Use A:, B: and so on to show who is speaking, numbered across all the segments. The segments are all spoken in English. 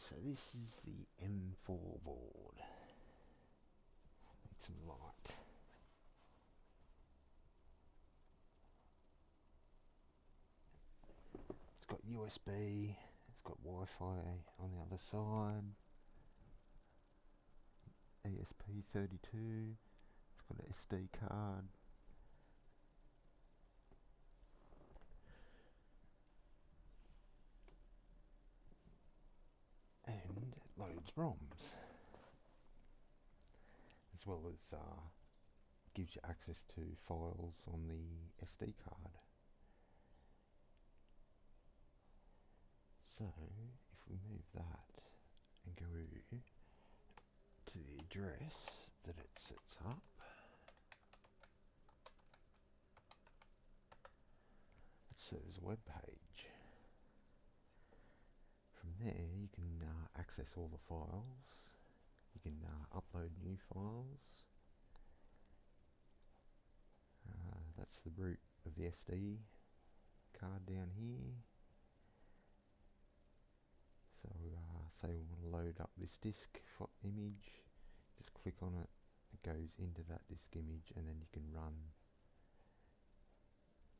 A: So this is the M4 board. Need some light. It's got USB, it's got Wi-Fi on the other side, ESP32, it's got an SD card, and it loads ROMs, as well as gives you access to files on the SD card. So if we move that and go to the address that it sets up, it serves a web page. From there you can access all the files, you can upload new files. That's the root of the SD card down here. So say we want to load up this disk image, just click on it, it goes into that disk image, and then you can run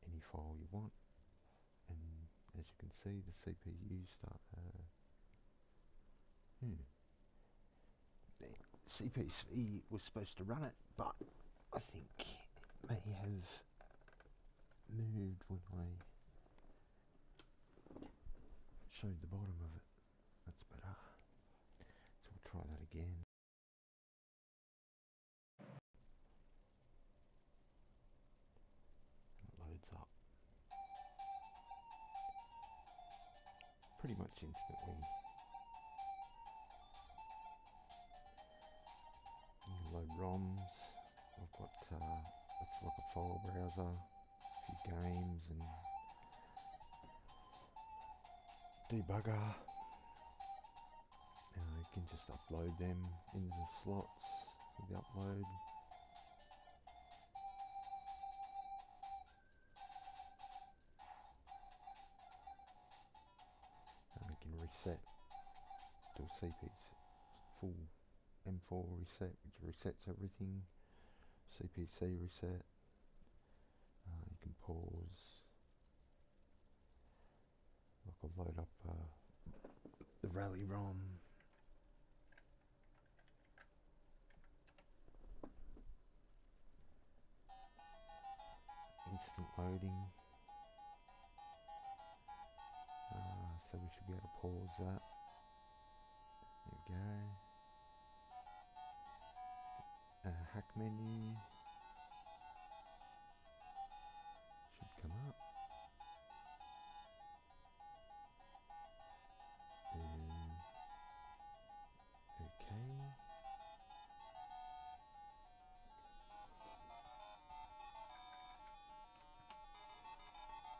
A: any file you want. And as you can see, the CPU start the CPC was supposed to run it, but I think it may have moved when I showed the bottom of it. That's better. So we'll try that again. It loads up pretty much instantly. You can load ROMs. I've got it's like a file browser, a few games and debugger. You can just upload them into the slots with the upload. And you can reset, do a CPC full M4 reset, which resets everything. CPC reset. You can pause. Like I'll load up the Rally ROM. Instant loading. So we should be able to pause that. There we go. Hack menu should come up. Okay.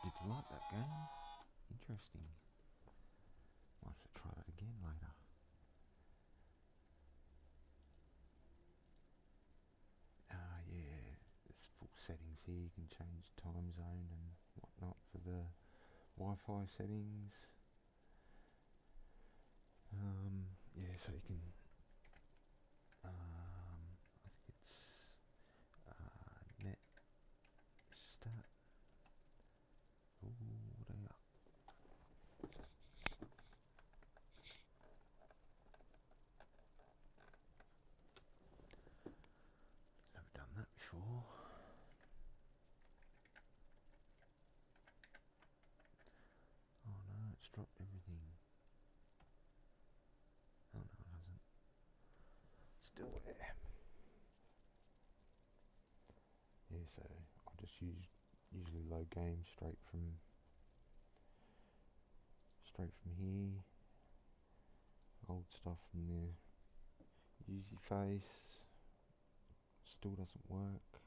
A: Didn't like that game. Interesting. Might have to try that again later. Yeah, there's full settings here. You can change time zone and whatnot for the Wi-Fi settings. Yeah, so you can. I think it's net stat. Ooh, what are you? Never done that before. Oh no, it's dropped everything. Oh no, it hasn't. Still there. Yeah, so I'll just usually load games straight from here. Old stuff from the Easy Face still doesn't work.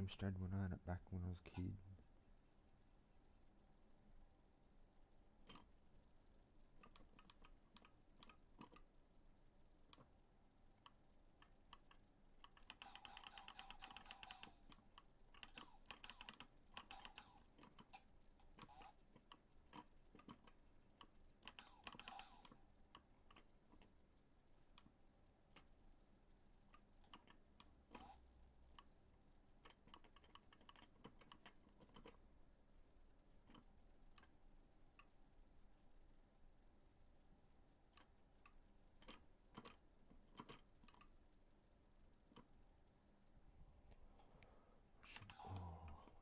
A: Amstrad when I had it back when I was a kid.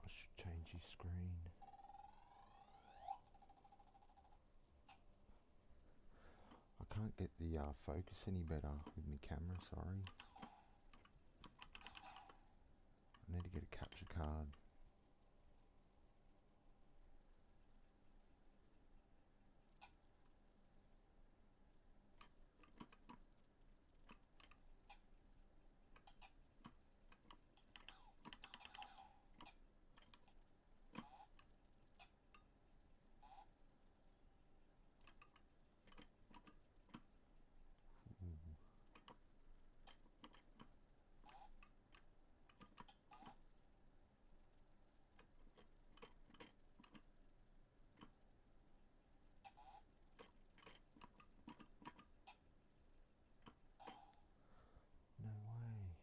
A: I should change his screen. I can't get the focus any better with my camera, sorry. I need to get a capture card. No way.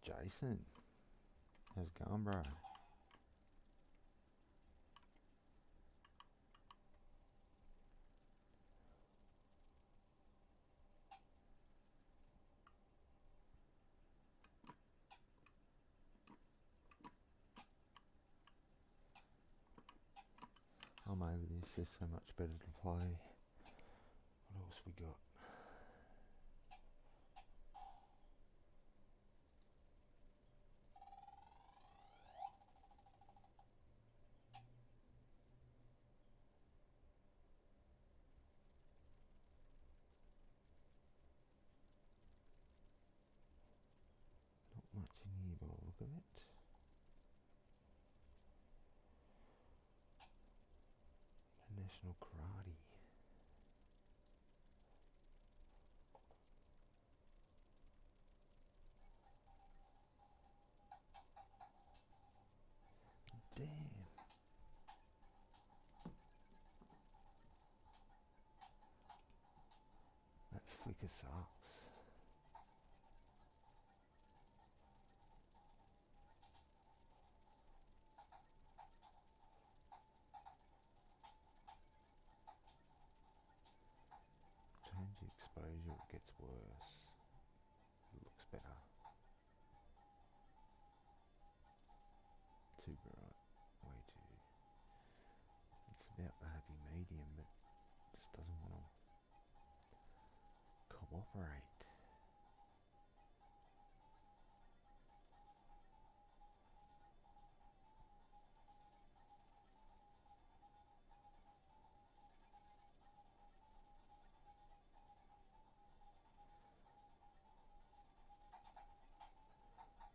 A: Jason, how's it going, bro? I'm over this, there's so much better to play. What else we got? Not much in here by the look of it. National Karate. Damn. That flicker sucks. Change the exposure, it gets worse. It looks better. Too bright, way too. It's about the happy medium, but it just doesn't want to cooperate.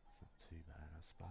A: It's not too bad, I suppose.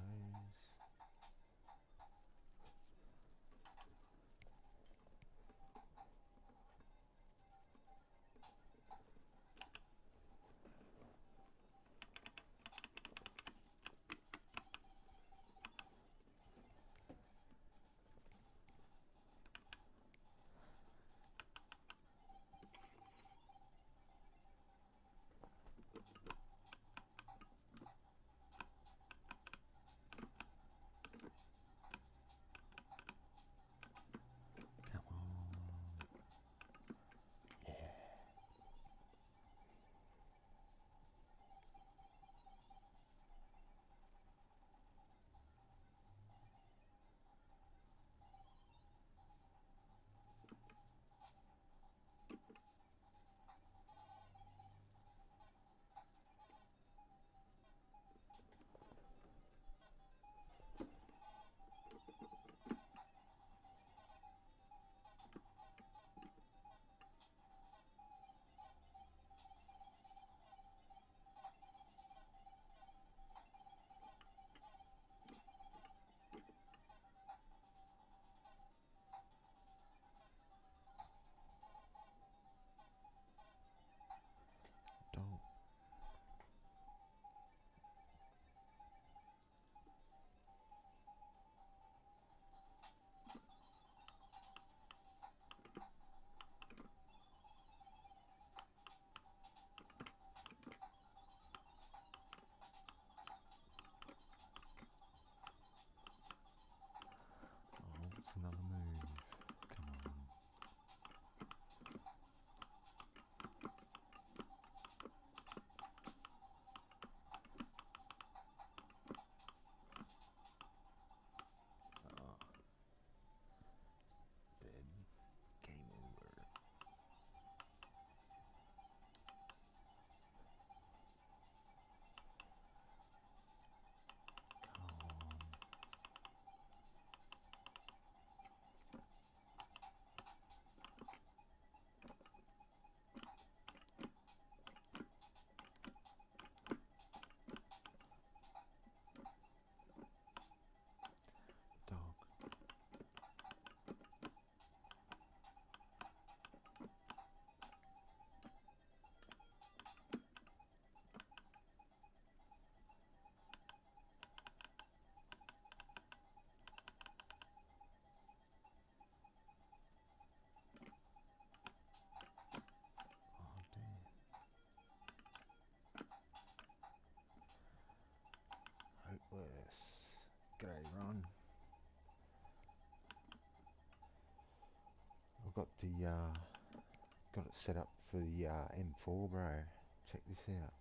A: got it set up for the M4, bro. Check this out.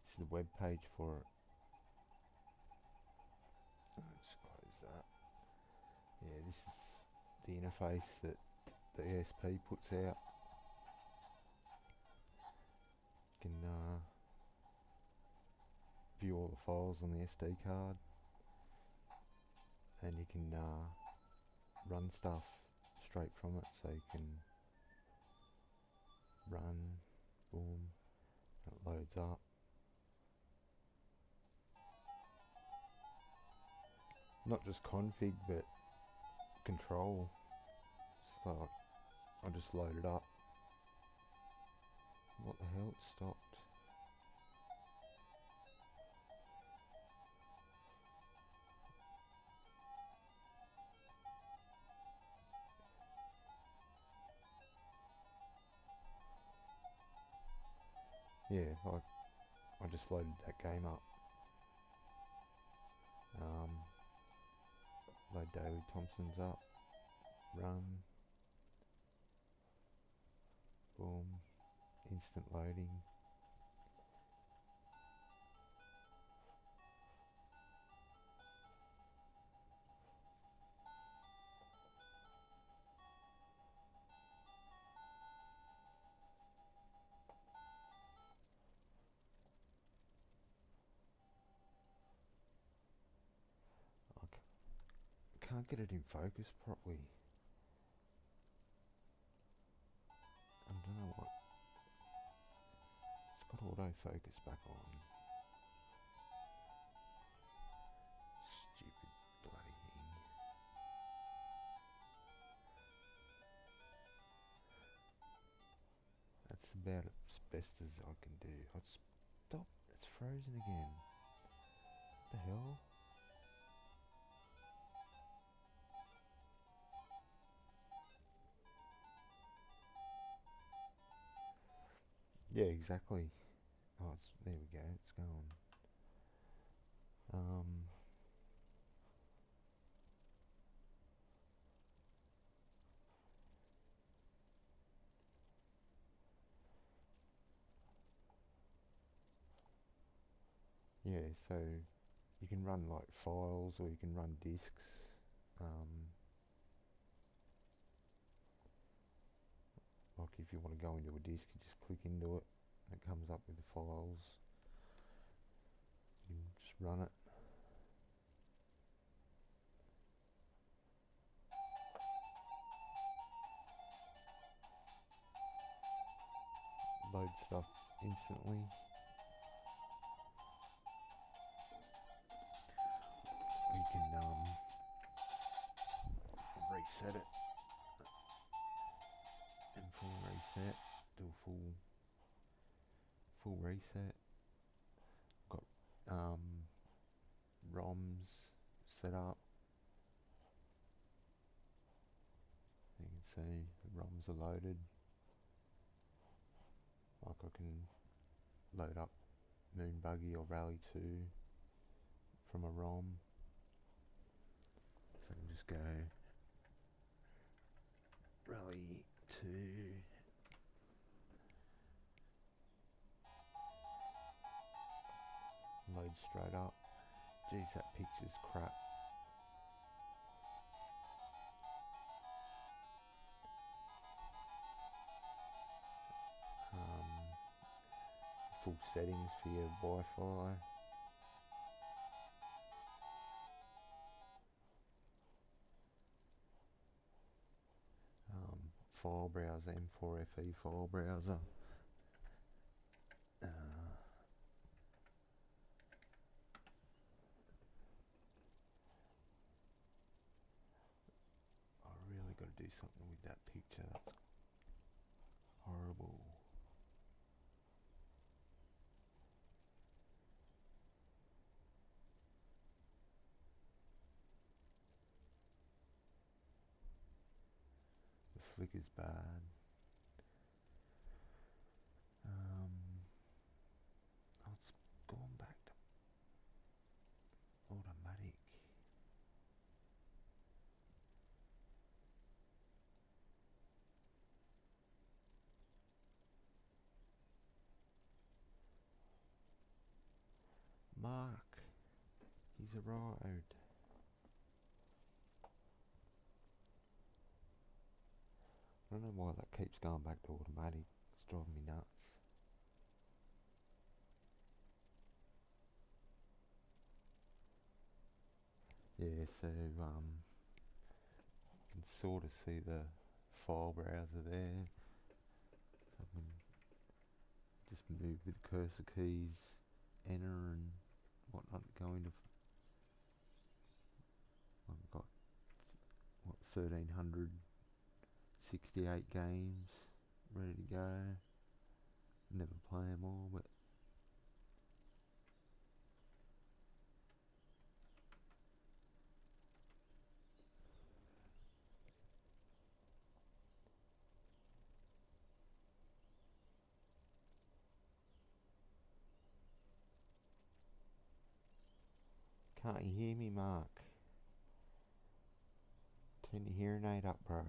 A: This is the web page for it. Let's close that. Yeah, this is the interface that the ESP puts out. You can view all the files on the SD card, and you can run stuff straight from it, so you can run, boom, it loads up. Not just config, but control. So I just load it up. What the hell, it stopped. Yeah, like I just loaded that game up. Load Daily Thompson's up. Run. Boom. Instant loading. Can't get it in focus properly. I don't know what. It's got autofocus back on. Stupid bloody thing. That's about as best as I can do. Stop. It's frozen again. What the hell? Yeah, exactly. Oh, there we go. It's gone. Yeah, so you can run like files, or you can run disks. Like if you want to go into a disk, you just click into it and it comes up with the files. You can just run it. Load stuff instantly. You can reset it. And full reset. Do a full reset. Got ROMs set up. You can see the ROMs are loaded. Like I can load up Moon Buggy or Rally 2 from a ROM. So I can just go Rally 2. Load straight up. Geez, that picture's crap. Full settings for your Wi-Fi. File browser, M4FE file browser. I really got to do something with that picture. That's horrible. The flicker's bad. It's gone back to automatic. Mark. He's arrived. I don't know why that keeps going back to automatic. It's driving me nuts. Yeah, so you can sort of see the file browser there. So I can just move with the cursor keys, enter and whatnot, go into. I've got 1,368 games ready to go. Never play them all, but can't you hear me, Mark? Turn your hearing aid up, bro.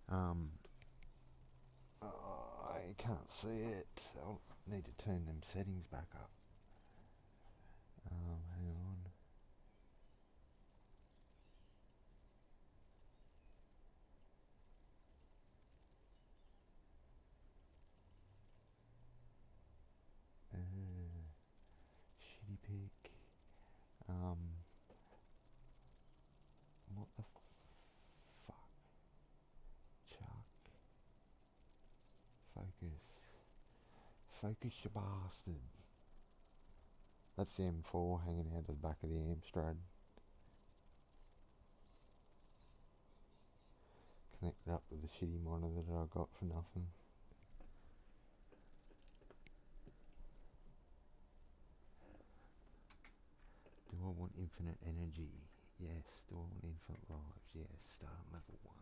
A: I can't see it. I'll need to turn them settings back up. Hang on. Shitty pick. What the fuck? Chuck. Focus, you bastard. That's the M4 hanging out of the back of the Amstrad. Connected up to the shitty monitor that I got for nothing. Do I want infinite energy? Yes. Do I want infinite lives? Yes. Start on level 1.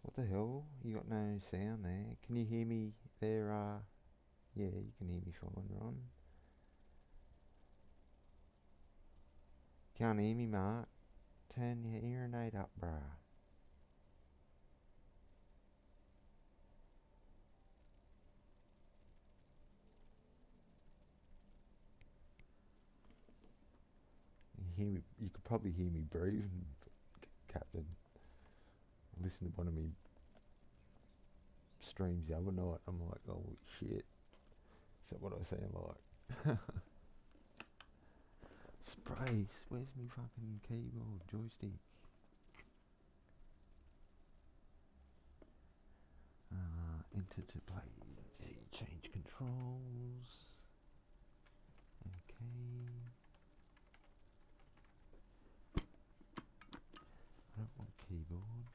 A: What the hell? You got no sound there. Can you hear me there? Yeah, you can hear me fine, Ron. Can't hear me, Mark. Turn your hearing aid up, bruh. You could probably hear me breathing, Captain. I listened to one of me streams the other night. I'm like, holy shit. Is that what I sound like? Sprace, where's me fucking keyboard, joystick? Enter to play, change controls. Okay. I don't want keyboard.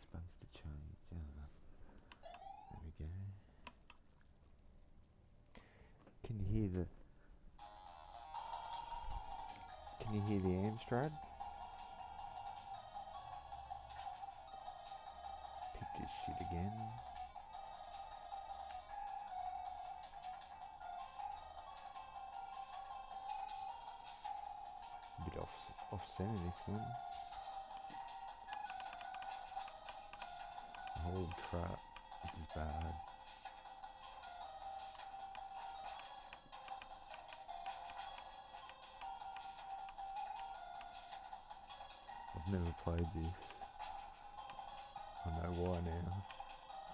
A: Supposed to change. There we go. Can you hear the Amstrad? Pick this shit again. A bit off center this one. Holy crap, this is bad. I've never played this. I know why now.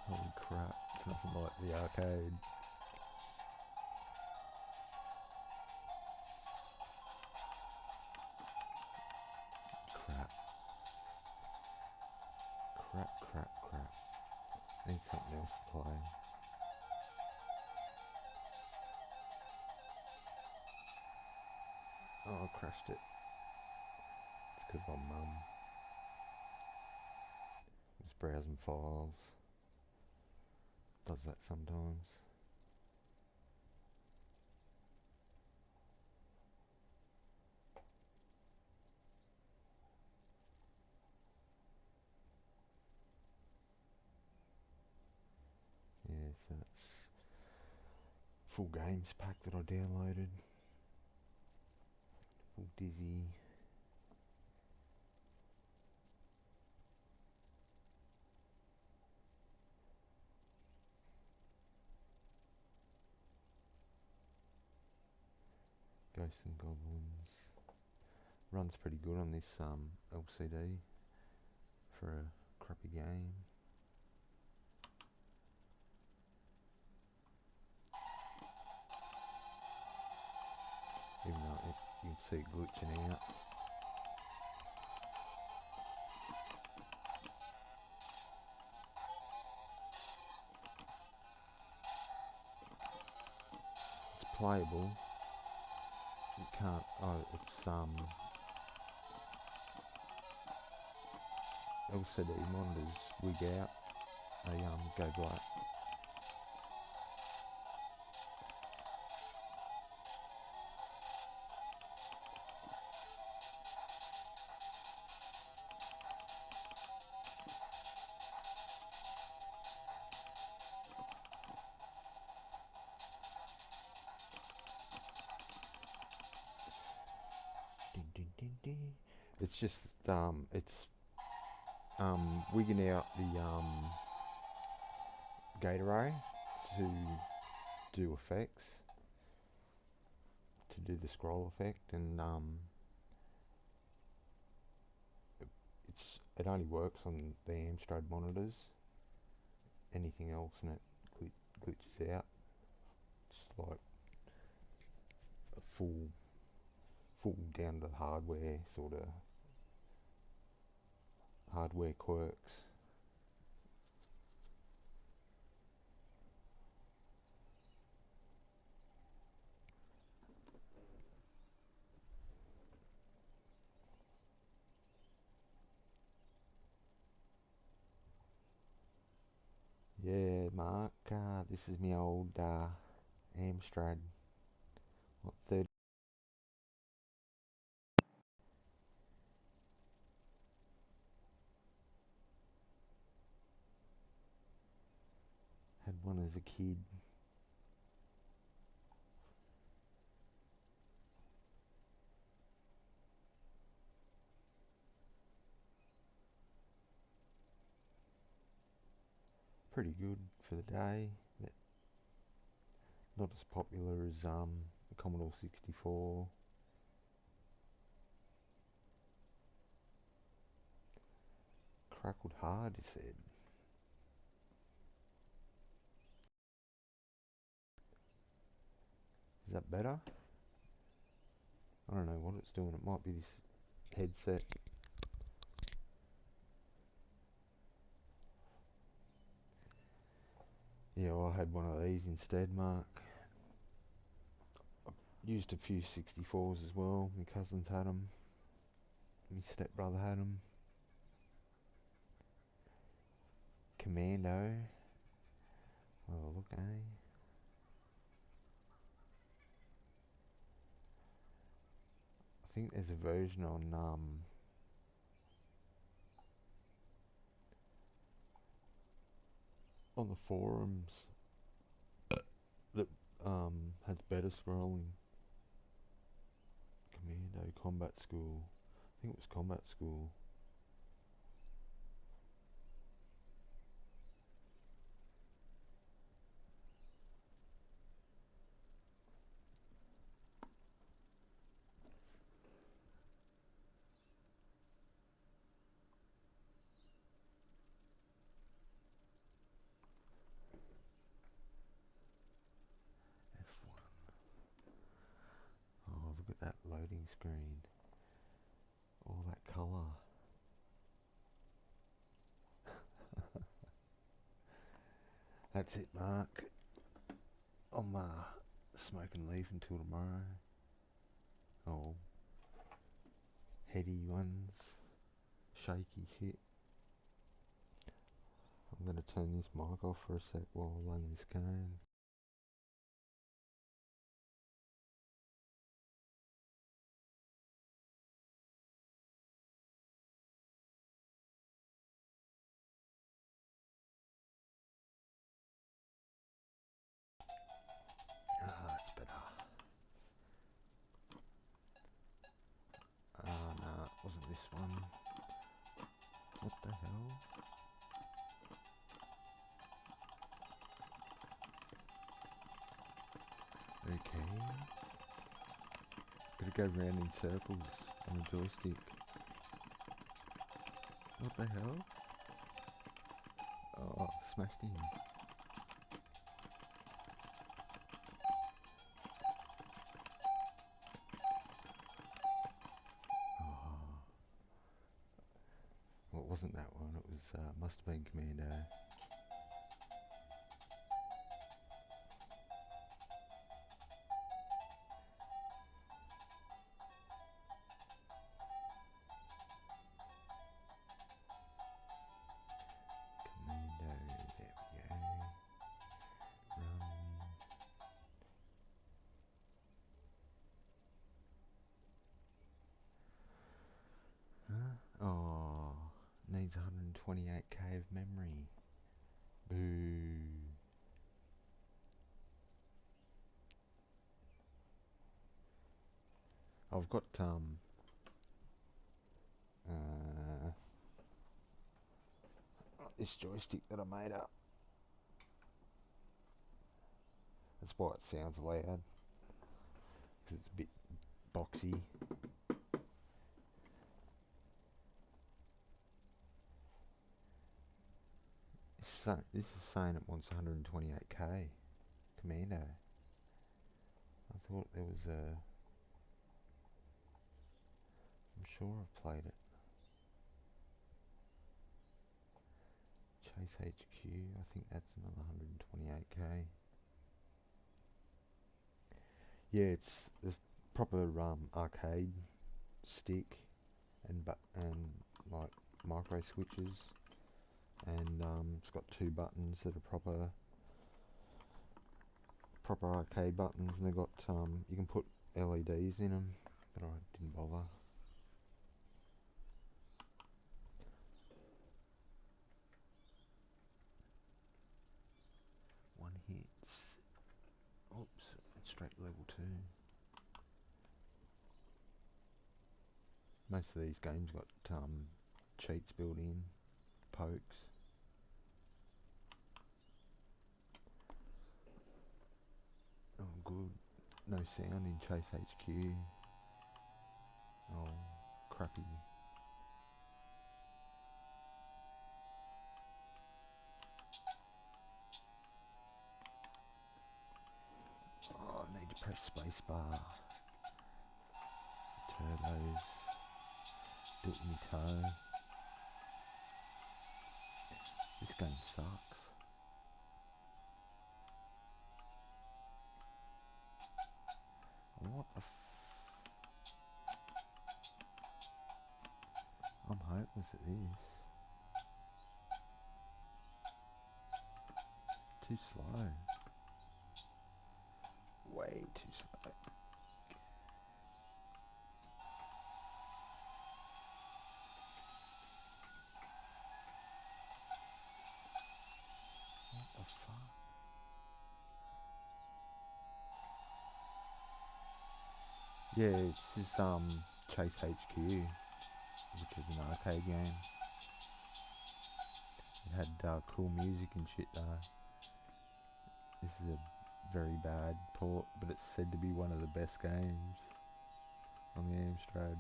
A: Holy crap, it's nothing like the arcade. Crap. Need something else to play. Oh, I crashed it. It's because I'm just browsing files. Does that sometimes. Yeah, so that's full games pack that I downloaded. all dizzy. Ghosts and Goblins. Runs pretty good on this LCD for a crappy game. Even though you can see it glitching out. It's playable. You can't, it's LCD monitors wig out, they go black. It's just it's wigging out the gate array to do effects, to do the scroll effect, and it only works on the Amstrad monitors. Anything else and it glitches out. It's like a full down to the hardware sort of hardware quirks. Yeah, Mark, this is my old Amstrad. What, 30? Had one as a kid. Pretty good for the day. Not as popular as the Commodore 64. Crackled hard, he said. Is that better? I don't know what it's doing. It might be this headset. Yeah, well, I had one of these instead, Mark. I used a few 64s as well. My cousins had them. My stepbrother had them. Commando. Oh, look, eh? I think there's a version on the forums that has better scrolling. Commando Combat School. I think it was Combat School. F1. Oh, look at that loading screen. All that colour. That's it, Mark. I'm smoking leaf until tomorrow. Oh, heady ones, shaky shit. I'm gonna turn this mic off for a sec while I run this game. Ah, that's better. this one. What the hell? Okay. Gotta go round in circles on the joystick. What the hell? Oh, smashed him. Oh. Well, it wasn't that one. It was, must have been Commando. Oh, needs 128k of memory. Boo. I've got this joystick that I made up. That's why it sounds loud, because it's a bit boxy. This is saying it wants 128k Commando. I thought there was a... I'm sure I've played it. Chase HQ, I think that's another 128k. Yeah, it's a proper arcade stick and like micro switches, and it's got two buttons that are proper arcade buttons, and they've got you can put LEDs in them, but I didn't bother. One hits. Oops, it's straight level 2. Most of these games got cheats built in, pokes. Oh, good. No sound in Chase HQ. Oh, crappy. Oh, I need to press spacebar. Turbos. Do it in my toe. This game sucks. What the I'm hopeless at this. Too slow. Way too slow. What the fuck? Yeah, it's this Chase HQ, which is an arcade game. It had cool music and shit though. This is a very bad port, but it's said to be one of the best games on the Amstrad.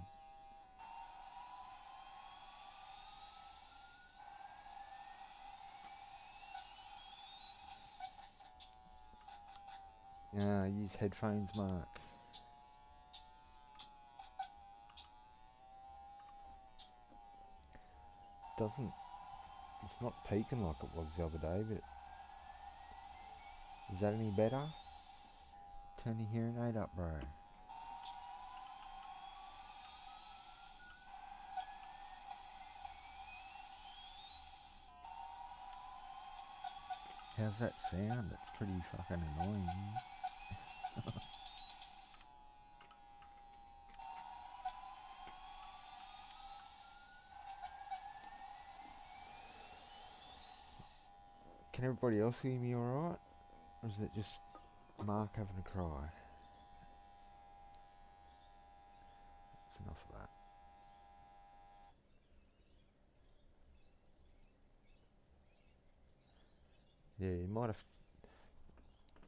A: Yeah, use headphones, Mark. It's not peaking like it was the other day, but is that any better? Turn your hearing aid up, bro. How's that sound? It's pretty fucking annoying. Can everybody else hear me alright? Or is it just Mark having a cry? That's enough of that. Yeah, you might have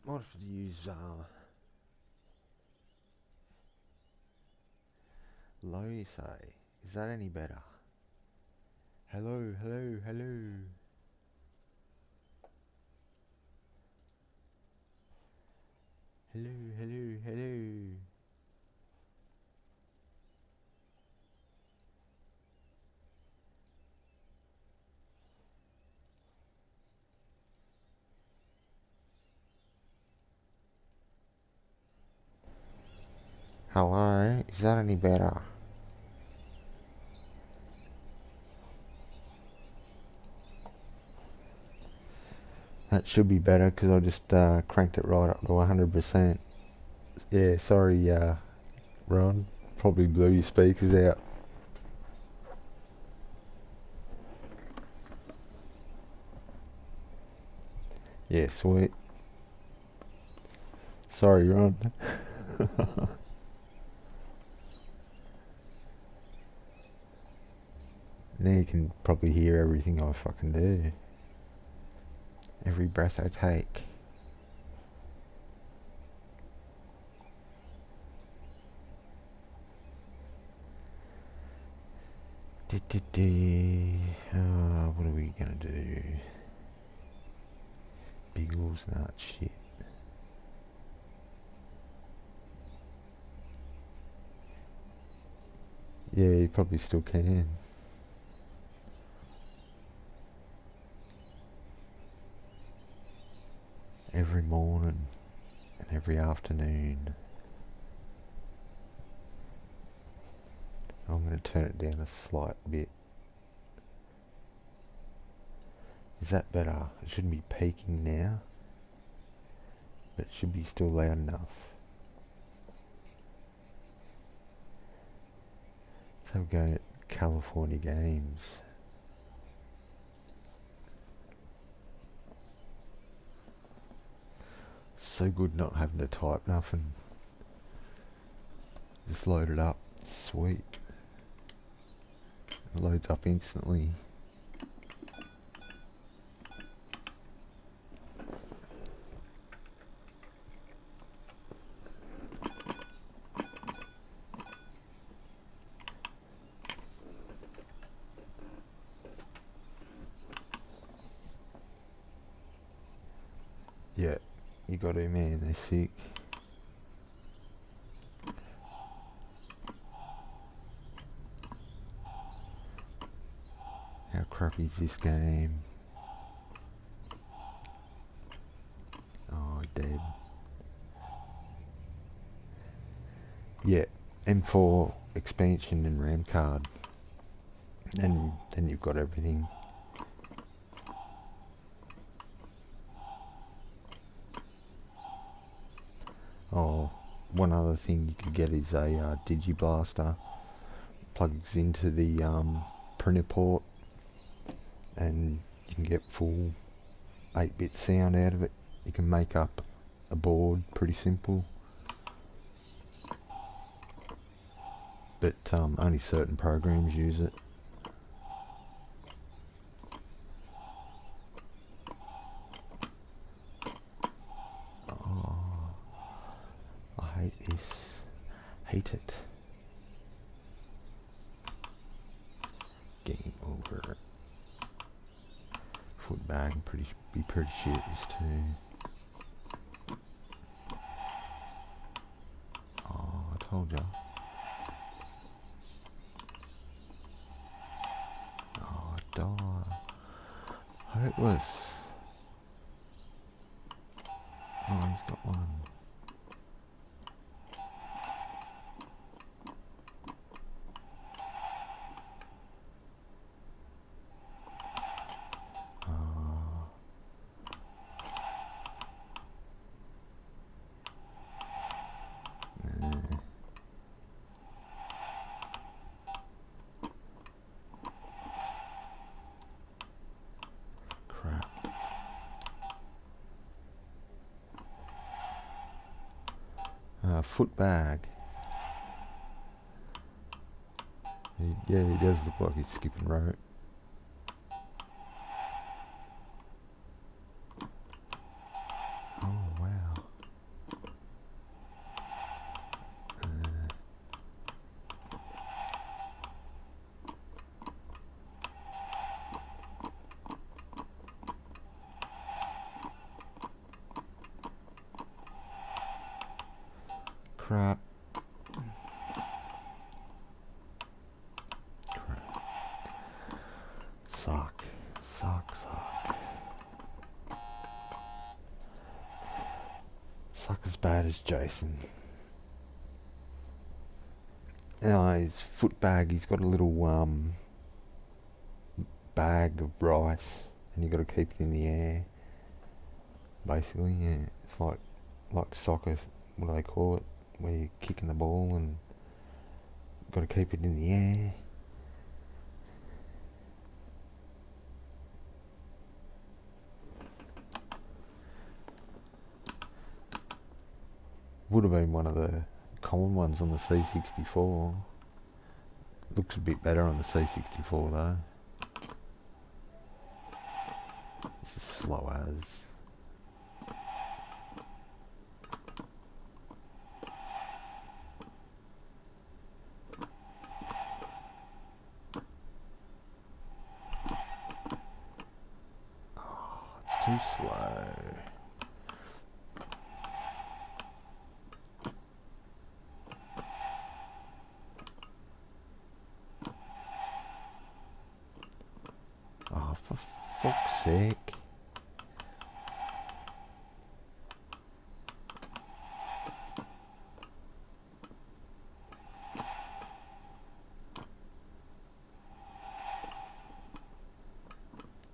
A: to use low, you say. Is that any better? Hello, hello, hello. Hello, hello, hello. Hello, is that any better? That should be better because I just cranked it right up to 100%. Yeah, sorry, Ron. Probably blew your speakers out. Yeah, sweet. Sorry, Ron. Now you can probably hear everything I fucking do. Every breath I take. What are we gonna do? Biggles, not shit. Yeah, you probably still can. Every morning and every afternoon. I'm going to turn it down a slight bit. Is that better? It shouldn't be peaking now, but it should be still loud enough. Let's have a go at California Games. So good not having to type nothing. Just load it up. Sweet. It loads up instantly. Yeah, you got to, man. They're sick. How crappy is this game? Oh, dead. Yeah, M4 expansion and RAM card. And then you've got everything. Oh, one other thing you could get is a Digiblaster. Plugs into the printer port, and you can get full 8-bit sound out of it. You can make up a board, pretty simple. But only certain programs use it. Oh, I hate this. Hate it. Game over. Foot bag be pretty shit this too. Oh, I told ya. Oh, die. Hopeless. Oh, he's got one. Crap. Foot bag. Yeah, he does look like he's skipping rope. Crap. Suck. Suck. Suck as bad as Jason. Now his foot bag, he's got a little bag of rice, and you got to keep it in the air. Basically, yeah, it's like soccer. What do they call it? Where you're kicking the ball and got to keep it in the air. Would have been one of the common ones on the C64. Looks a bit better on the C64 though. This is slow as. Oh, it's too slow. Oh, for fuck's sake.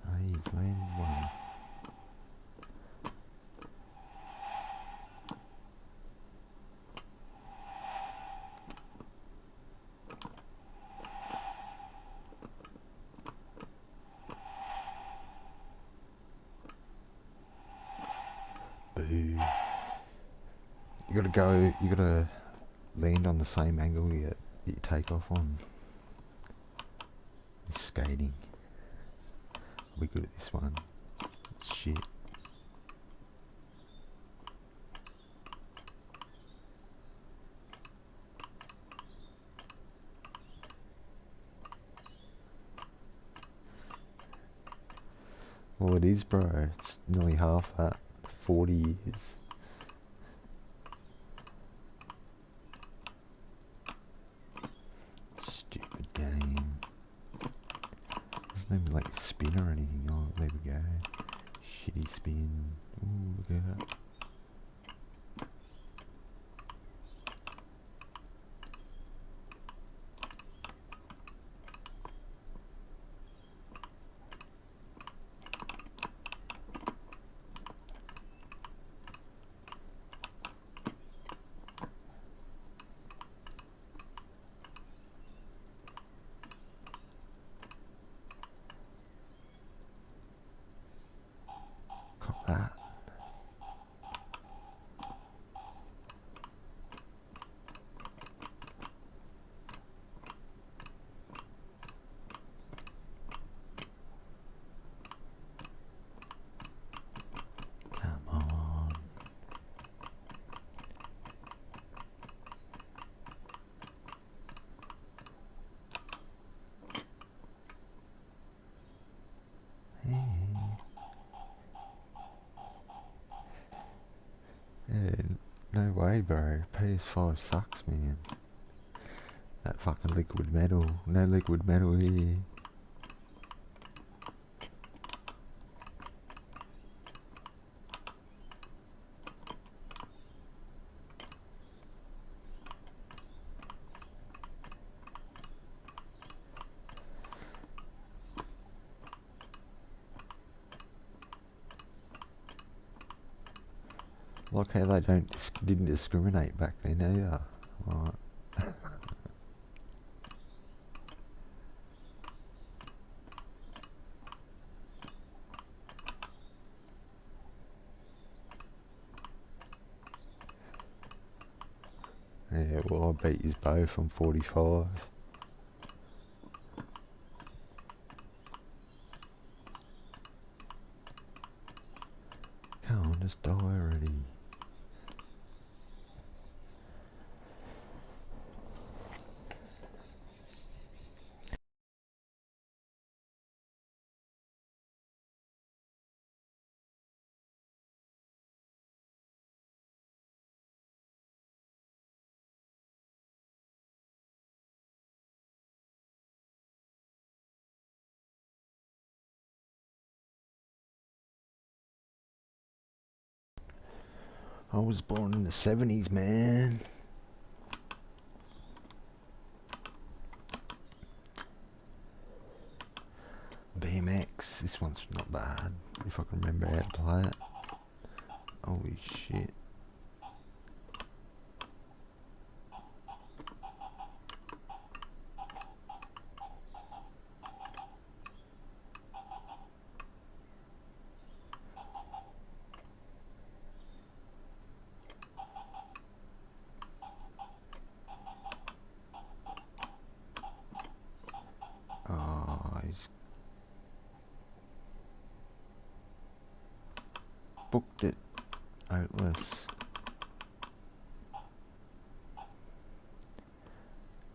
A: Oh, he's landed one. Boo. You gotta land on the same angle you take off on. Skating. We're good at this one. Shit. Well, it is, bro. It's nearly half that. 40 years. Stupid game. Doesn't even like spin or anything. Oh, there we go. Shitty spin. Ooh, look at that. Cop that. Come on. Hey. Yeah, no way, bro. PS5 sucks, man. That fucking liquid metal. No liquid metal here. Like how they didn't discriminate back then either. Right. Yeah, well, I beat his both on 45. Come on, just die already. I was born in the 70s, man. BMX, this one's not bad, if I can remember how to play it. Holy shit. Oh, he's booked it. Outless.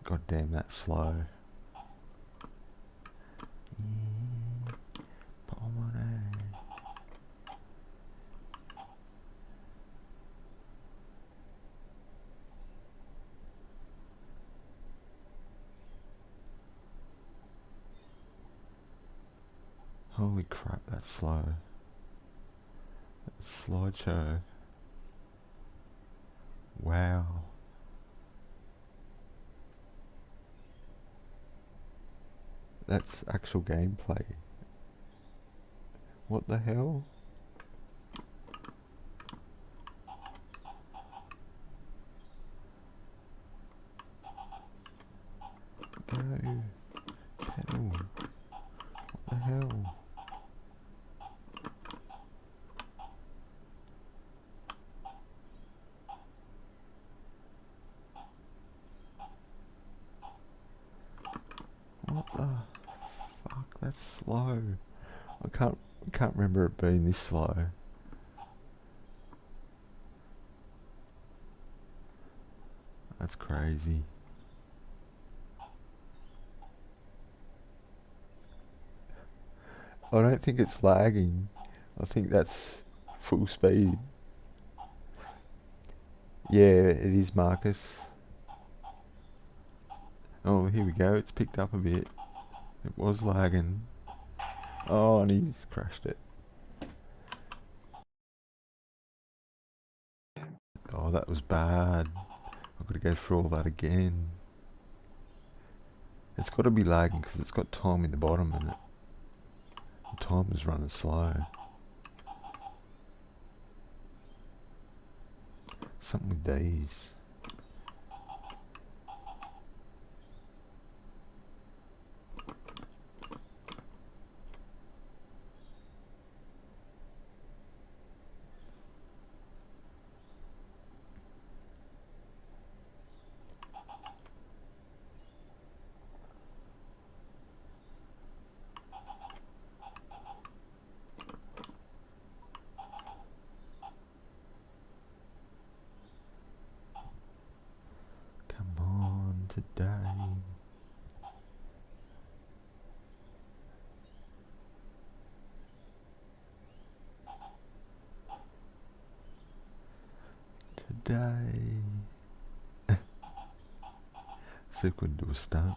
A: God damn, that's slow. Yeah, pulmonary. Holy crap, that's slow. That's slideshow. Wow. That's actual gameplay. What the hell? Go. Pedal. What the hell? What the fuck? That's slow. I can't remember it being this slow. That's crazy. I don't think it's lagging. I think that's full speed. Yeah, it is, Marcus. Oh, here we go. It's picked up a bit. It was lagging. Oh, and he's crashed it. Oh, that was bad. I've got to go through all that again. It's got to be lagging because it's got time in the bottom and the time is running slow. Something with these. Come on today. Today. See if we can do a stunt.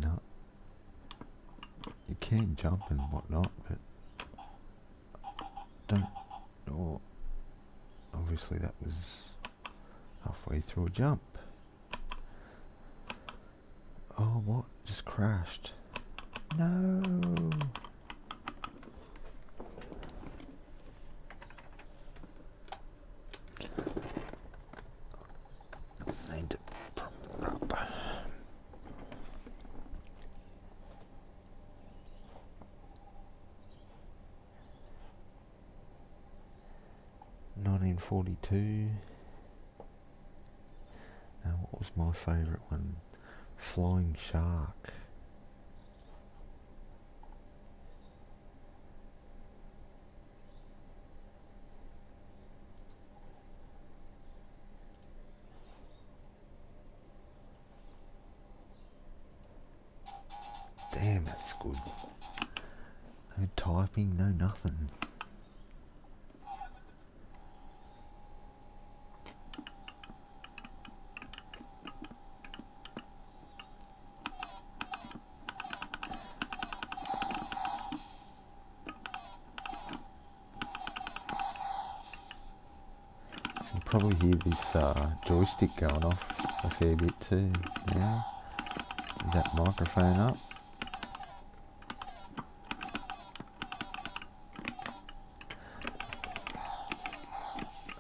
A: No. You can jump and whatnot, but don't. Oh, obviously that was halfway through a jump. Oh, what? Just crashed. No. Need to prop that up. $1942. Now, what was my favourite one? Flying Shark. Damn, that's good. No typing, no nothing. Probably hear this joystick going off a fair bit too now. That microphone up.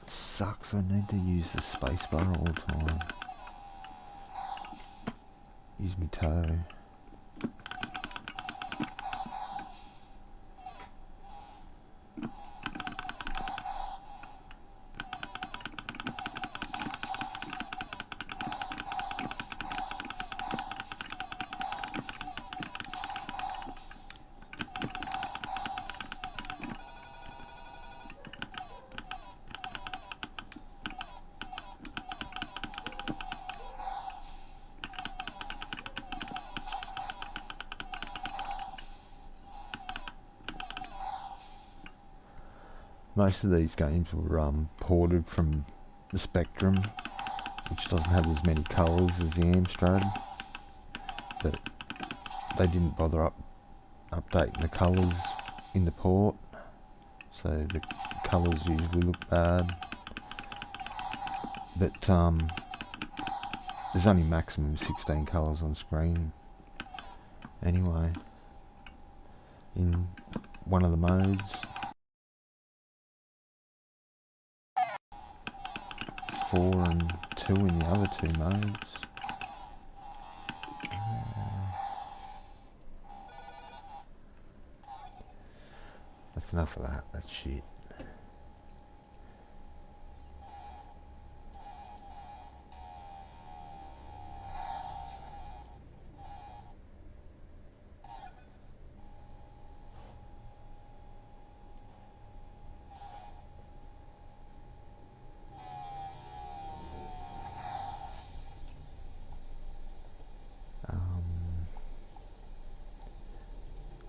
A: It sucks, I need to use the spacebar all the time. Use my toe. Most of these games were ported from the Spectrum, which doesn't have as many colours as the Amstrad, but they didn't bother updating the colours in the port, so the colours usually look bad. But there's only maximum 16 colours on screen anyway in one of the modes. 4 and 2 in the other 2 modes. That's enough of that, that's shit.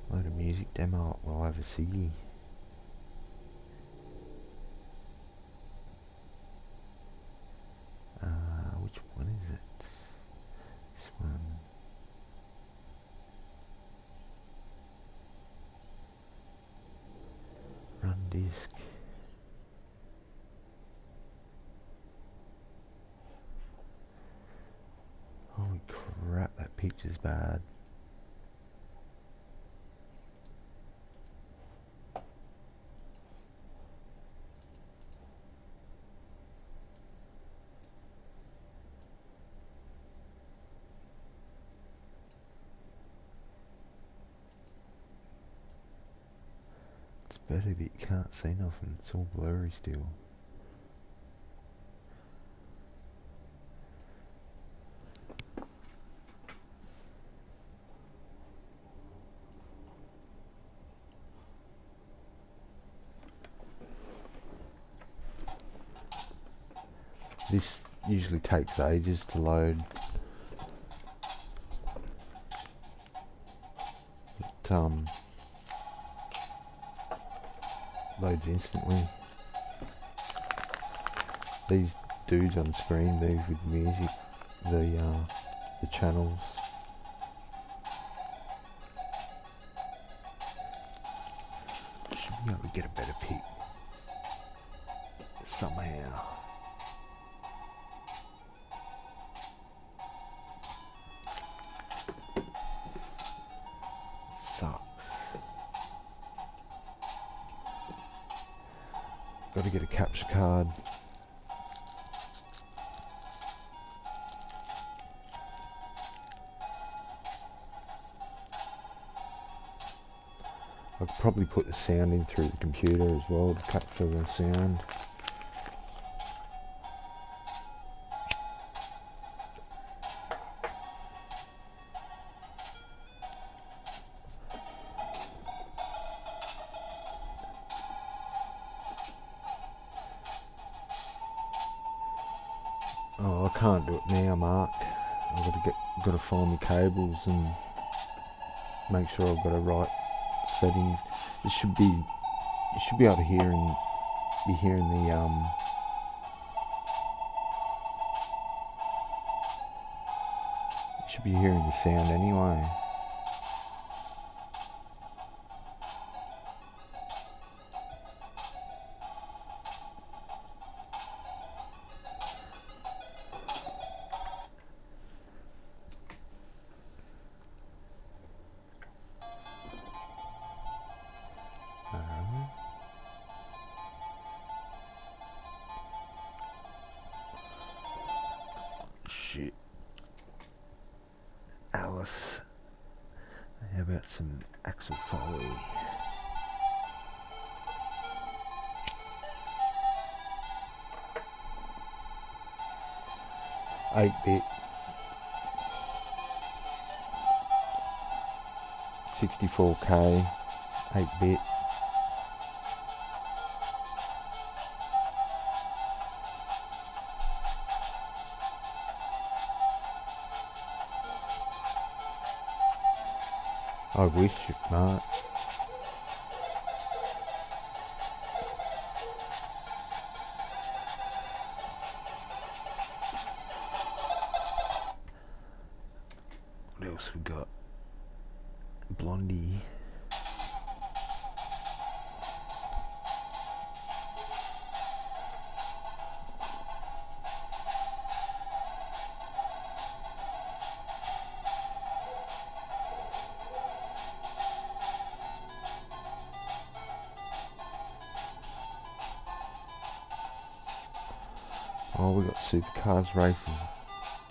A: Load of music demo while I have a ciggy. Which one is it? This one. Run disc. Holy crap, that picture's bad. It's better, but you can't see nothing. It's all blurry still. This usually takes ages to load. It loads instantly. These dudes on screen move with music, the channels. Should be able to get a better pic somehow. Sucks. Got to get a capture card. I could probably put the sound in through the computer as well to capture the sound. Oh, I can't do it now, Mark. I've got to find my cables and make sure I've got the right settings. You should be able to hearing the you should be hearing the sound anyway. shit. Alice. How about some Axel Foley? 8-bit. 64K. 8-bit. I wish, Mark. What else we got? Blondie. Oh, we got Supercars races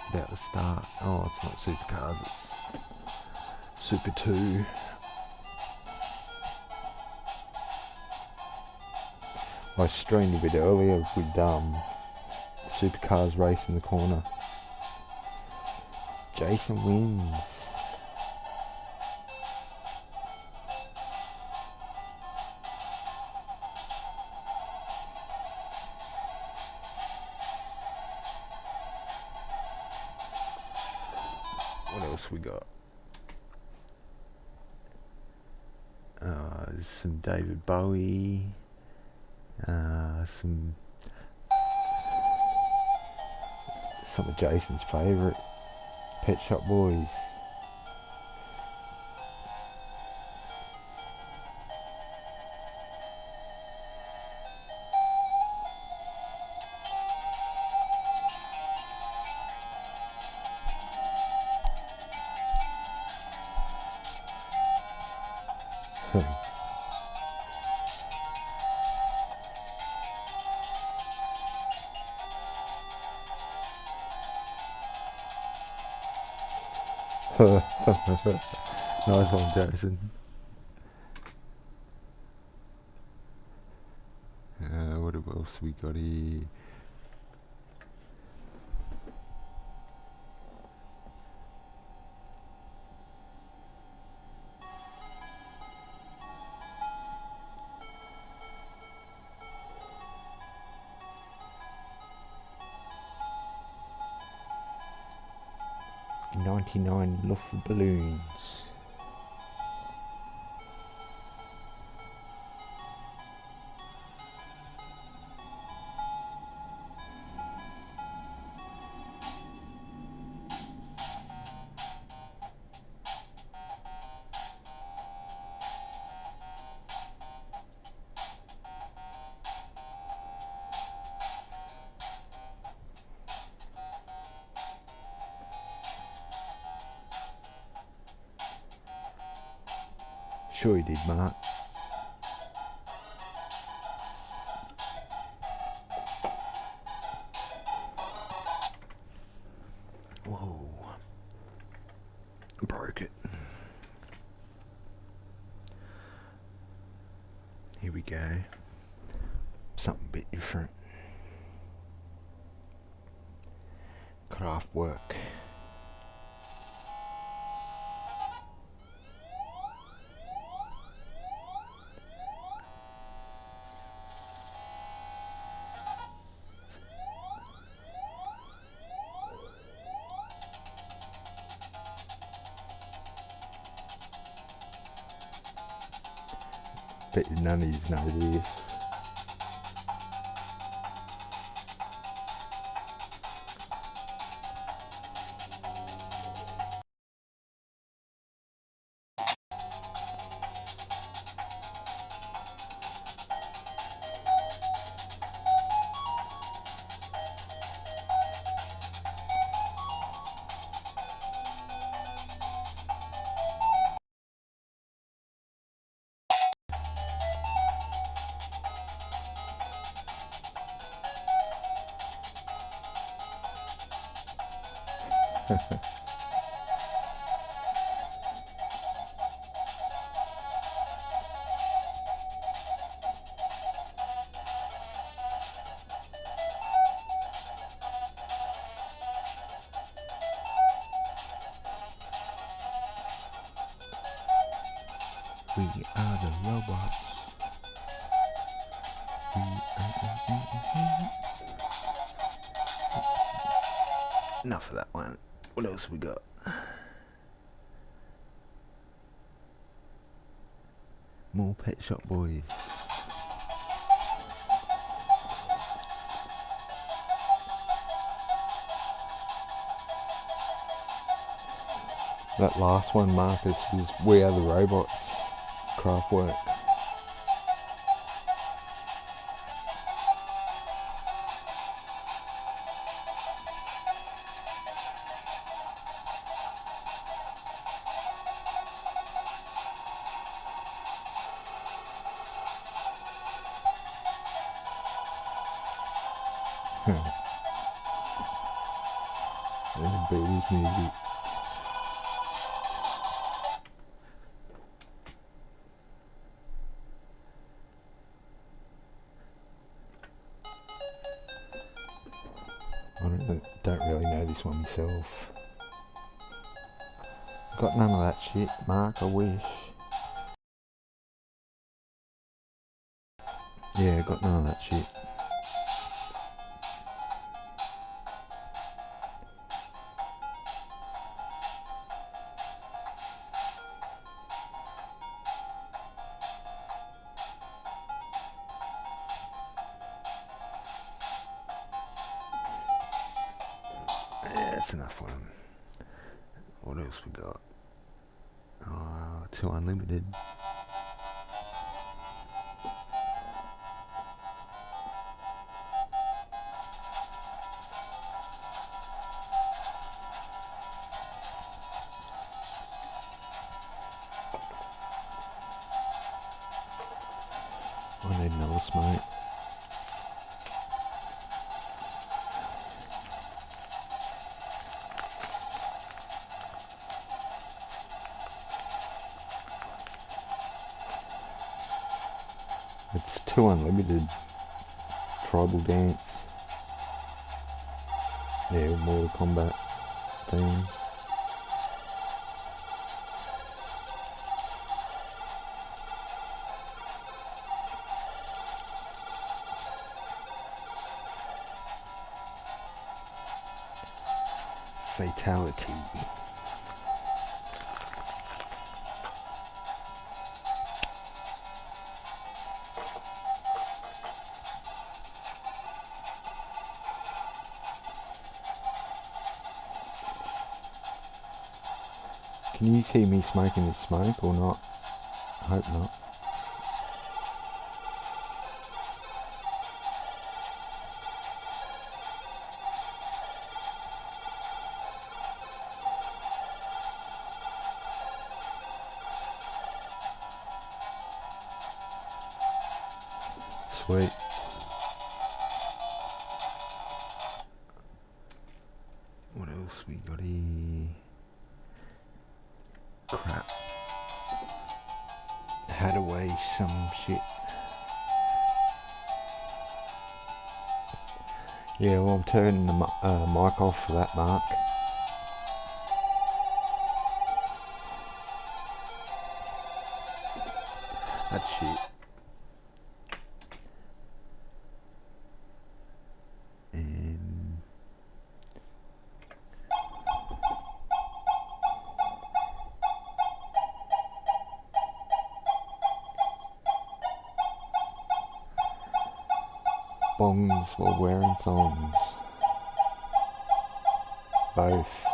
A: about to start. Oh, it's not Supercars, it's Super 2. I streamed a bit earlier with Supercars race in the corner. Jason wins. What else we got? There's some David Bowie. Some of Jason's favourite, Pet Shop Boys. Nice one, Jason. What else we got here? '99 Luft balloons. Sure you did, Mark. Whoa. Broke it. Here we go. Something a bit different. Craft work. Bet you none of yous know this. We are the robots. Enough of that one. What else we got? More Pet Shop Boys. That last one, Marcus, was We Are the Robots. Craftwork. And the Beatles music. I don't really know this one myself. Got none of that shit, Mark, I wish. Yeah, got none of that shit. Yeah, that's enough one. What else we got? 2 Unlimited. I need another smoke. It's 2 Unlimited. Tribal Dance. Yeah, Mortal Kombat theme. Fatality. Can you see me smoking this smoke or not? I hope not. Sweet. What else we got here? Crap. Had away some shit. Yeah, well, I'm turning the mic off for that, Mark. That's shit. Bongs while wearing thongs. Both.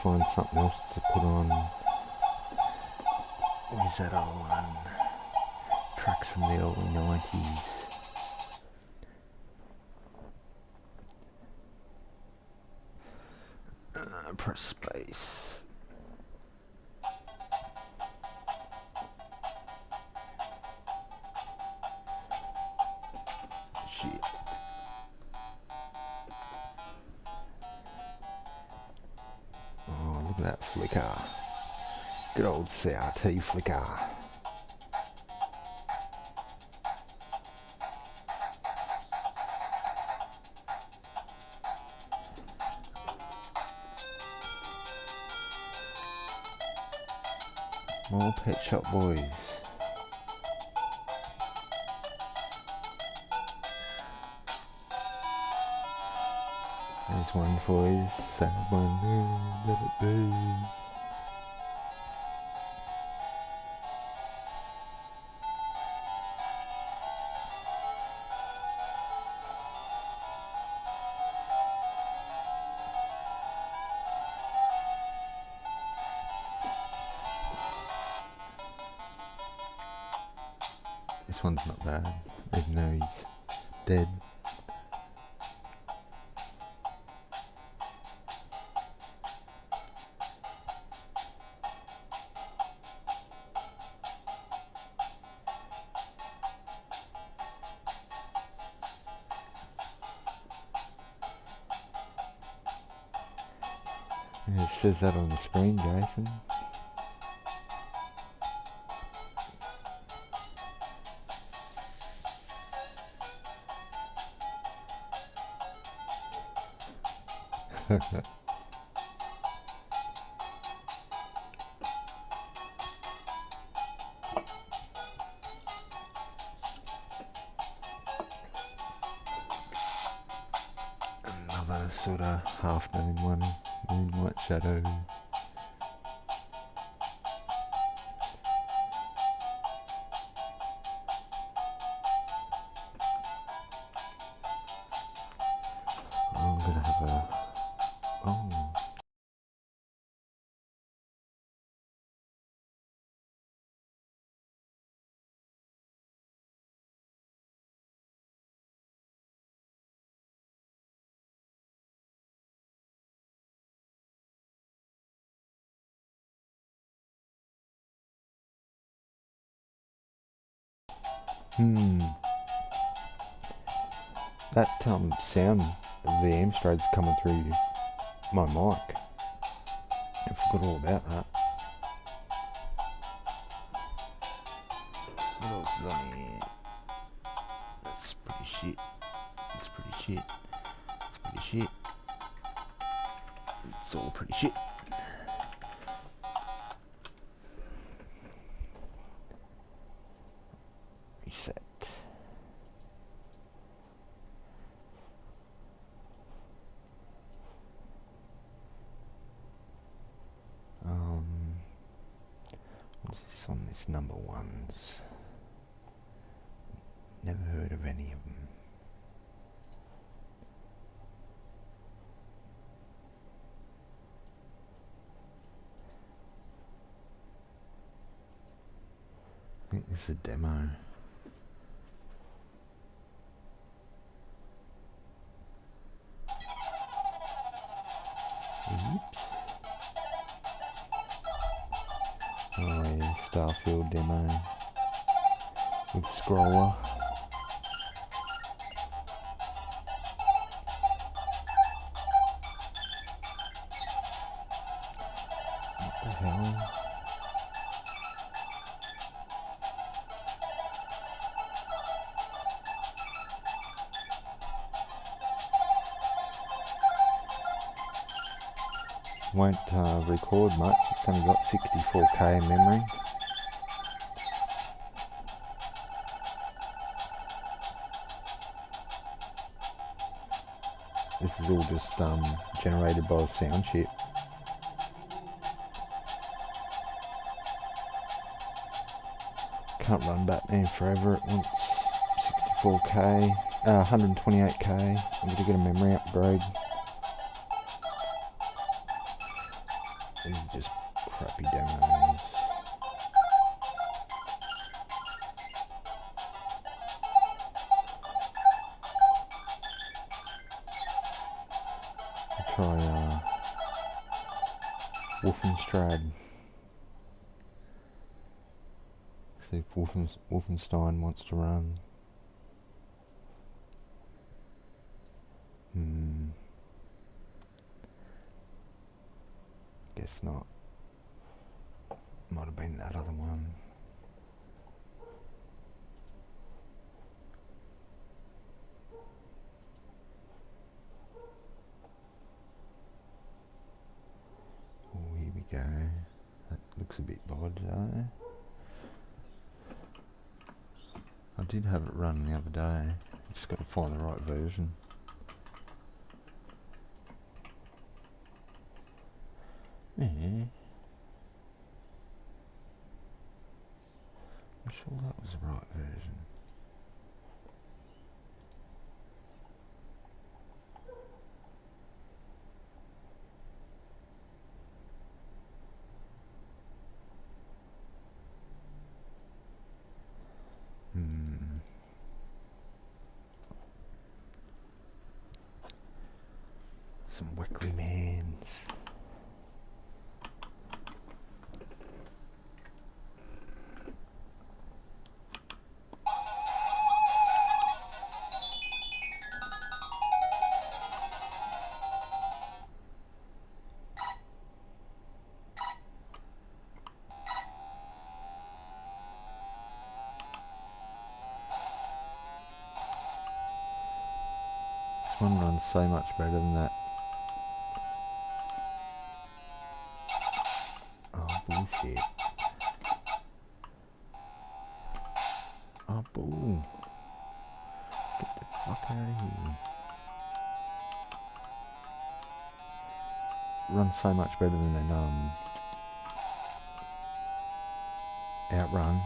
A: find something else to put on. Where's that other one? Tracks from the early 90s. Press space. Shit. Oh, look at that flicker. Good old CRT flicker. More Pet Shop Boys. There's one for his someone, let it be. This one's not bad, even though he's dead. It says that on the screen, Jason. Another sort of half-known one, Moonlight Shadow. I'm gonna have a... Oh. That sound of the Amstrad's coming through my mic. I forgot all about that. What else is on here? That's pretty shit. That's pretty shit. That's pretty shit. It's all pretty shit. Reset. What's this on this number ones? Never heard of any of them. I think this is a demo. Oops. Oh yeah, Starfield demo with scroller. What the hell? Won't record much, it's only got 64k in memory. This is all just generated by the sound chip. Can't run Batman forever, it wants 64k, 128k, I'm going to get a memory upgrade. These are just crappy demos. I'll try Wolfenstrad. See if Wolfenstein wants to run. Guess not. Might have been that other one. Oh, here we go. That looks a bit odd, though. I did have it run the other day. Just got to find the right version. Yeah. I'm sure that was the right version. Some Wickley Mans. This one runs so much better than that. Oh, bullshit. Oh, bull. Get the fuck out of here. Runs so much better than an Outrun.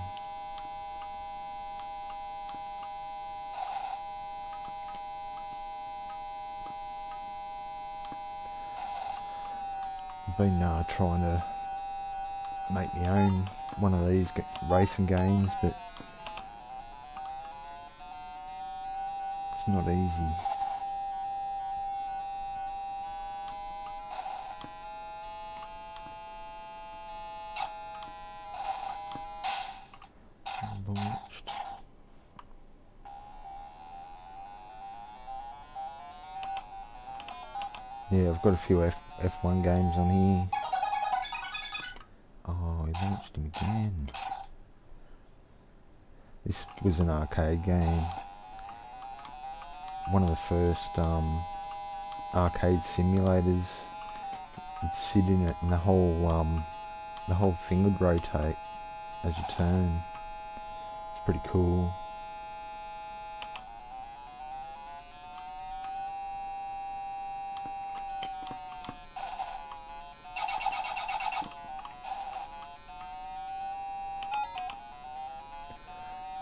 A: I've been trying to make my own one of these racing games, but it's not easy. Launched. Yeah, I've got a few F1 games on here. Oh, he launched him again. This was an arcade game. One of the first arcade simulators. You'd sit in it and the whole thing would rotate as you turn. It's pretty cool.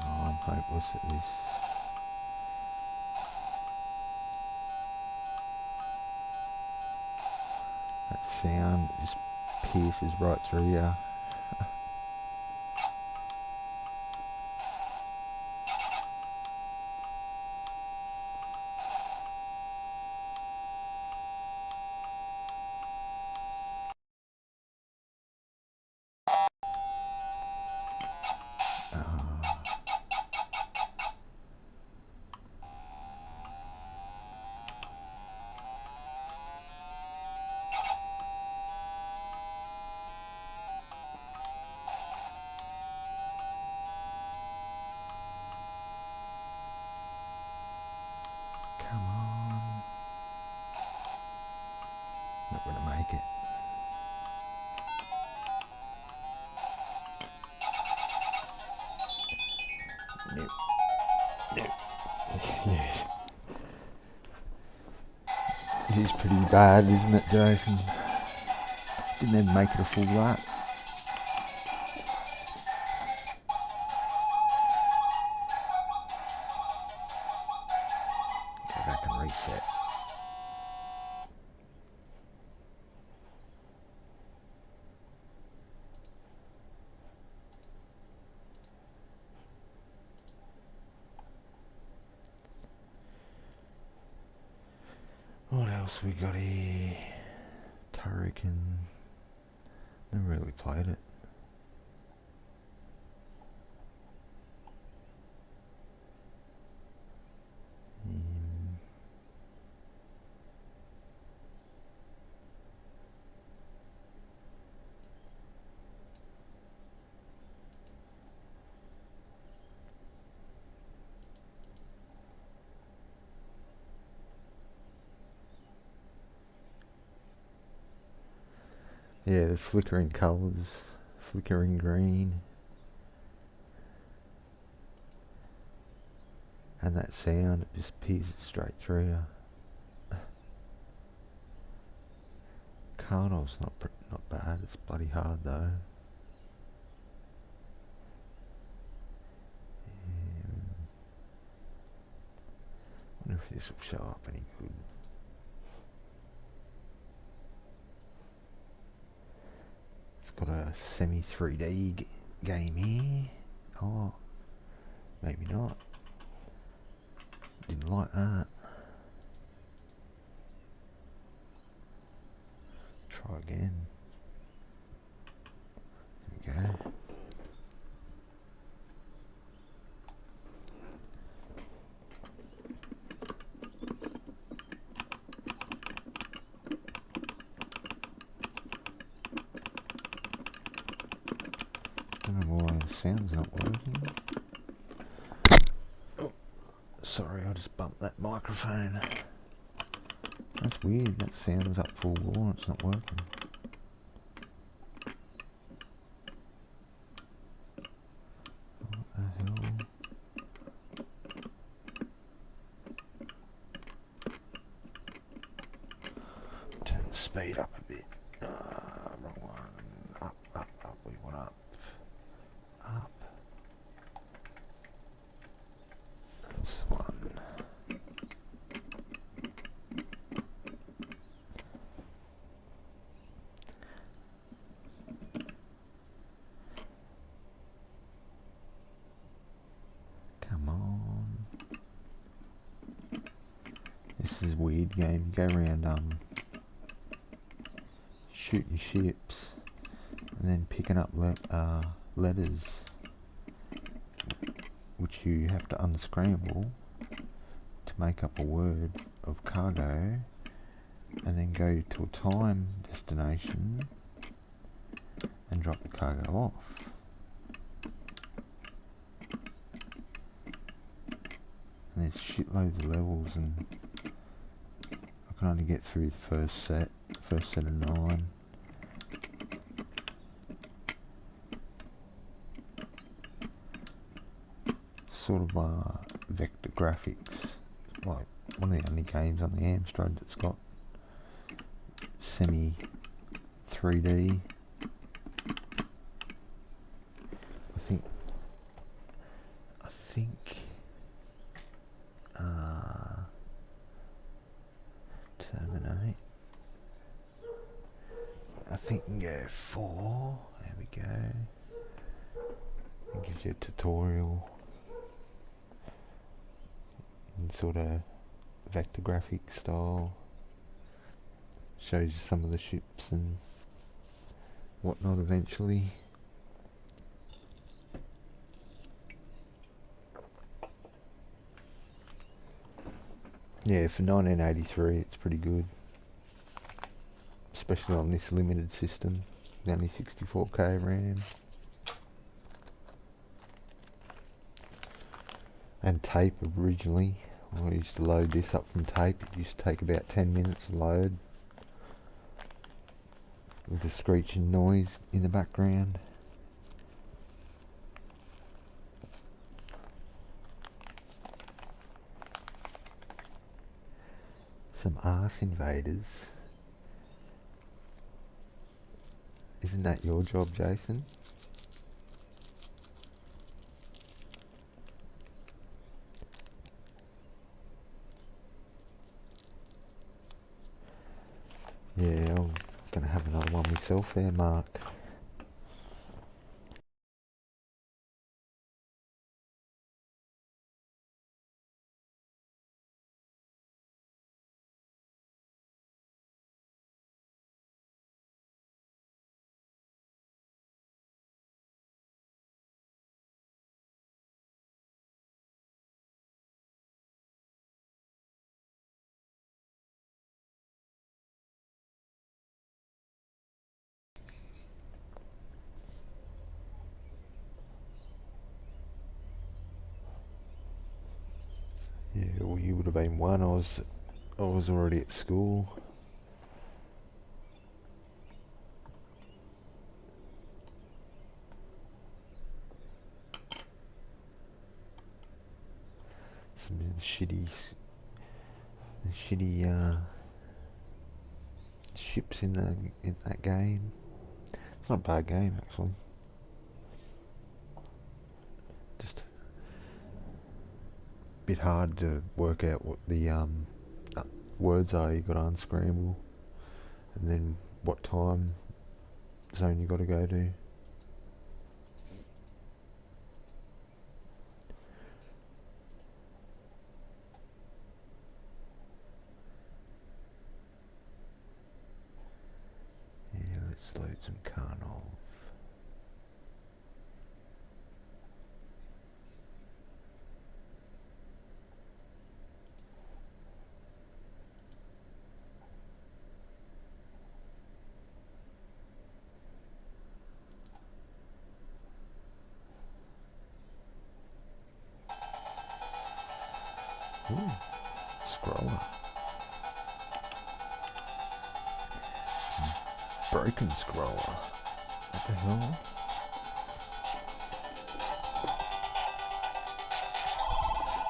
A: Oh, I'm hopeless at this. That sound just pierces right through you. Come on. Not gonna make it. Nope. Nope. Yes. It is pretty bad, isn't it, Jason? Didn't even make it a full lap. Go back and reset. else we got here? Turrican. Never really played it. Yeah, the flickering colours, flickering green. And that sound, it just pierces straight through you. Carniv's not bad, it's bloody hard though. Wonder if this will show up any good. It's got a semi 3D game here. Oh, maybe not. Didn't like that. Try again. There we go. Don't know why the sound's not working. Oh, sorry, I just bumped that microphone. That's weird, that sound's up full bore and it's not working. What the hell? Turn the speed up a bit. Wrong one. Up, up, up. We want up. Up. That's one. Come on. This is a weird game. You go around shooting ships and then picking up letters which you have to unscramble to make up a word of cargo and then go to a time destination and drop the cargo off. And there's shitloads of levels and I can only get through the first set of 9. Sort of vector graphics, like one of the only games on the Amstrad that's got semi 3D. I think terminate. I think you can go 4. There we go. It gives you a tutorial in sort of vector graphic style. Shows you some of the ships and whatnot eventually. Yeah, for 1983 it's pretty good. Especially on this limited system. Only 64k RAM. And tape originally. I used to load this up from tape. It used to take about 10 minutes to load. With a screeching noise in the background. Some arse invaders. Isn't that your job, Jason? Yeah, I'm gonna have another one myself there, Mark. you would have been one. I was already at school. Some shitty ships in that game. It's not a bad game actually. Just a bit hard to work out what the words are. You got to unscramble, and then what time zone you got to go to. Yeah, let's load some Karnov. Ooh, scroller. Broken scroller. What the hell?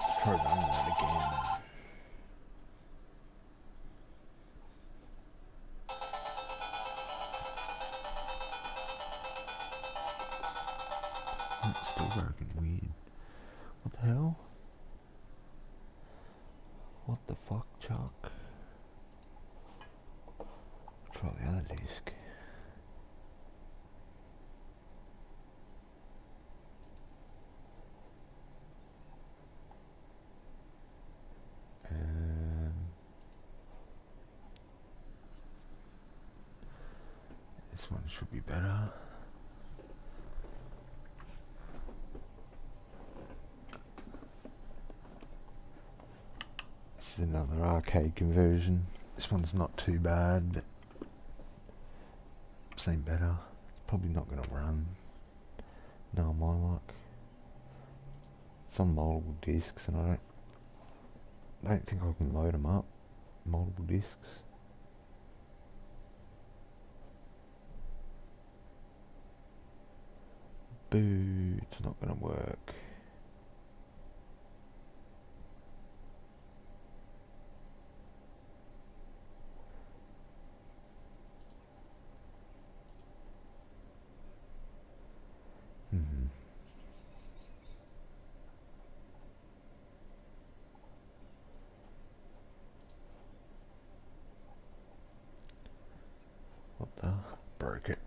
A: Let's try running that again. It's still broken. Weird. What the hell? What the fuck, Chuck? Try the other disc. This one should be better. This is another arcade conversion. This one's not too bad, but seen better. It's probably not going to run. No, my luck. It's on multiple discs, and I don't think I can load them up. Multiple discs. Boo! It's not going to work. What the? Broke it.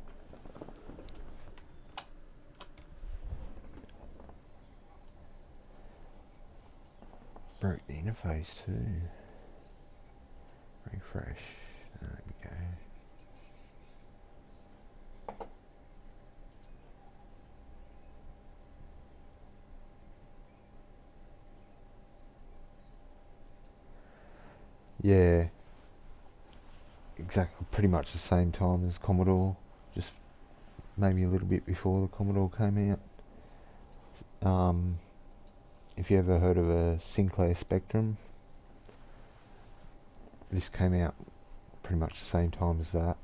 A: Broke the interface too. Refresh. There we go. Yeah. Exactly, pretty much the same time as Commodore, just maybe a little bit before the Commodore came out. If you ever heard of a Sinclair Spectrum, this came out pretty much the same time as that.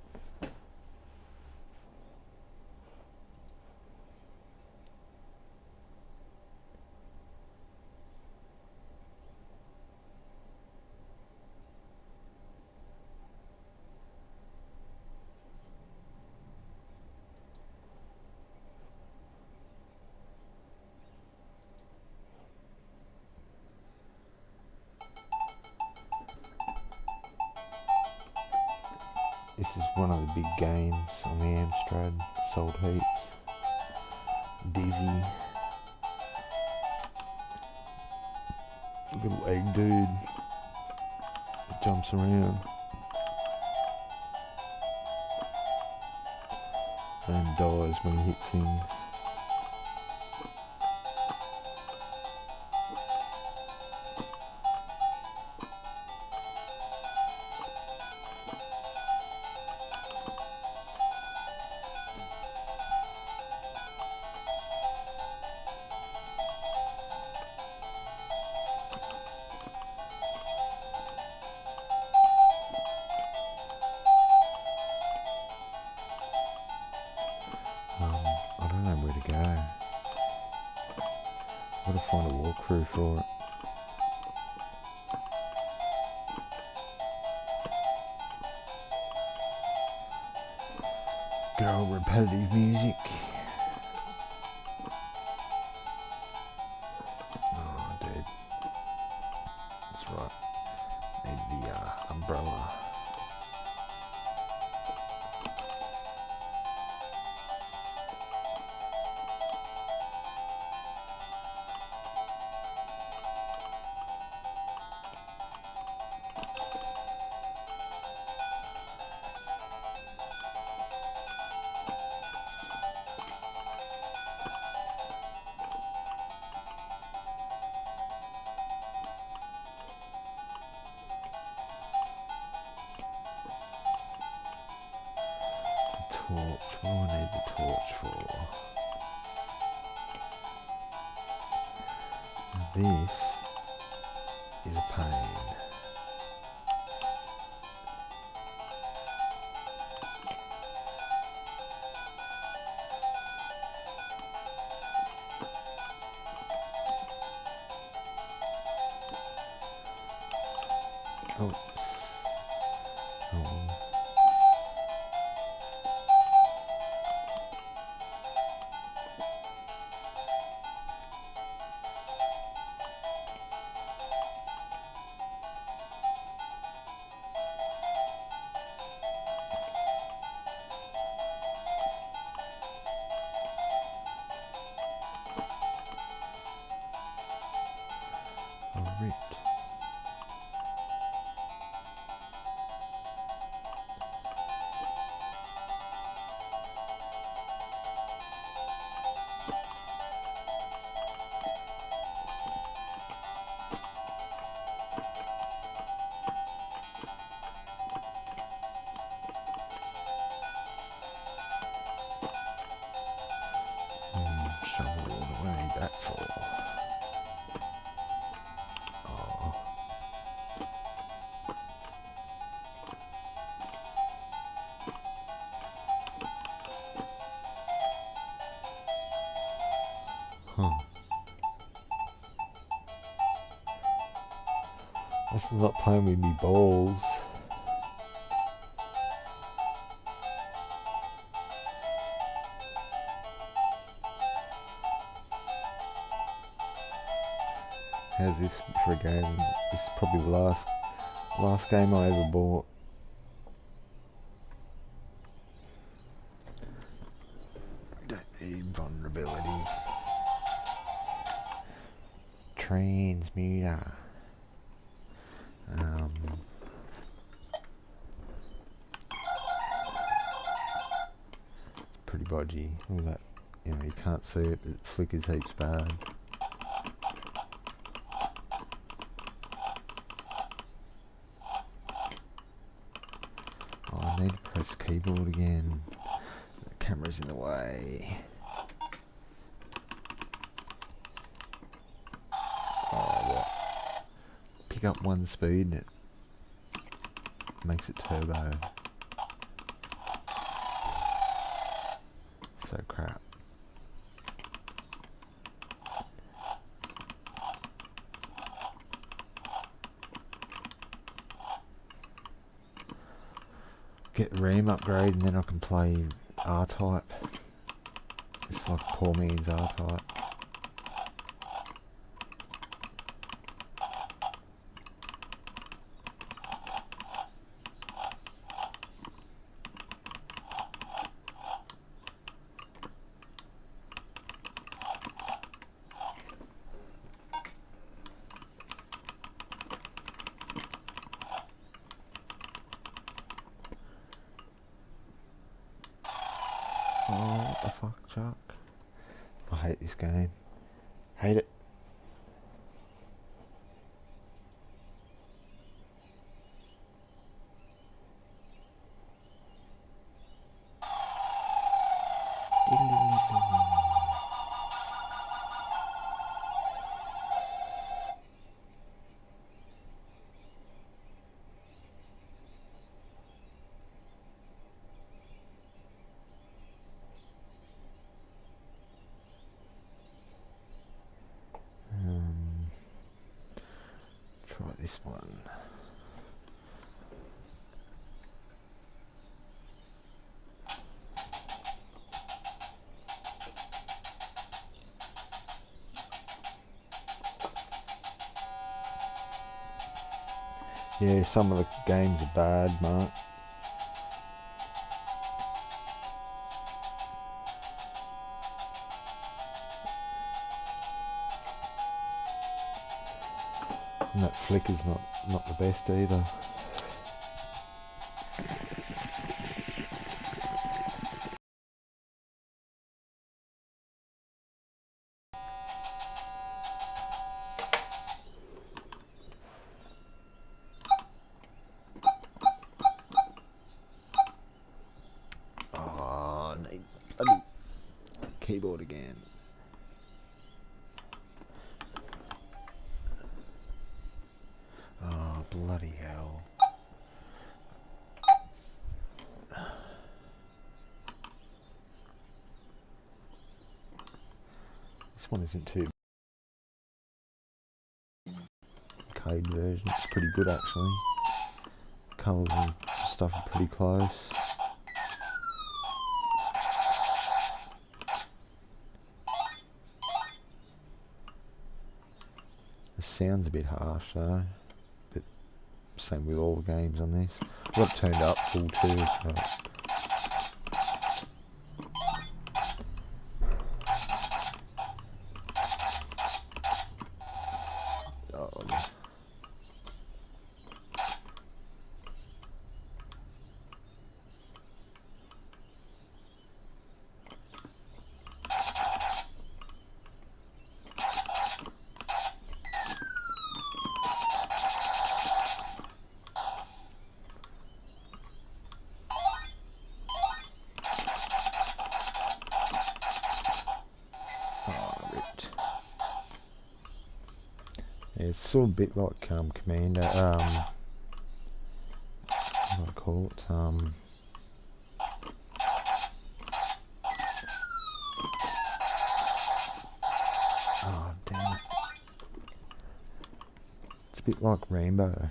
A: This is one of the big games on the Amstrad, sold heaps. Dizzy. Little egg dude that jumps around and dies when he hits things. Gotta find a walkthrough for it. Good old repetitive music. Oh, dead. That's right. Need the umbrella. Torch. What do I need the torch for? This is a pain. Oh. Oh. Oh, ripped. Shovel, what do I need that for? Oh. Huh. That's not playing with me balls. How's this for a game? This is probably the last game I ever bought. Don't need vulnerability. Transmuter. It's pretty bodgy. All that, you know, you can't see it, but it flickers heaps bad. Oh, I need to press keyboard again. The camera's in the way. Oh, what? Pick up one speed and it makes it turbo. So crap. Get the RAM upgrade and then I can play R-Type. It's like poor man's R-Type. Oh, what the fuck, Chuck? I hate this game. Hate it. this one. Yeah, some of the games are bad, Mark. And that flicker's not the best either. Oh, I need bloody keyboard again. Oh, bloody hell. This one isn't too arcade version. It's pretty good actually. Colours and stuff are pretty close. The sound's a bit harsh though. But same with all the games on this. I've got it turned up full too, so. Yeah, it's sort of a bit like Commander, what do I call it, oh damn it, it's a bit like Rainbow.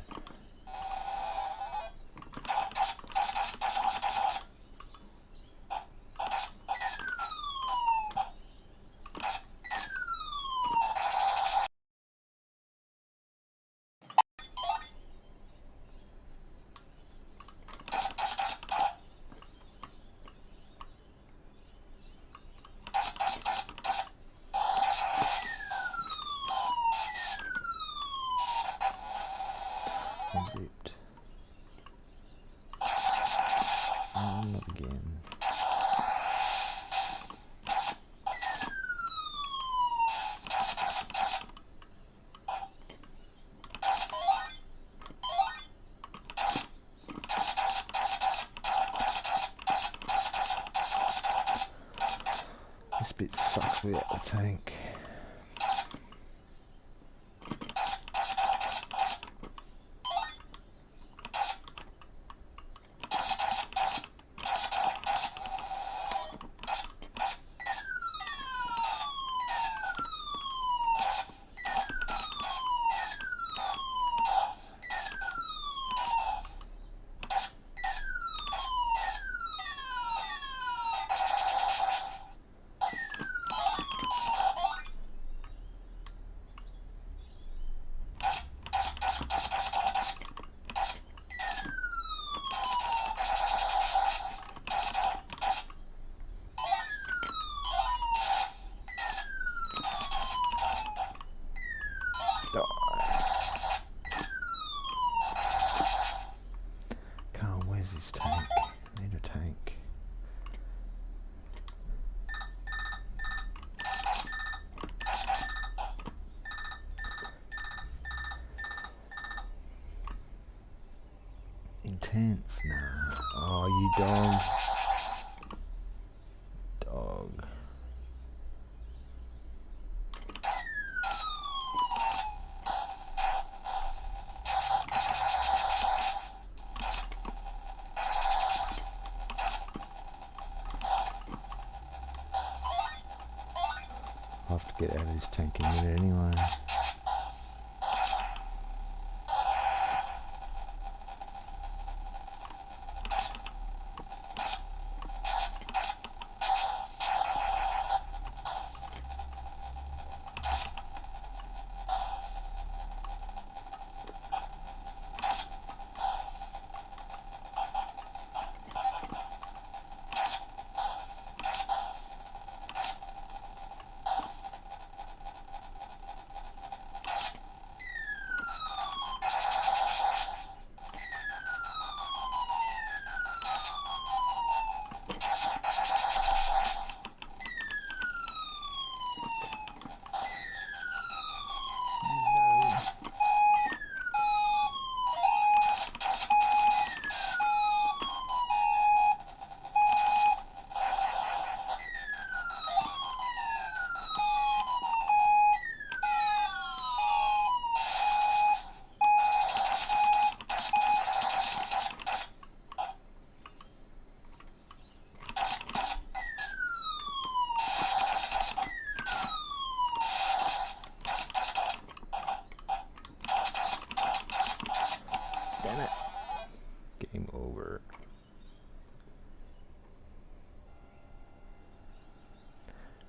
A: Ripped. Not again. This bit sucks without the tank. Carl, where's his tank? I need a tank. Intense, nah. Oh, you dog. Dog. I'll have to get out of this tank in a minute anyway.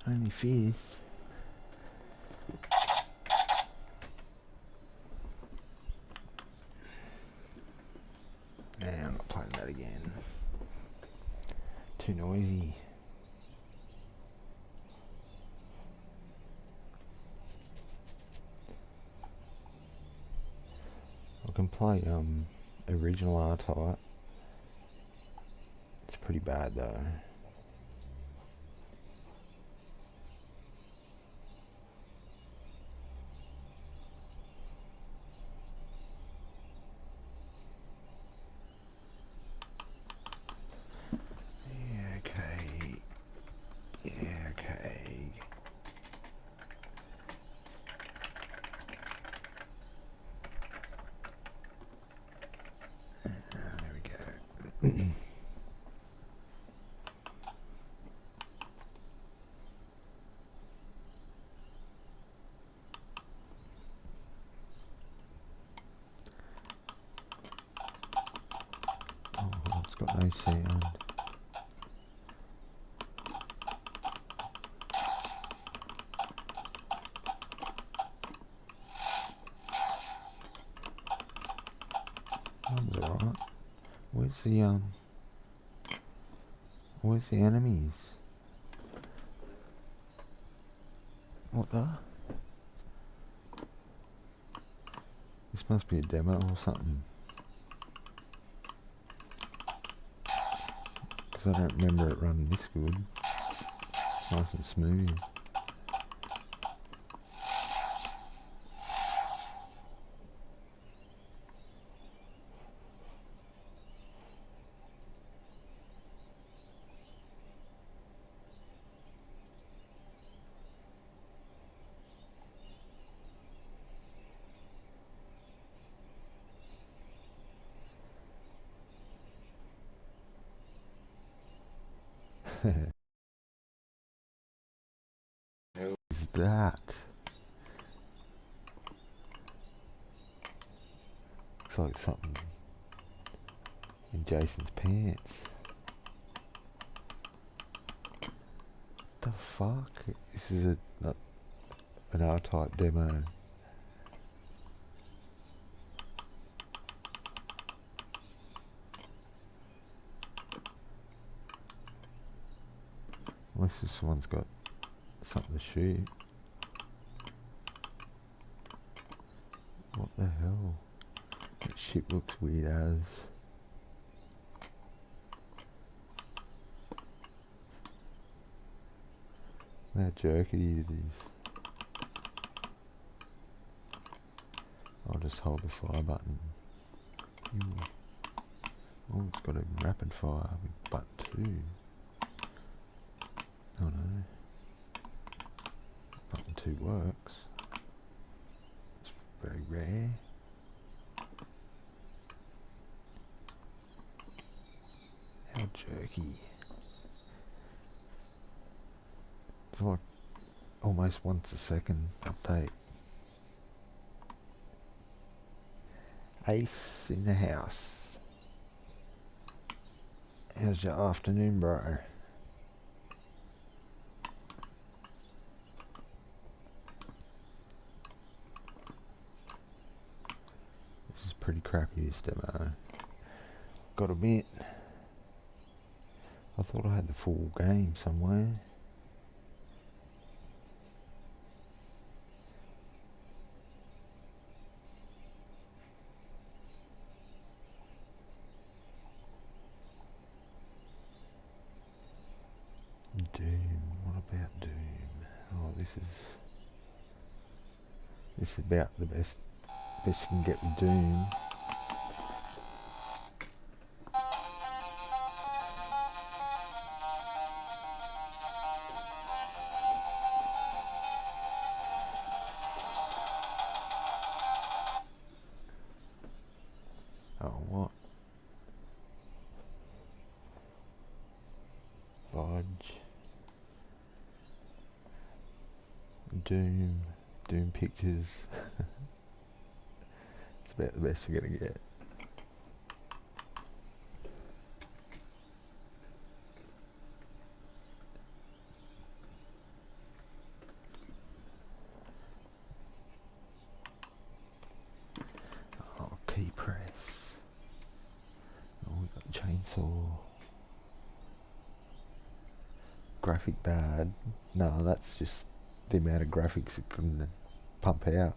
A: Only fifth. Nah, I'm not playing that again. Too noisy. I can play original R-Type. It's pretty bad though. Yeah, okay. Yeah, okay. There we go. Oh, it's got no sound. That was alright. Where's the enemies? What the? This must be a demo or something. Because I don't remember it running this good. It's nice and smooth. Is that? Looks like something in Jason's pants. What the fuck? This is an R-Type demo. Unless this one's got something to shoot. What the hell? That ship looks weird as. How jerky it is. I'll just hold the fire button. Ooh. Oh, it's got a rapid fire with button 2. Oh no. Button 2 works. It's very rare. How jerky. It's like almost once a second update. Ace in the house. How's your afternoon, bro? This is pretty crappy, this demo. Gotta admit. I thought I had the full game somewhere. Doom. What about Doom? Oh, this is about the best you can get with Doom. Oh, what? Lodge. Doom Pictures. It's about the best you're gonna get. graphic bad. No, that's just the amount of graphics it can pump out.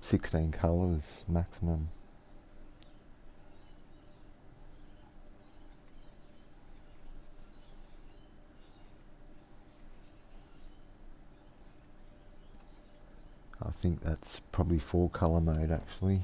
A: 16 colours maximum. I think that's probably 4 colour mode actually.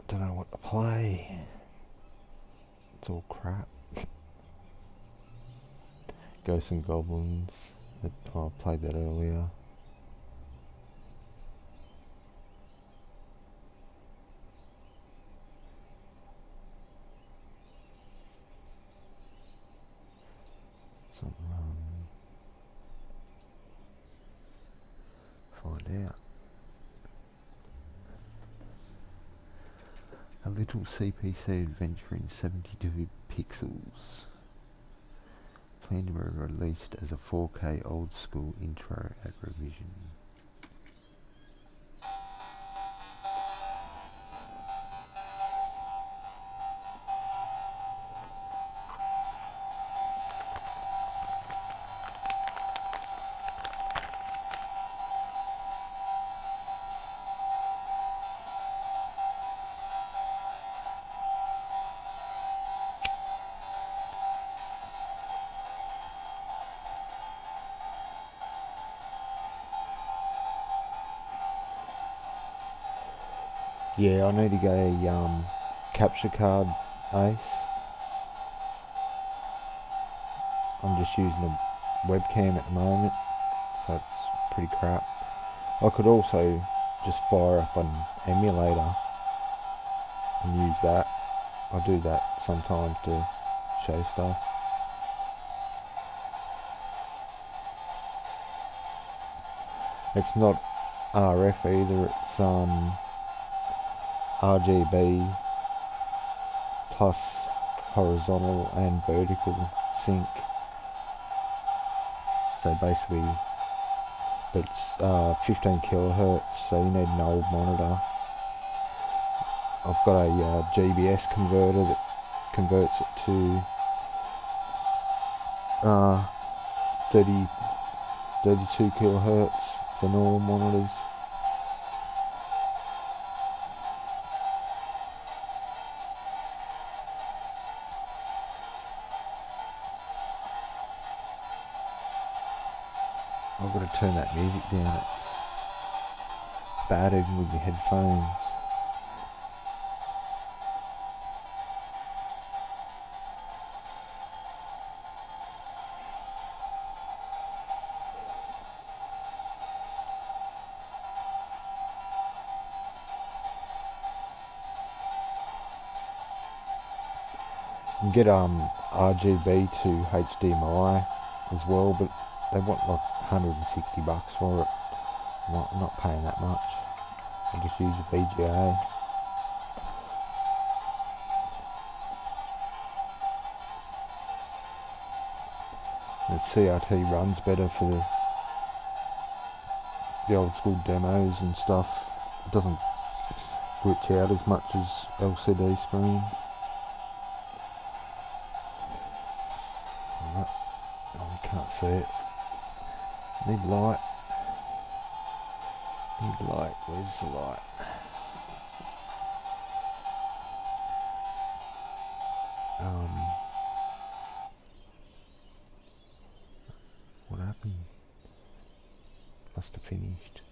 A: Don't know what to play. It's all crap. Ghosts and Goblins. I played that earlier. Find out. A little CPC adventure in 72 pixels. Planned to be released as a 4K old school intro at revision. Yeah, I need to get a capture card ace. I'm just using a webcam at the moment, so it's pretty crap. I could also just fire up an emulator and use that. I do that sometimes to show stuff. It's not RF either, it's RGB plus horizontal and vertical sync. So basically, but it's 15 kilohertz, so you need an old monitor. I've got a GBS converter that converts it to 32 kilohertz for normal monitors. I've got to turn that music down, it's bad even with your headphones. You can get RGB to HDMI as well, but they want like $160 for it. I'm not paying that much. I just use a VGA. The CRT runs better for the old school demos and stuff. It doesn't glitch out as much as LCD screen. Oh, you can't see it. Need light. Need light. Where's the light? What happened? Must have finished.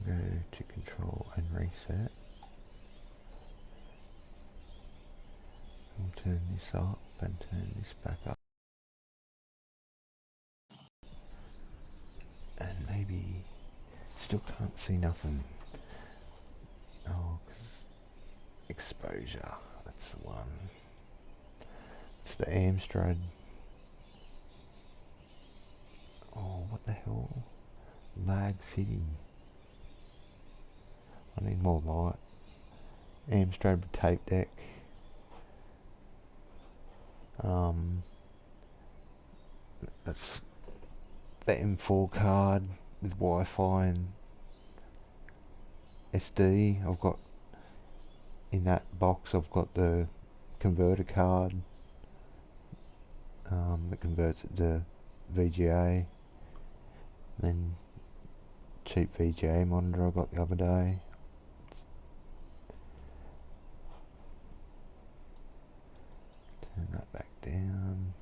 A: Go to control and reset. turn this up and turn this back up. And maybe still can't see nothing. Oh, 'cause exposure, that's the one. It's the Amstrad. Oh, what the hell? Lag City. I need more light. Amstrad tape deck. That's the M4 card with Wi-Fi and SD. I've got in that box. I've got the converter card that converts it to VGA. Then cheap VGA monitor I got the other day. Turn that back down.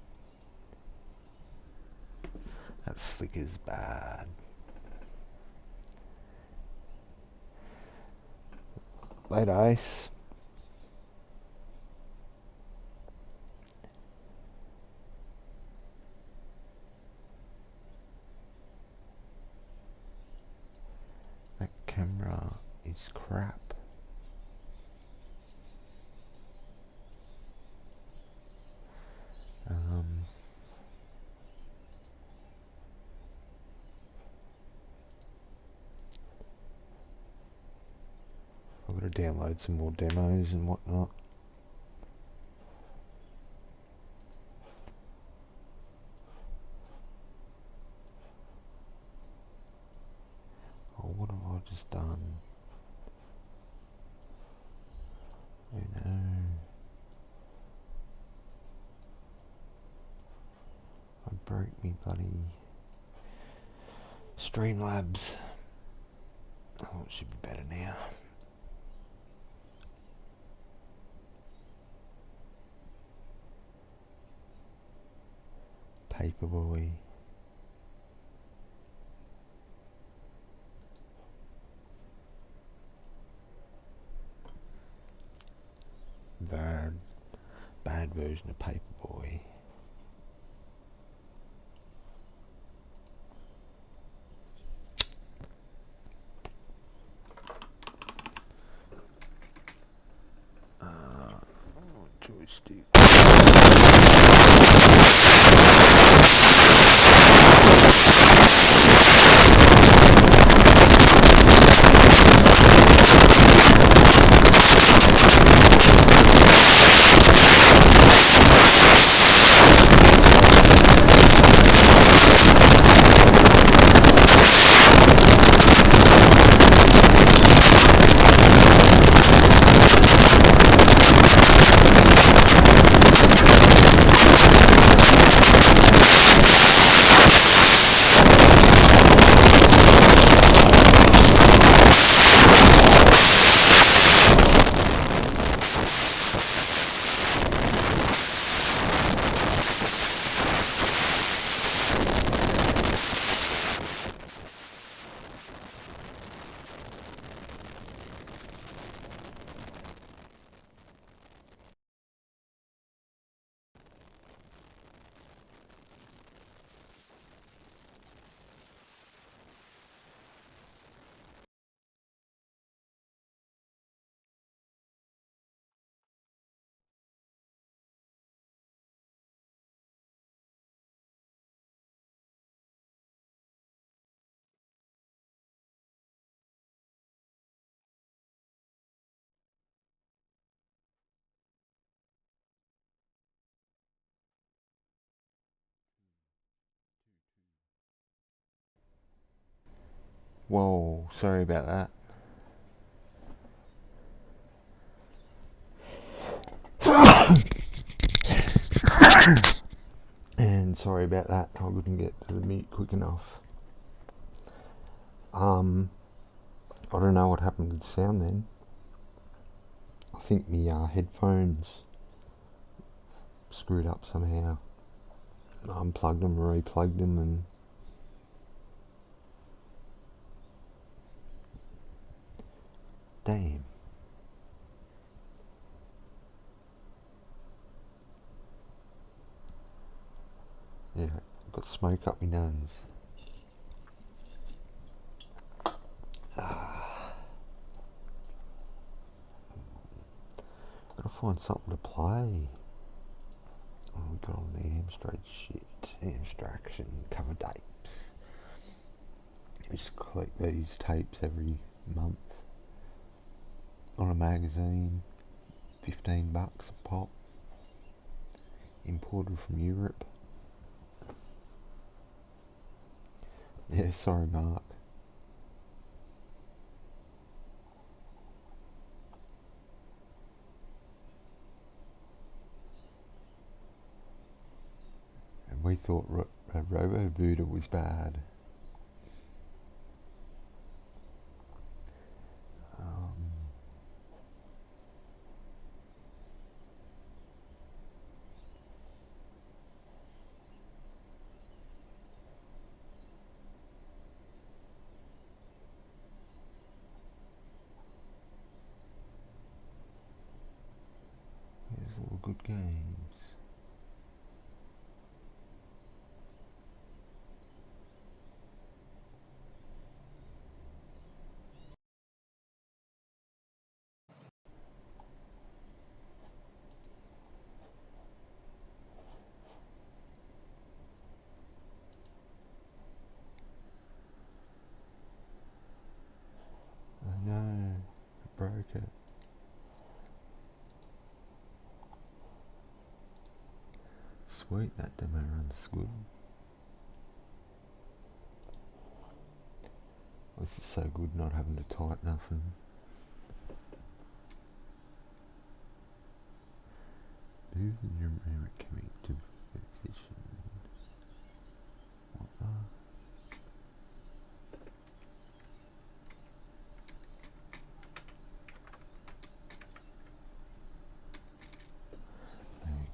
A: That flicker's bad. Later, Ace. That camera is crap. I've got to download some more demos and whatnot. Oh, what have I just done? Oh no. I broke me bloody Streamlabs. Oh, it should be better now. Paperboy. Bad version of Paperboy. Joystick. Whoa, sorry about that. And sorry about that, I couldn't get to the mute quick enough. I don't know what happened to the sound then. I think my headphones screwed up somehow. I unplugged them, replugged them, and damn. got smoke up my nose. Gotta find something to play. Oh, we got on the Amstrad shit. Amstraction cover tapes. We just collect these tapes every month on a magazine. $15 a pop. Imported from Europe. Yeah, sorry, Mark. And we thought Robo Buddha was bad. There's all the good games. Oh no, I broke it. Sweet, that demo runs good. This is so good not having to type nothing. Moving your memory commit to position. What the?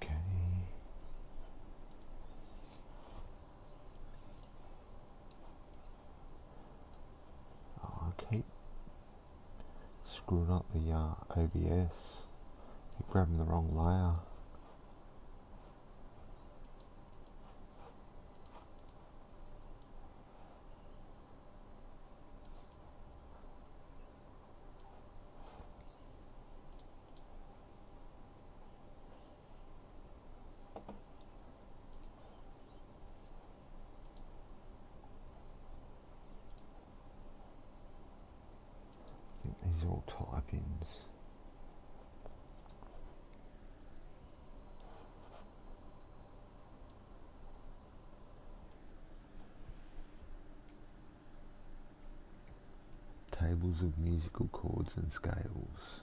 A: Okay. Oh, I keep screwing up the OBS. Keep grabbing the wrong layer. I think these are all type-ins. Tables of musical chords and scales.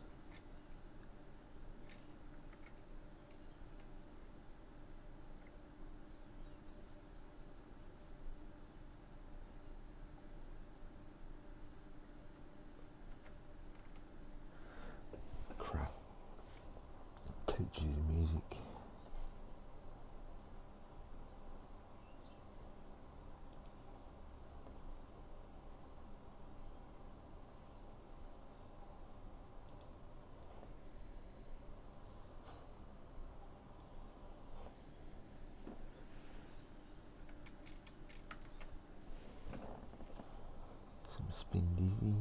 A: Crap. Teach you music. Some spin dizzy.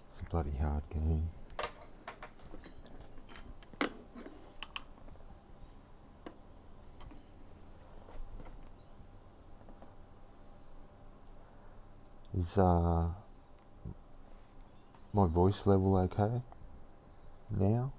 A: It's a bloody hard game. Is my voice level okay now?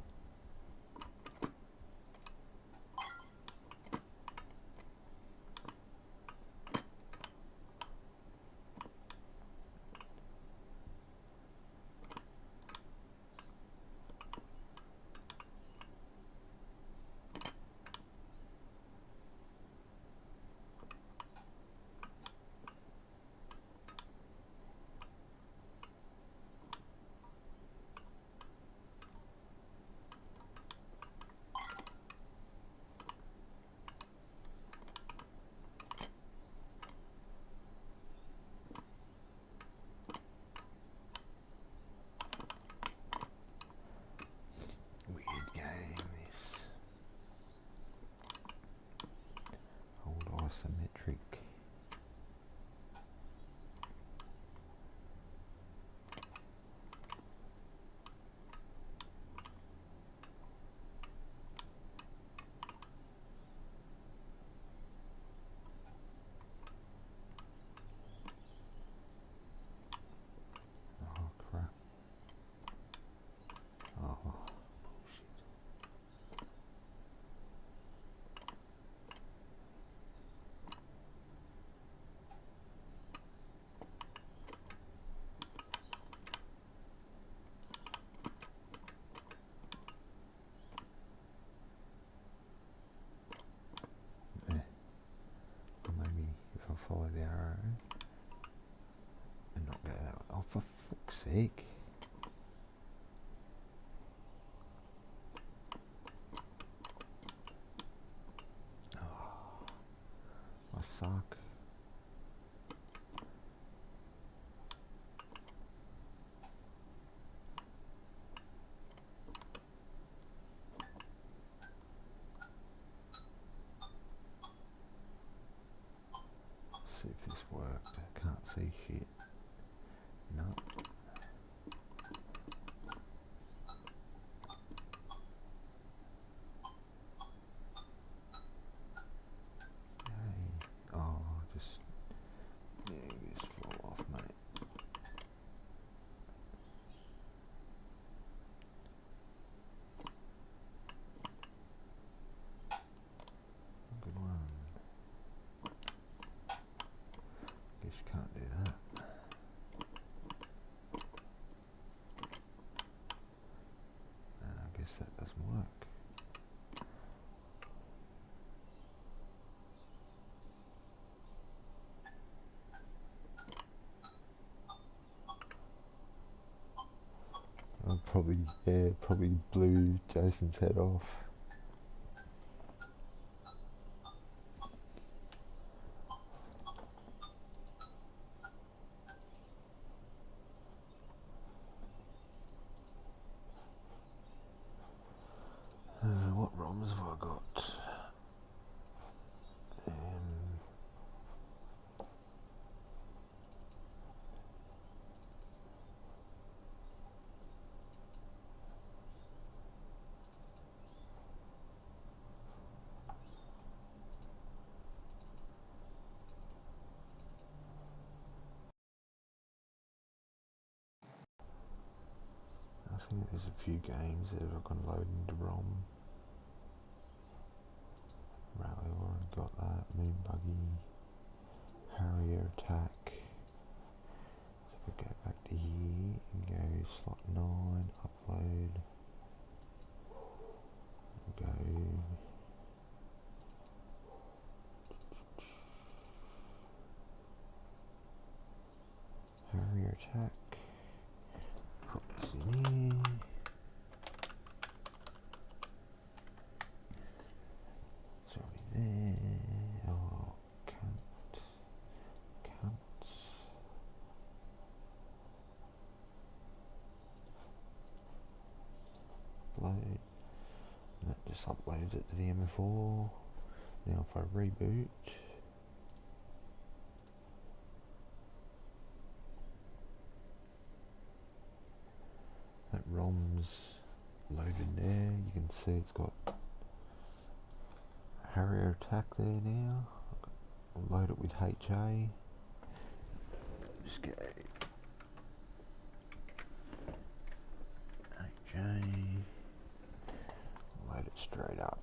A: heck? Oh, I suck. See if this worked. I can't see shit. No. Oh, just fall off, mate. Good one. Guess you can't do that. I guess that doesn't work. Probably blew Jason's head off. What ROMs have I got? I think there's a few games that I can load into ROM. Rally, already got that. Moon Buggy, Harrier Attack. So if we go back to here and go slot 9, upload. We'll go Harrier Attack. Put this in here. It's already there. Oh, can't. Upload. And that just uploads it to the M4. Now if I reboot. That ROM's loaded there. You can see it's got Harrier Attack there now. I'll load it with HA. Just go HA. Load it straight up.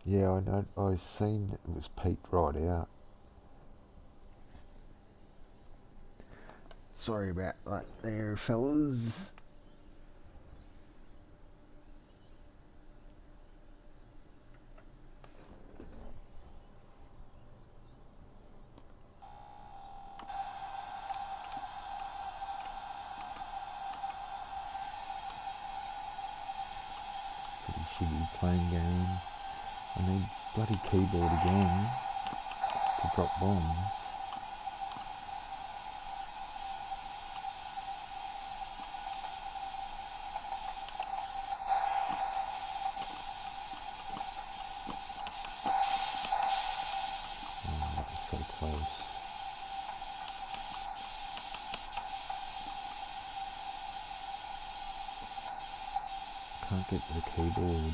A: Yeah, I know. I seen it was peaked right out. Sorry about that there, fellas. Pretty shitty playing game. I need bloody keyboard again to drop bombs. Oh, that was so close. Can't get to the keyboard.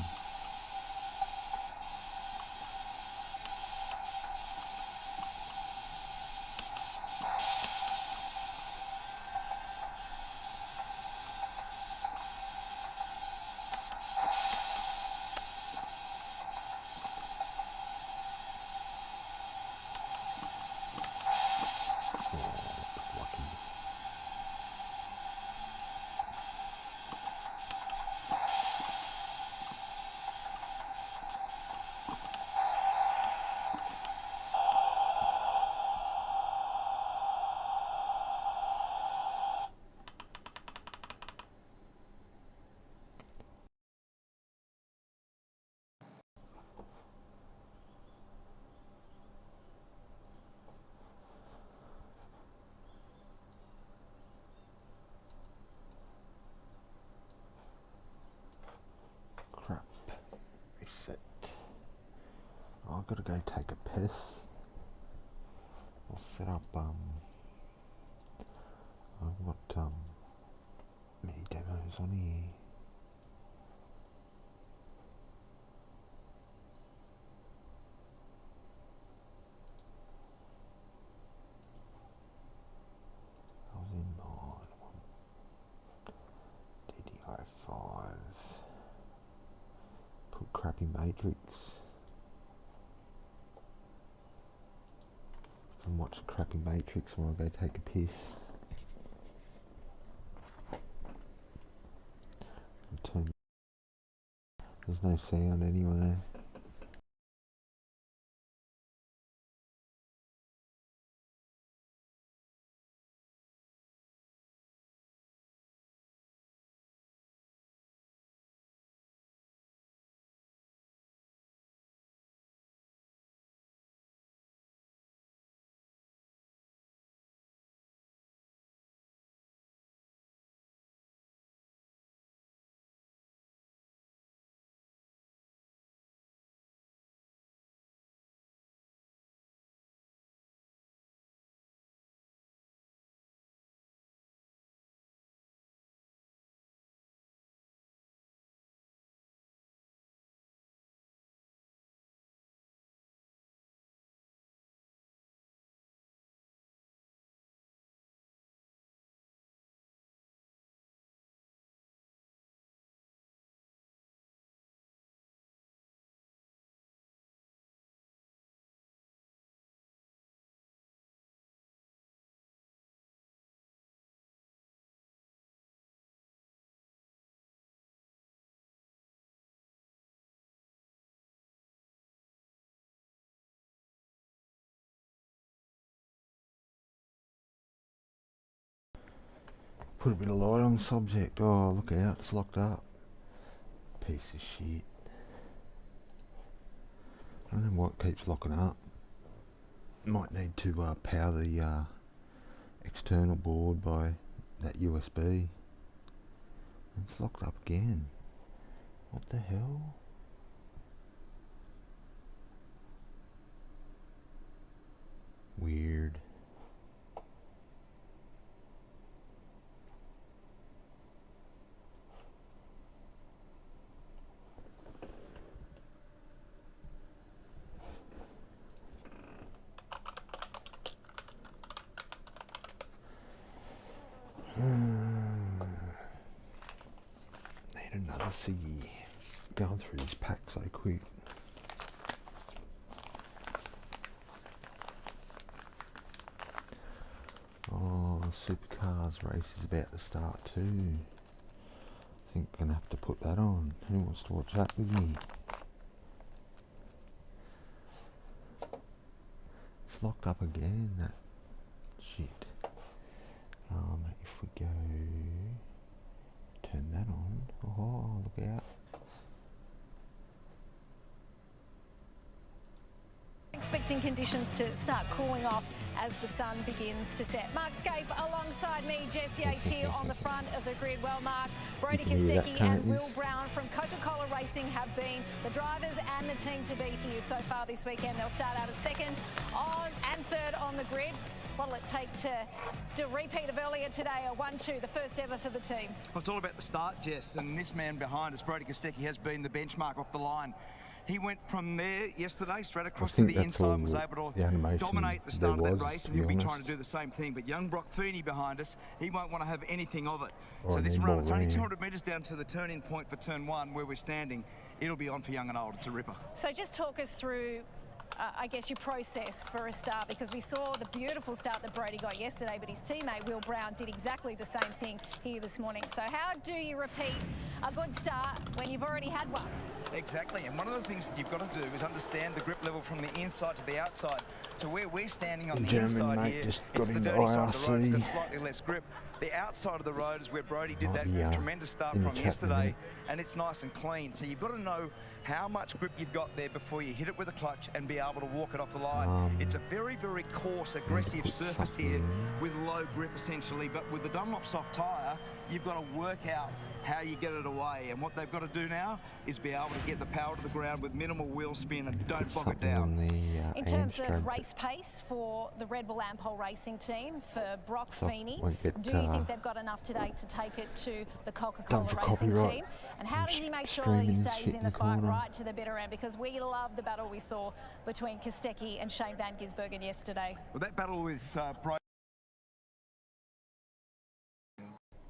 A: I've got to go take a piss. I'll set up, I've got, many demos on here. I was in mine, DDI5. Put crappy matrix. And watch crappy matrix while I go take a piss. Turn. There's no sound anyway. Put a bit of light on the subject. Oh, look out, it's locked up. Piece of shit. I don't know what keeps locking up. Might need to power the external board by that USB. It's locked up again. What the hell? Weird. Need another ciggy. Going through this pack so quick. Oh, Supercars race is about to start too. I think I'm gonna have to put that on. Who wants to watch that with me? It's locked up again, that shit. If we go turn that on, oh look out.
B: Expecting conditions to start cooling off as the sun begins to set. Mark Scape alongside me, Jess Yates here on the front of the grid. Well, Mark, Brody Kostecki and Will Brown from Coca-Cola Racing have been the drivers and the team to beat for you so far this weekend. They'll start out of second and third on the grid. What'll it take to repeat of earlier today, a 1-2, the first ever for the team?
C: Well, it's all about the start, Jess, and this man behind us, Brody Kostecki, has been the benchmark off the line. He went from there yesterday straight across to the inside and was able to dominate the start of that race, and he'll be trying to do the same thing. But young Brock Feeney behind us, he won't want to have anything of it. So this run, it's only 200 metres down to the turn-in point for turn one where we're standing. It'll be on for young and old. It's a ripper.
B: So just talk us through I guess your process for a start, because we saw the beautiful start that Brody got yesterday, but his teammate Will Brown did exactly the same thing here this morning. So how do you repeat a good start when you've already had one?
C: Exactly, and one of the things you've got to do is understand the grip level from the inside to the outside. So where we're standing on the inside here, it's the dirty side of the road with slightly less grip. The outside of the road is where Brody did that tremendous start from yesterday, and it's nice and clean. So you've got to know how much grip you've got there before you hit it with a clutch and be able to walk it off the line. It's a very, very coarse, aggressive surface here with low grip essentially, but with the Dunlop soft tyre, you've got to work out how you get it away. And what they've got to do now is be able to get the power to the ground with minimal wheel spin and don't bog it down.
B: In terms of race pace for the Red Bull Ampol racing team, for Brock Feeney, do you think they've got enough today to take it to the Coca-Cola racing team? And how does he make sure that he stays in the fight right to the bitter end? Because we love the battle we saw between Kostecki and Shane Van Gisbergen yesterday.
C: Well, that battle with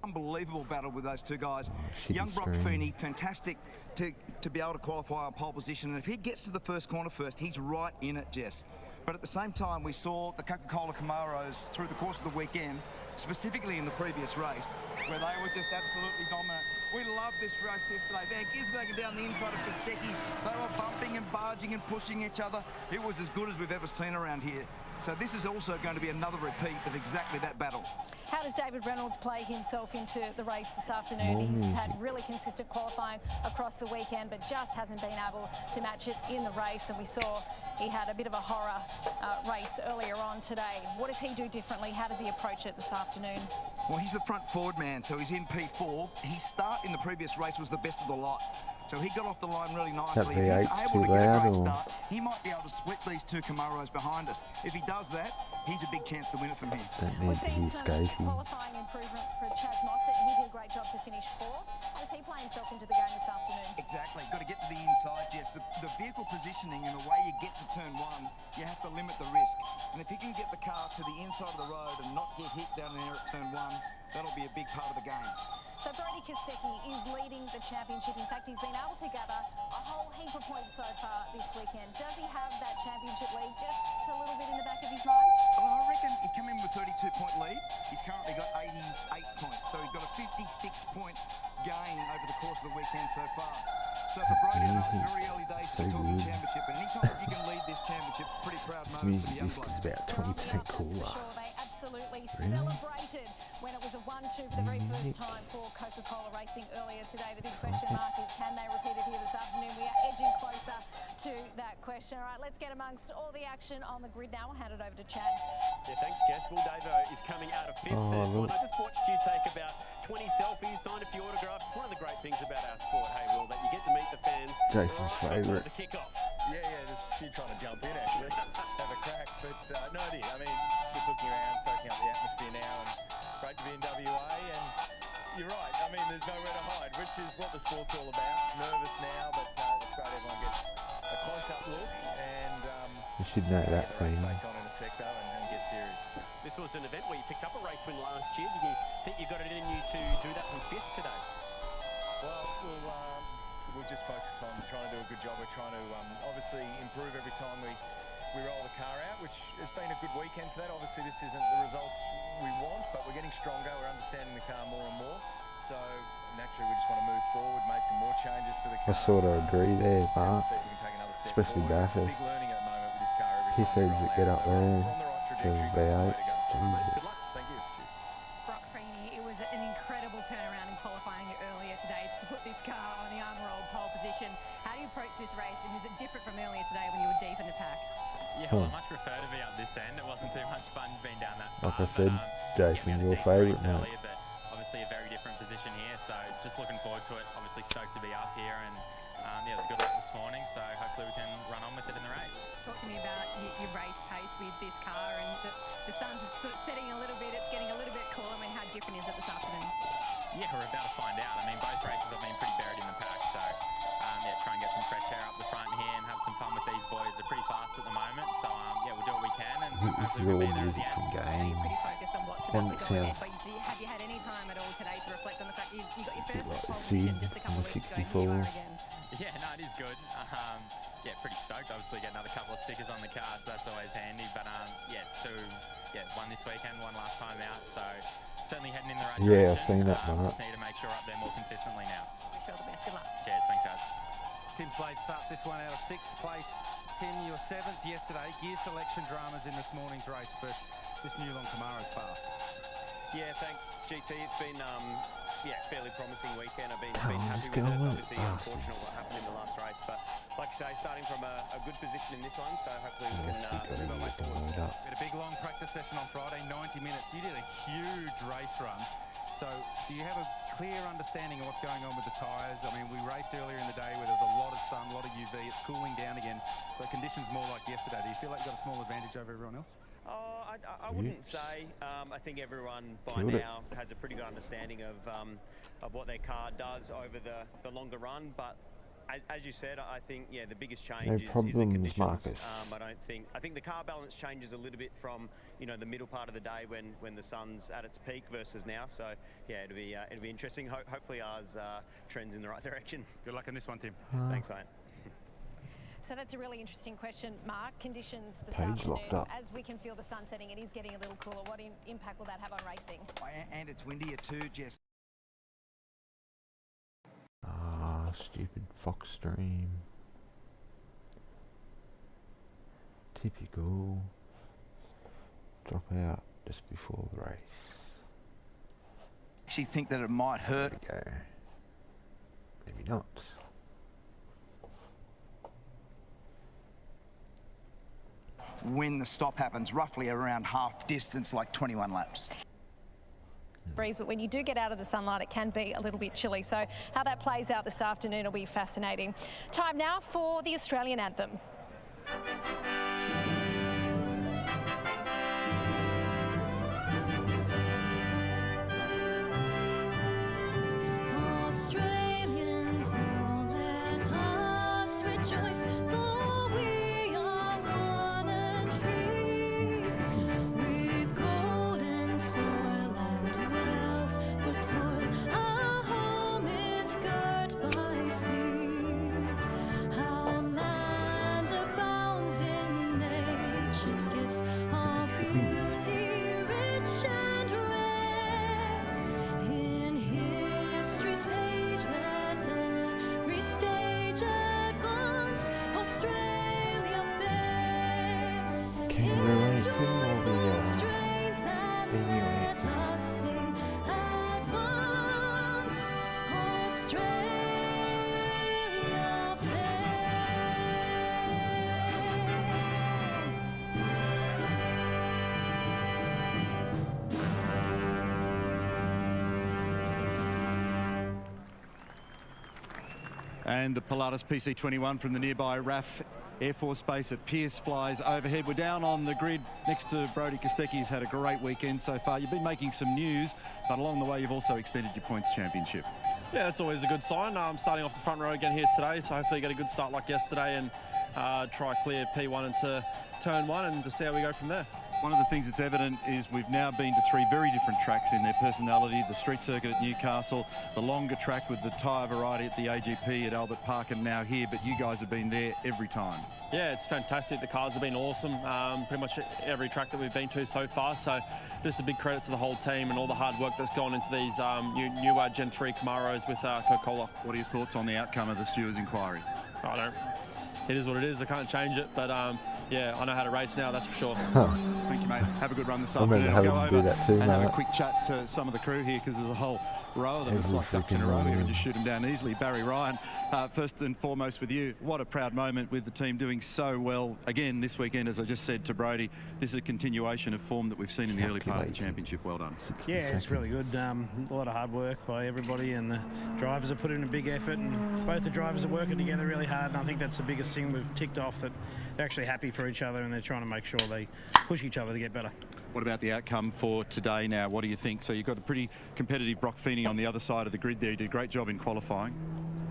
C: unbelievable battle with those two guys. Young Brock Feeney, fantastic to be able to qualify on pole position, and if he gets to the first corner first, he's right in it, Jess. But at the same time, we saw the Coca-Cola Camaros through the course of the weekend, specifically in the previous race, where they were just absolutely dominant. We loved this race yesterday. Van Gisbergen down the inside of Kostecki. They were bumping and barging and pushing each other. It was as good as we've ever seen around here. So this is also going to be another repeat of exactly that battle.
B: How does David Reynolds play himself into the race this afternoon? He's had really consistent qualifying across the weekend, but just hasn't been able to match it in the race. And we saw he had a bit of a horror race earlier on today. What does he do differently? How does he approach it this afternoon?
C: Well, he's the front forward man, so he's in P4. His start in the previous race was the best of the lot. So he got off the line really nicely. If he's able to get a great start, he might be able to split these two Camaros behind us. If he does that, he's a big chance to win it from here.
B: We've seen some qualifying improvement for Chaz Mossett, and he did a great job to finish fourth. How does he play himself into the game this afternoon?
C: Exactly. Got to get to the inside, Jess. The vehicle positioning and the way you get to turn one, you have to limit the risk. And if he can get the car to the inside of the road and not get hit down there at turn one, that'll be a big part of the game.
B: So Brody Kostecki is leading the championship. In fact, he's been able to gather a whole heap of points so far this weekend. Does he have that championship lead just a little bit in the back of his mind?
C: Oh, I reckon he came in with 32-point lead. He's currently got 88 points, so he's got a 56-point gain over the course of the weekend so far. So for Brody, it's very early days to be talking championship, and anytime you can lead this championship, pretty proud moment for the young bloke.
A: This is about 20% cooler.
B: They absolutely celebrated when it was a 1-2 for the very first time for Coca-Cola Racing earlier today. The big question mark is, can they repeat it here this afternoon? We are edging closer to that question. All right, let's get amongst all the action on the grid now. I'll hand it over to Chad.
D: Yeah, thanks, Jess. Will Davo is coming out of fifth this one. I just watched you take about 20 selfies, signed a few autographs. It's one of the great things about our sport, hey, Will, that you get to meet the fans.
A: Jason's favourite.
D: The kick-off.
E: Yeah, there's a few trying to jump in, actually, have a crack. But no idea. I mean, just looking around, soaking up the atmosphere now, and great to be in WA. And you're right. I mean, there's nowhere to hide, which is what the sport's all about. Nervous now, but it's great everyone gets a close-up look. And
A: you should know that thing.
E: Face on in a sec, though, and get serious.
D: This was an event where you picked up a race win last year. Did you think you got it in you to do that from fifth today?
E: Well, we'll just focus on trying to do a good job. We're trying to obviously improve every time we roll the car out, which has been a good weekend for that. Obviously, this isn't the results we want, but we're getting stronger. We're understanding the car more and more. So naturally, we just want to move forward, make some more changes to the car.
A: I sort of agree there, Mark.
E: See if we can take another step
A: Especially
E: forward.
A: Bathurst.
E: Big learning at the moment with this car.
A: He says that get up there
E: for
A: for V8. Jesus.
E: Thank you.
B: Brock Feeney, it was an incredible turnaround in qualifying earlier today to put this car on the unrolled pole position. How do you approach this race, and is it different from earlier today when you were deep in the pack?
F: Yeah, well, I much prefer to be up this end. It wasn't too much fun being down that far.
A: Like I said, Jason, your favourite, mate.
F: Earlier, but obviously a very different position here, so just looking forward to it. Obviously stoked to be up here, and yeah, it was a good lap this morning, so hopefully we can run on with it in the race.
B: Talk to me about your race pace with this car, and the sun's sort of setting a little bit, it's getting a little bit cooler. I mean, how different is it this afternoon?
F: Yeah, we're about to find out. I mean, both races have been pretty buried in the pack, so yeah, try and get some fresh air up the front here and have some fun with these boys. They're pretty fast at the moment, so yeah, we'll do what we can. And
A: this is all music from games.
B: Pretty focused on what's
A: And
B: about
A: it
B: to go ahead,
A: sounds
B: but have you had any time at all today to reflect on the fact you got your first
A: like
B: pole
A: Sid
B: position just a couple
A: on
B: of
A: the
B: weeks ago, and here you
A: 64.
B: are again.
F: Yeah, no, it is good. Yeah, pretty stoked. Obviously, get another couple of stickers on the car, so that's always handy. But yeah, one this weekend, one last time out. So certainly heading in the right direction.
A: Yeah, I've seen that, Mark.
F: Just need to make sure we're up there more consistently now.
B: Wish you all the best. Good luck.
F: Cheers, thanks, guys.
G: Tim Slade starts this one out of 6th place. Tim, you were 7th yesterday. Gear selection dramas in this morning's race, but this new Long Camaro's fast.
D: Yeah, thanks, GT. It's been yeah, fairly promising weekend. I've been
A: Come on,
D: happy
A: just
D: with
A: go
D: it.
A: on,
D: Obviously, unfortunate what happened in the last race, but like I say, starting from a good position in this one, so hopefully we can move our way forward.
G: We had a big long practice session on Friday, 90 minutes. You did a huge race run. So do you have a clear understanding of what's going on with the tyres? I mean, we raced earlier in the day where there was a lot of sun, a lot of UV. It's cooling down again. So conditions more like yesterday. Do you feel like you've got a small advantage over everyone else?
D: I wouldn't say. I think everyone by now has a pretty good understanding of what their car does over the longer run. But as you said, I think the biggest change is the conditions.
A: Marcus.
D: I think the car balance changes a little bit from the middle part of the day when the sun's at its peak versus now. So yeah, it'll be interesting. Hopefully ours trends in the right direction.
G: Good luck in this one, Tim.
D: Thanks, mate.
B: So that's a really interesting question, Mark. Conditions this
A: Page
B: afternoon,
A: locked up.
B: as we can feel the sun setting, it is getting a little cooler. What impact will that have on racing?
C: And it's windier too, Jess.
A: Stupid Fox stream. Typical. Drop out just before the race.
C: Actually think that it might hurt.
A: There we go. Maybe not.
C: When the stop happens, roughly around half distance, like 21 laps.
B: Breeze, but when you do get out of the sunlight, it can be a little bit chilly. So how that plays out this afternoon will be fascinating. Time now for the Australian anthem.
H: Australians, oh, let us rejoice, for we are one and free, with golden soil and wealth for toil. Our home is girt by sea. Our land abounds in nature's gifts of beauty, rich and rare. In history's page, let every stage advance. Australia fair.
A: Kangaroo anthem or the
H: Strains and
A: new
H: let
A: anthem?
H: us sing advance. Australia fair.
I: And the Pilatus PC-21 from the nearby RAF Air Force Base at Pearce flies overhead. We're down on the grid next to Brody Kostecki, who's had a great weekend so far. You've been making some news, but along the way you've also extended your points championship.
J: Yeah, that's always a good sign. I'm starting off the front row again here today, so hopefully get a good start like yesterday and try clear P1 into turn 1 and to see how we go from there.
I: One of the things that's evident is we've now been to 3 very different tracks in their personality. The street circuit at Newcastle, the longer track with the tyre variety at the AGP at Albert Park, and now here, but you guys have been there every time.
J: Yeah, it's fantastic. The cars have been awesome. Pretty much every track that we've been to so far, so just a big credit to the whole team and all the hard work that's gone into these new Gen 3 Camaros with Coca-Cola.
I: What are your thoughts on the outcome of the stewards' inquiry?
J: It is what it is. I can't change it, but yeah, I know how to race now, that's for sure.
I: Thank you, mate. Have a good run this
A: I remember
I: afternoon.
A: having to do that too,
I: and have a
A: mate.
I: quick chat to some of the crew here, because there's a whole row of them. It's
A: Every
I: like ducks in a
A: freaking
I: row
A: row,
I: here, and
A: yeah.
I: just shoot them down easily. Barry Ryan, first and foremost with you, what a proud moment with the team doing so well again this weekend. As I just said to Brody, this is a continuation of form that we've seen in the early part of the championship. Well done.
K: Yeah, it's really good. A lot of hard work by everybody, and the drivers have put in a big effort, and both the drivers are working together really hard, and I think that's the biggest thing we've ticked off, that they're actually happy for each other and they're trying to make sure they push each other to get better.
I: What about the outcome for today now? What do you think? So you've got a pretty competitive Brock Feeney on the other side of the grid there. He did a great job in qualifying.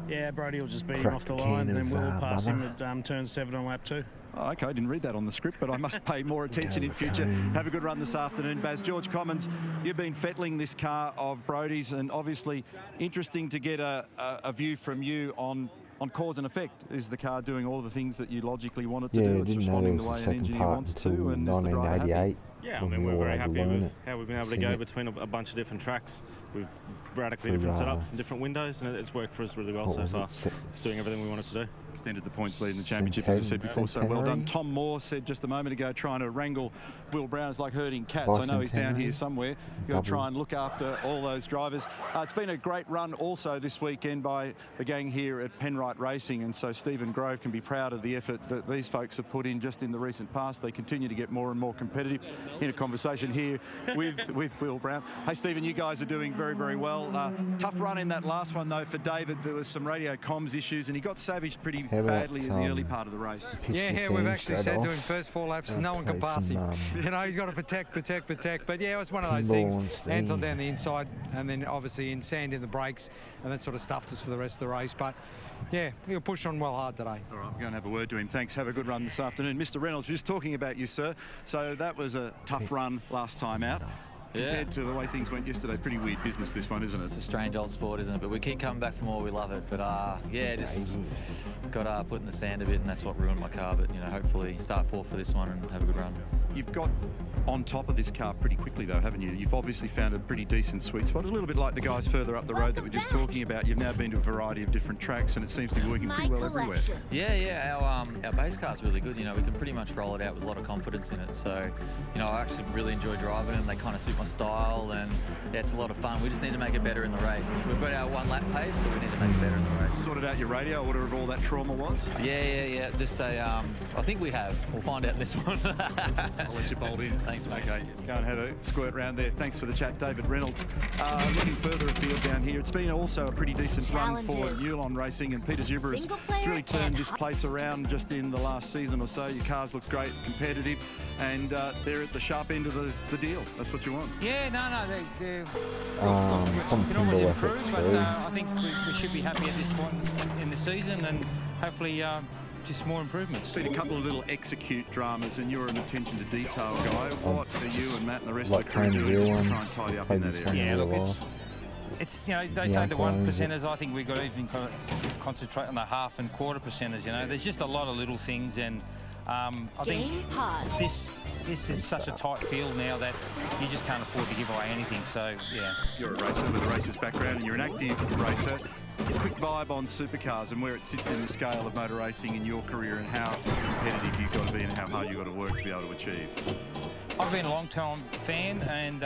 K: Yeah, Brody will just beat him off the line, and then we'll pass him at turn 7 on lap 2.
I: Oh, okay, I didn't read that on the script, but I must pay more attention in future. Have a good run this afternoon, Baz. George Commons, you've been fettling this car of Brody's, and obviously interesting to get a view from you on cause and effect. Is the car doing all the things that you logically want it to do? It's responding the way an engineer wants to, and is the driver happy?
L: Yeah, I mean, we're very happy with how we've been able to go between a bunch of different tracks. We've radically different setups and different windows, and it's worked for us really well so far. It's doing everything we wanted to do.
I: Extended the points lead in the championship, as I said before, so well done. Tom Moore said just a moment ago, trying to wrangle Will Brown is like herding cats. I know he's down here somewhere. You've got to try and look after all those drivers. It's been a great run also this weekend by the gang here at Penrite Racing, and so Stephen Grove can be proud of the effort that these folks have put in just in the recent past. They continue to get more and more competitive. in a conversation here with Will Brown. Hey, Stephen, you guys are doing very, very well. Tough run in that last one, though, for David. There was some radio comms issues, and he got savaged pretty badly in the early part of the race.
M: Yeah, we've actually said doing first 4 laps, no one can pass him. You know, he's got to protect. But yeah, it was one of those things. Anton down the inside, and then obviously in sand in the brakes, and that sort of stuffed us for the rest of the race. But yeah, he'll push on well hard today.
I: All right, we're going to have a word to him. Thanks. Have a good run this afternoon. Mr. Reynolds, just talking about you, sir. So that was a tough run last time out. Compared to the way things went yesterday, pretty weird business this one, isn't it?
N: It's a strange old sport, isn't it? But we keep coming back from all, we love it. But yeah, just got put in the sand a bit, and that's what ruined my car. But you know, hopefully start 4th for this one and have a good run.
I: You've got on top of this car pretty quickly, though, haven't you? You've obviously found a pretty decent sweet spot, a little bit like the guys further up the road that we're just talking about. You've now been to a variety of different tracks, and it seems to be working pretty well everywhere.
N: Yeah, our base car's really good. You know, we can pretty much roll it out with a lot of confidence in it. So, you know, I actually really enjoy driving them. They kind of suit my style, and yeah, it's a lot of fun. We just need to make it better in the race. We've got our 1 lap pace, but we need to make it better in the race.
I: Sorted out your radio, whatever all that trauma was?
N: Yeah. Just I think we have. We'll find out in this one.
I: I'll let you bolt in.
N: Thanks, mate.
I: Okay, go and have a squirt round there. Thanks for the chat, David Reynolds. Looking further afield down here, it's been also a pretty decent run for Newlon Racing, and Peter Zuber has really turned this place around just in the last season or so. Your cars look great, competitive, and they're at the sharp end of the deal. That's what you want.
O: Yeah, no, they're
A: some
O: can always
A: pinball
O: improve,
A: efforts,
O: but I think we should be happy at this point in the season, and hopefully just more improvements.
I: Been a couple of little execute dramas, and you're an attention to detail guy. What are you and Matt and the rest of the crew doing just to try and tidy up in that area?
O: Yeah, look, it's you know, they say the 1%ers. I think we've got to even concentrate on the half and quarter percenters. You know, there's just a lot of little things, and I think this is such a tight field now that you just can't afford to give away anything. So yeah,
I: you're a racer with a racer's background, and you're an active racer. A quick vibe on supercars and where it sits in the scale of motor racing in your career, and how competitive you've got to be and how hard you've got to work to be able to achieve.
O: I've been a long-time fan, and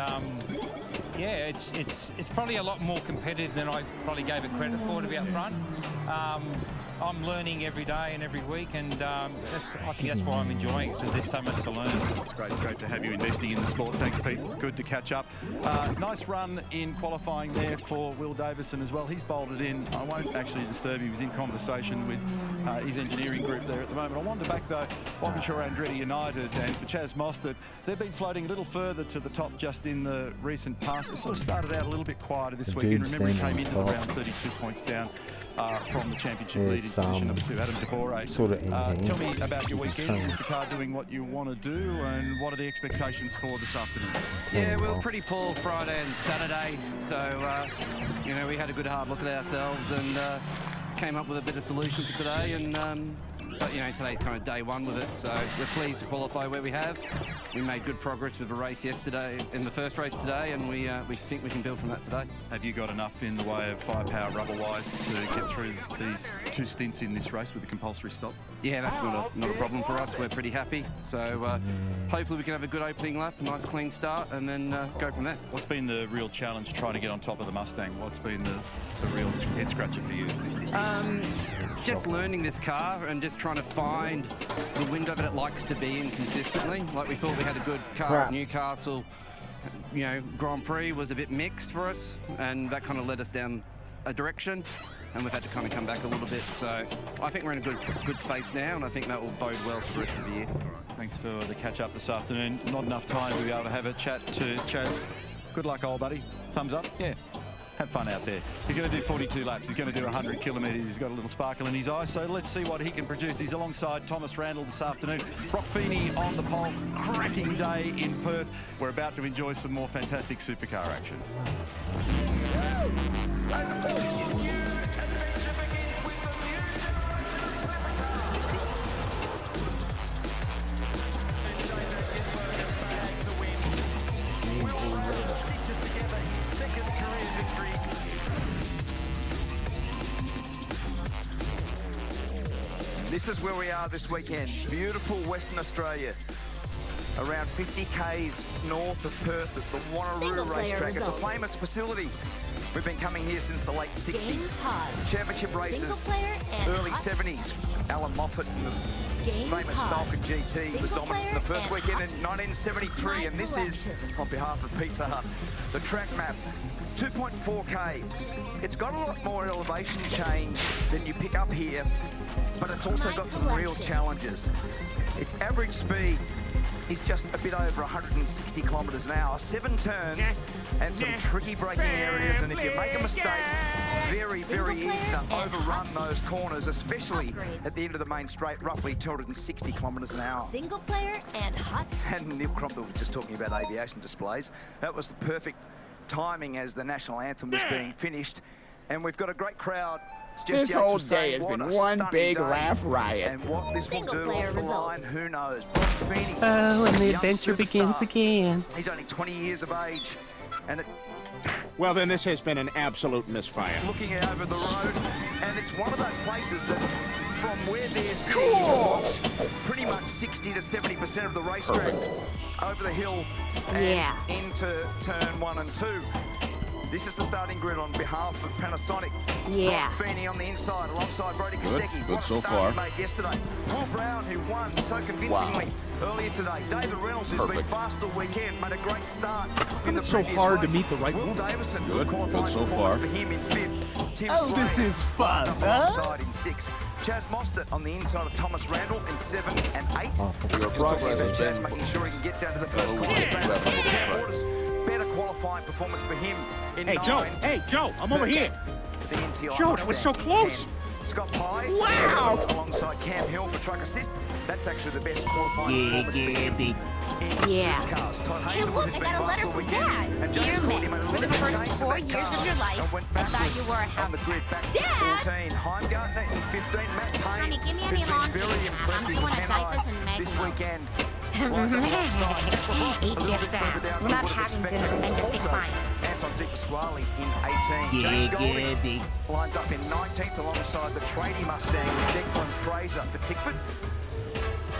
O: yeah, it's probably a lot more competitive than I probably gave it credit for, to be up front. I'm learning every day and every week, and I think that's why I'm enjoying it, because there's so much to learn.
I: It's great to have you investing in the sport. Thanks, Pete. Good to catch up. Nice run in qualifying there for Will Davison as well. He's bolted in. I won't actually disturb him. He was in conversation with his engineering group there at the moment. I wander back, though, Walkinshaw Andretti United, and for Chaz Mostert, they've been floating a little further to the top just in the recent past. It sort of started out a little bit quieter this weekend. Remember, he came into the round 32 points down from the championship lead in position number 2, Adam DeBore.
A: Sort of
I: tell me about your weekend. Is the car doing what you want to do, and what are the expectations for this afternoon?
P: Yeah, we were pretty poor Friday and Saturday, so you know, we had a good hard look at ourselves and came up with a bit of solution for today, and but you know, today's kind of day one with it, so we're pleased to qualify where we have. We made good progress with a race yesterday, in the first race today, and we think we can build from that today.
I: Have you got enough in the way of firepower rubber-wise to get through these 2 stints in this race with the compulsory stop?
P: Yeah, that's not a problem for us. We're pretty happy, so hopefully we can have a good opening lap, a nice clean start, and then go from there.
I: What's been the real challenge trying to get on top of the Mustang? What's been the real head-scratcher for you?
P: Just learning this car and just trying to find the window that it likes to be in consistently. Like, we thought we had a good car at Newcastle. You know, Grand Prix was a bit mixed for us, and that kind of led us down a direction, and we've had to kind of come back a little bit. So I think we're in a good space now, and I think that will bode well for the rest of the year.
I: All right, thanks for the catch-up this afternoon. Not enough time to be able to have a chat to Chaz. Good luck, old buddy. Thumbs up? Yeah. Have fun out there. He's going to do 42 laps. He's going to do 100 kilometres. He's got a little sparkle in his eye, so let's see what he can produce. He's alongside Thomas Randall this afternoon. Brock Feeney on the pole. Cracking day in Perth. We're about to enjoy some more fantastic supercar action.
C: This is where we are this weekend. Beautiful Western Australia. Around 50 k's north of Perth at the Wanneroo racetrack. It's a famous facility. We've been coming here since the late 60s. Championship races, early 70s. Alan Moffat and the famous Falcon GT was dominant in the first weekend in 1973, and this is, on behalf of Pizza Hut, the track map. 2.4K. It's got a lot more elevation change than you pick up here, but it's also got some real challenges. Its average speed is just a bit over 160 kilometres an hour, 7 turns and some tricky braking areas, and if you make a mistake, very, very easy to overrun those corners, especially at the end of the main straight, roughly 260 kilometres an hour.
H: Single player and hot.
C: And Neil Crompton was just talking about aviation displays. That was the perfect timing as the national anthem was being finished, and we've got a great crowd.
Q: This whole day has been one big laugh riot.
C: And what this will do off the line, who knows? Bob Feeney,
Q: oh, and the adventure begins again.
C: He's only 20 years of age, and
Q: well, then this has been an absolute misfire.
C: Looking over the road, and it's one of those places that, from where they're sitting, you watch pretty much 60 to 70% of the racetrack over the hill and into turn 1 and 2. This is the starting grid on behalf of Panasonic. Ron Feeney on the inside alongside Brody Kostecki.
Q: Good so far.
C: Made yesterday. Will Brown, who won so convincingly earlier today. David Reynolds, who's been fast all weekend, made a great start in the
Q: so
C: previous
Q: hard
C: race.
Q: to meet the right
C: Will
Q: one.
C: Davison,
Q: Good so far.
C: for him in 5th. Tim
Q: Oh, this
C: Slade
Q: is fun,
C: up alongside in 6th. Chaz Mostert on the inside of Thomas Randall in 7 and 8.
Q: Your progress
C: Chaz making sure he can get down to the first corner. Cam Waters, better qualifying performance for him in 9.
Q: Hey, Joe, I'm over here.
C: The NTI
Q: Joe, that was so close.
C: 10. Scott Pye, alongside Cam Hill for truck assist. That's actually the best qualifying performance for him.
H: Hey, look, I got a letter from Dad. Dear Mick, for the first 4 years of your life, I thought you were a house Dad!
C: 14, Heimgartner in 15, Matt Payne,
H: Honey, give me any
C: who's been
H: laundry
C: very
H: tab.
C: impressive
H: I'm doing
C: in
H: a diapers and
C: this
H: makeup.
C: weekend.
H: Eat your Sam. We're not having dinner and just being fine.
C: Anton Di Pasquale in 18. James Golding lines up in 19th alongside the tradie Mustang with Declan Fraser for Tickford.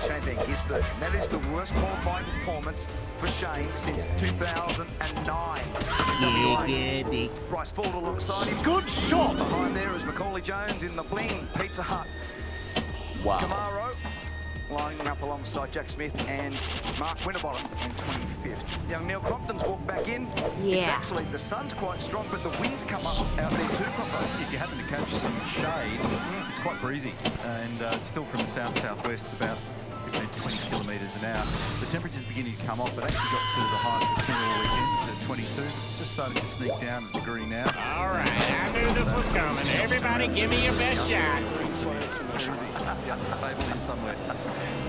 C: Shane Van Gisbergen. That is the worst qualifying performance for Shane since 2009. Bryce Ford alongside him.
Q: Good shot.
C: Behind there is Macaulay Jones in the bling. Pizza Hut. Camaro lining up alongside Jack Smith and Mark Winterbottom in 25th. Young Neil Crompton's walked back in. It's actually, the sun's quite strong, but the winds come up out there too, Crompton.
I: If you happen to catch some shade, it's quite breezy, and it's still from the south-southwest. It's about 15-20 kilometres an hour. The temperature's beginning to come off, but actually got to the highest we've seen all weekend, to 22. It's just starting to sneak down a degree now.
Q: All right, I knew this was coming. Everybody give me your best shot.
I: It's the other table in somewhere.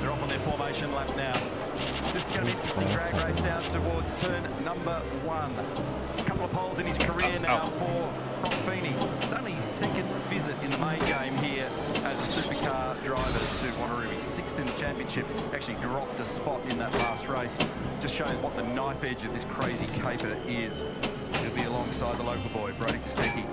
I: They're off on their formation lap now. This is going to be an interesting drag race down towards turn number 1. A couple of poles in his career now for Rob Feeney. It's only his second visit in the main game here as a supercar driver to Wanneroo. He's 6th in the championship, actually dropped a spot in that last race. Just shows what the knife edge of this crazy caper is. He'll be alongside the local boy, Brody Kostecki.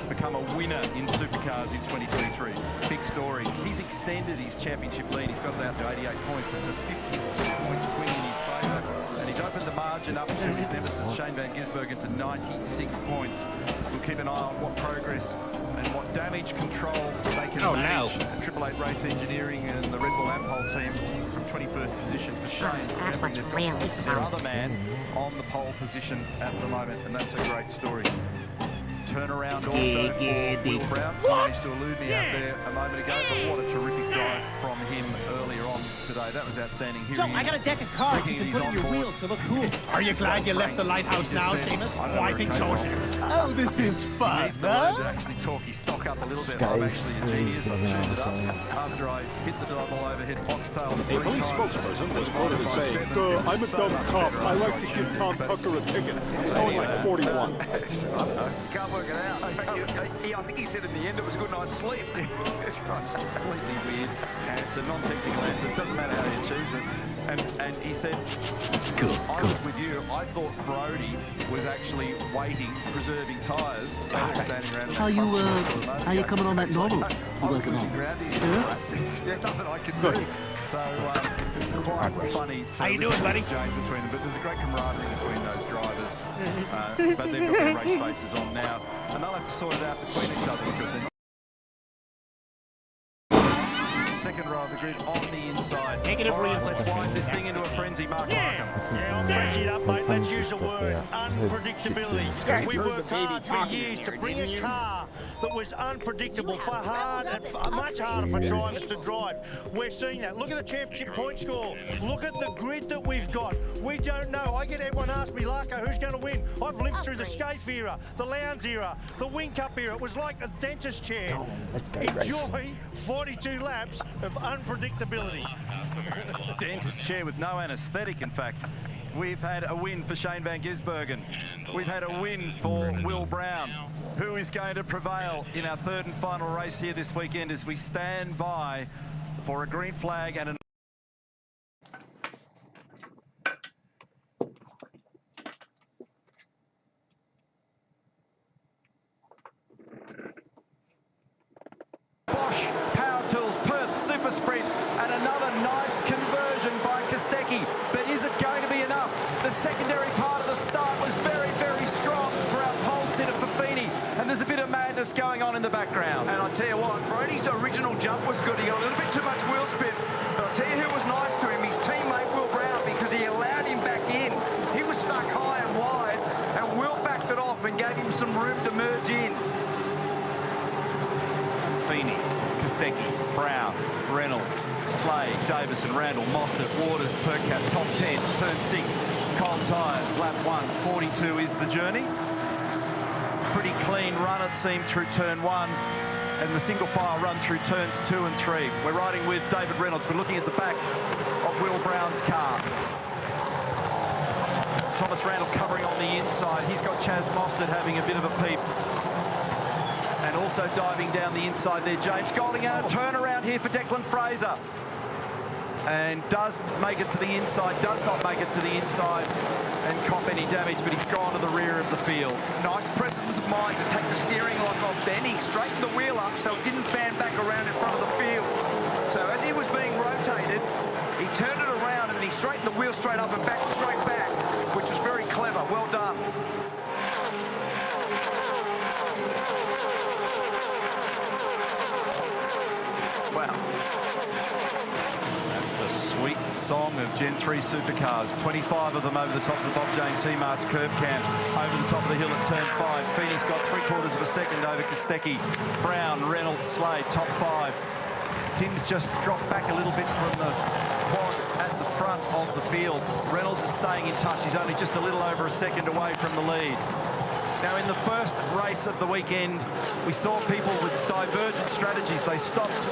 I: Become a winner in supercars in 2023. Big story. He's extended his championship lead. He's got it out to 88 points. That's a 56-point swing in his favour. And he's opened the margin up to his nemesis, Shane Van Gisbergen, to 96 points. We'll keep an eye on what progress and what damage control they can manage. Triple 8 Race Engineering and the Red Bull Ampol team from 21st position for Shane.
H: That was really close.
I: Their other man on the pole position at the moment, and that's a great story. Turnaround also for Will Brown. Managed to elude me out there a moment ago, but what a terrific drive from him earlier on today. That was outstanding.
R: So, I got a deck of cards you can put in your wheels to look cool.
S: Are you glad you left the lighthouse now, Seamus? Oh, I think so, Seamus.
R: Oh, this is fun,
I: He needs to learn to actually talk his stock up a little bit. I'm actually a genius. I've tuned it up after I hit the double overhead foxtail.
T: A police spokesperson was quoted as saying, I'm a dumb cop. I like to give Tom Tucker a ticket. It's only like 41.
C: Can't work it out. I think he said in the end it was a good night's sleep.
I: That's right. It's completely weird answer, non-technical answer. It doesn't matter how he achieves it. And he said, I was with you. I thought Brody was actually waiting, preserving tyres. They were standing around.
R: How you coming on that novel?
I: I was losing ground here.
U: nothing I can do. So it's quite funny to listen to exchange between them. But there's a great camaraderie between those drivers. But they've got their race faces on now, and they'll have to sort it out between each other because they're not. Second row of the grid on the inside. All right, let's wind this thing into a frenzy. Mark Markham.
S: Yeah, I'm frenzied up, mate. Let's use the word unpredictability. We worked hard for years to bring a car that was unpredictable, much harder for drivers to drive. We're seeing that. Look at the championship point score. Look at the grid that we've got. We don't know. I get everyone ask me, Larko, who's going to win? I've lived through the Skaife era, the Lowndes era, the Wing Cup era. It was like a dentist chair. Enjoy 42 laps of unpredictability.
U: Dentist chair with no anaesthetic, in fact. We've had a win for Shane van Gisbergen. We've had a win for Will Brown. Who is going to prevail in our third and final race here this weekend as we stand by for a green flag and an Bosch Power Tools Perth Super Sprint, and another nice conversion by Kostecki. But is it going to be enough? The secondary part of the start was very, very strong for our pole sitter Fafini, and there's a bit of madness going on in the background.
C: And I'll tell you what, Brody's original jump was good. He got a little bit too much wheel spin, but I'll tell you who was nice to him, his teammate Will Brown, because he allowed him back in. He was stuck high and wide, and Will backed it off and gave him some room to merge in.
U: Feeney, Kostecki, Brown, Reynolds, Slade, Davison, Randall, Mostert, Waters, Percat, top 10, turn 6, Cold Tyres, lap 1, 42 is the journey. Pretty clean run, it seemed, through turn 1, and the single file run through turns 2 and 3. We're riding with David Reynolds. We're looking at the back of Will Brown's car. Thomas Randall covering on the inside. He's got Chaz Mostert having a bit of a peep. And also diving down the inside there, James Golding. And a turnaround here for Declan Fraser. And does make it to the inside, does not make it to the inside and cop any damage, but he's gone to the rear of the field.
C: Nice presence of mind to take the steering lock off then. He straightened the wheel up so it didn't fan back around in front of the field. So as he was being rotated, he turned it around and he straightened the wheel straight up and back straight back, which was very clever. Well done. Wow.
U: That's the sweet song of Gen 3 supercars. 25 of them over the top of the Bob Jane T-Mart's curb cam. Over the top of the hill at turn 5. Feeney's got 3/4 of a second over Kostecki. Brown, Reynolds, Slade, top 5. Tim's just dropped back a little bit from the quad at the front of the field. Reynolds is staying in touch. He's only just a little over a second away from the lead. Now, in the first race of the weekend, we saw people with divergent strategies. They stopped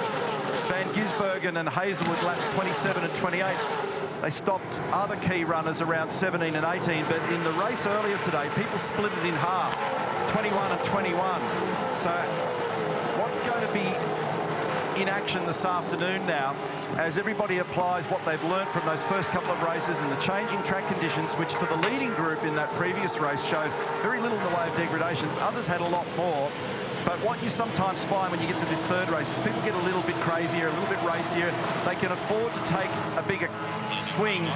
U: Van Gisbergen and Hazelwood laps 27 and 28. They stopped other key runners around 17 and 18. But in the race earlier today, people split it in half, 21 and 21. So what's going to be in action this afternoon now, as everybody applies what they've learned from those first couple of races and the changing track conditions, which for the leading group in that previous race showed very little in the way of degradation. Others had a lot more. But what you sometimes find when you get to this third race is people get a little bit crazier, a little bit racier. They can afford to take a bigger swing.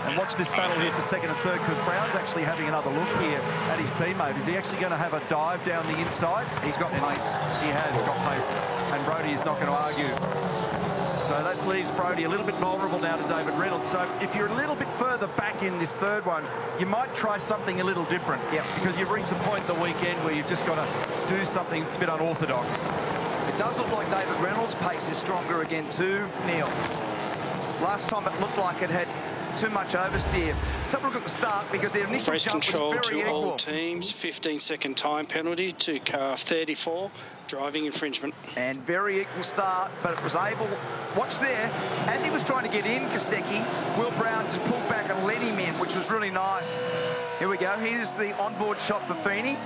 U: And watch this battle here for second and third, because Brown's actually having another look here at his teammate. Is he actually going to have a dive down the inside?
C: He's got pace.
U: He has got pace. And Brody is not going to argue. So that leaves Brody a little bit vulnerable now to David Reynolds. So if you're a little bit further back in this third one, you might try something a little different. Yeah. Because you've reached a point in the weekend where you've just got to do something that's a bit unorthodox.
C: It does look like David Reynolds' pace is stronger again too, Neil. Last time it looked like it had too much oversteer. Let's have a look at the start, because the initial
V: race
C: jump
V: control
C: was very
V: to
C: equal.
V: all teams, 15-second time penalty to car 34, driving infringement.
C: And very equal start, but it was able, watch there, as he was trying to get in, Kostecki, Will Brown just pulled back and let him in, which was really nice. Here we go, here's the onboard shot for Feeney.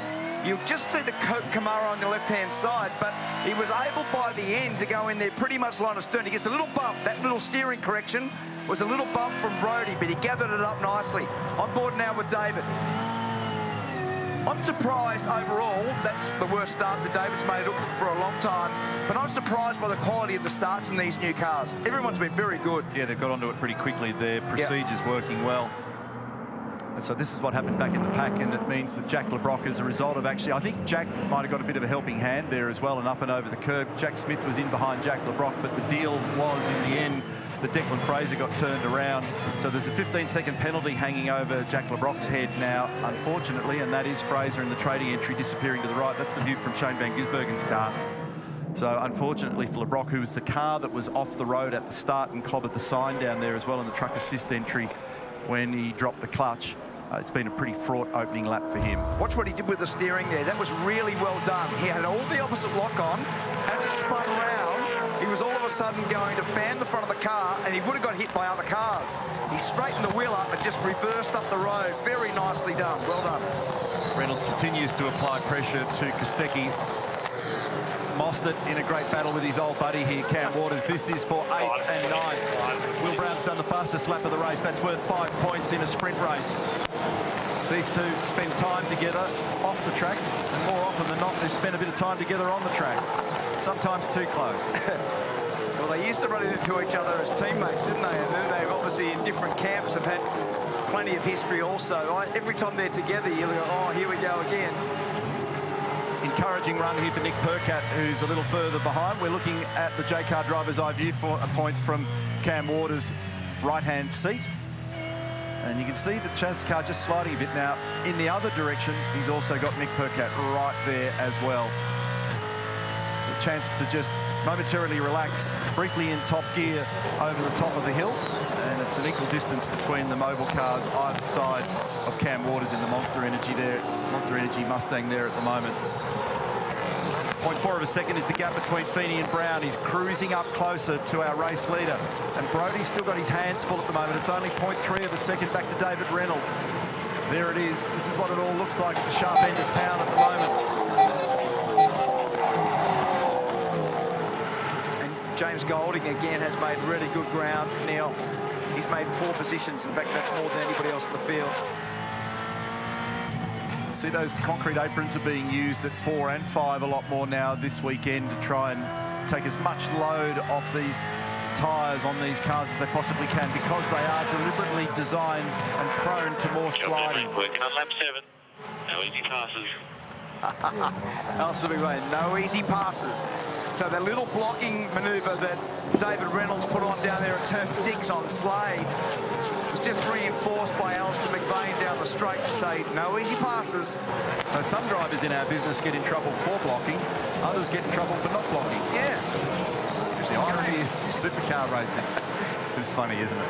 C: You'll just see the Camaro on the left-hand side, but he was able by the end to go in there pretty much line of stern. He gets a little bump. That little steering correction was a little bump from Brody, but he gathered it up nicely. On board now with David. I'm surprised overall. That's the worst start that David's made for a long time. But I'm surprised by the quality of the starts in these new cars. Everyone's been very good.
U: Yeah, they've got onto it pretty quickly. Their procedure's working well. And so this is what happened back in the pack, and it means that Jack LeBrock, as a result of actually, I think Jack might have got a bit of a helping hand there as well, and up and over the curb. Jack Smith was in behind Jack LeBrock, but the deal was in the end that Declan Fraser got turned around. So there's a 15-second penalty hanging over Jack LeBrock's head now, unfortunately, and that is Fraser in the trading entry disappearing to the right. That's the view from Shane Van Gisbergen's car. So unfortunately for LeBrock, who was the car that was off the road at the start and clobbered the sign down there as well in the truck assist entry when he dropped the clutch. It's been a pretty fraught opening lap for him.
C: Watch what he did with the steering there. That was really well done. He had all the opposite lock on. As it spun round, he was all of a sudden going to fan the front of the car, and he would have got hit by other cars. He straightened the wheel up and just reversed up the road. Very nicely done. Well done. Reynolds
U: continues to apply pressure to Kostecki. Mostert in a great battle with his old buddy here, Cam Waters. This is for 8th and 9th. Will Brown's done the fastest lap of the race. That's worth 5 points in a sprint race. These two spend time together off the track, and more often than not, they've spent a bit of time together on the track. Sometimes too close.
C: Well, they used to run into each other as teammates, didn't they? And then they've obviously in different camps have had plenty of history also. Every time they're together, you go, oh, here we go again.
U: Encouraging run here for Nick Percat, who's a little further behind. We're looking at the J-Car driver's eye view for a point from Cam Waters' right-hand seat. And you can see the Chaz's car just sliding a bit now. In the other direction, he's also got Nick Percat right there as well. So a chance to just momentarily relax, briefly in top gear over the top of the hill. And it's an equal distance between the mobile cars either side of Cam Waters in the Monster Energy there, Monster Energy Mustang there at the moment. 0.4 of a second is the gap between Feeney and Brown. He's cruising up closer to our race leader. And Brody's still got his hands full at the moment. It's only 0.3 of a second back to David Reynolds. There it is. This is what it all looks like at the sharp end of town at the moment.
C: And James Golding again has made really good ground. Neil, he's made 4 positions. In fact, that's more than anybody else in the field.
U: See, those concrete aprons are being used at 4 and 5 a lot more now this weekend to try and take as much load off these tyres on these cars as they possibly can, because they are deliberately designed and prone to more sliding.
E: Working on lap 7. No easy passes.
C: No easy passes. So the little blocking manoeuvre that David Reynolds put on down there at turn 6 on Slade was just reinforced by Alistair McVeigh down the straight to say no easy passes.
U: Now, some drivers in our business get in trouble for blocking, others get in trouble for not blocking.
C: Yeah.
U: It's the irony of supercar racing. It's funny, isn't it?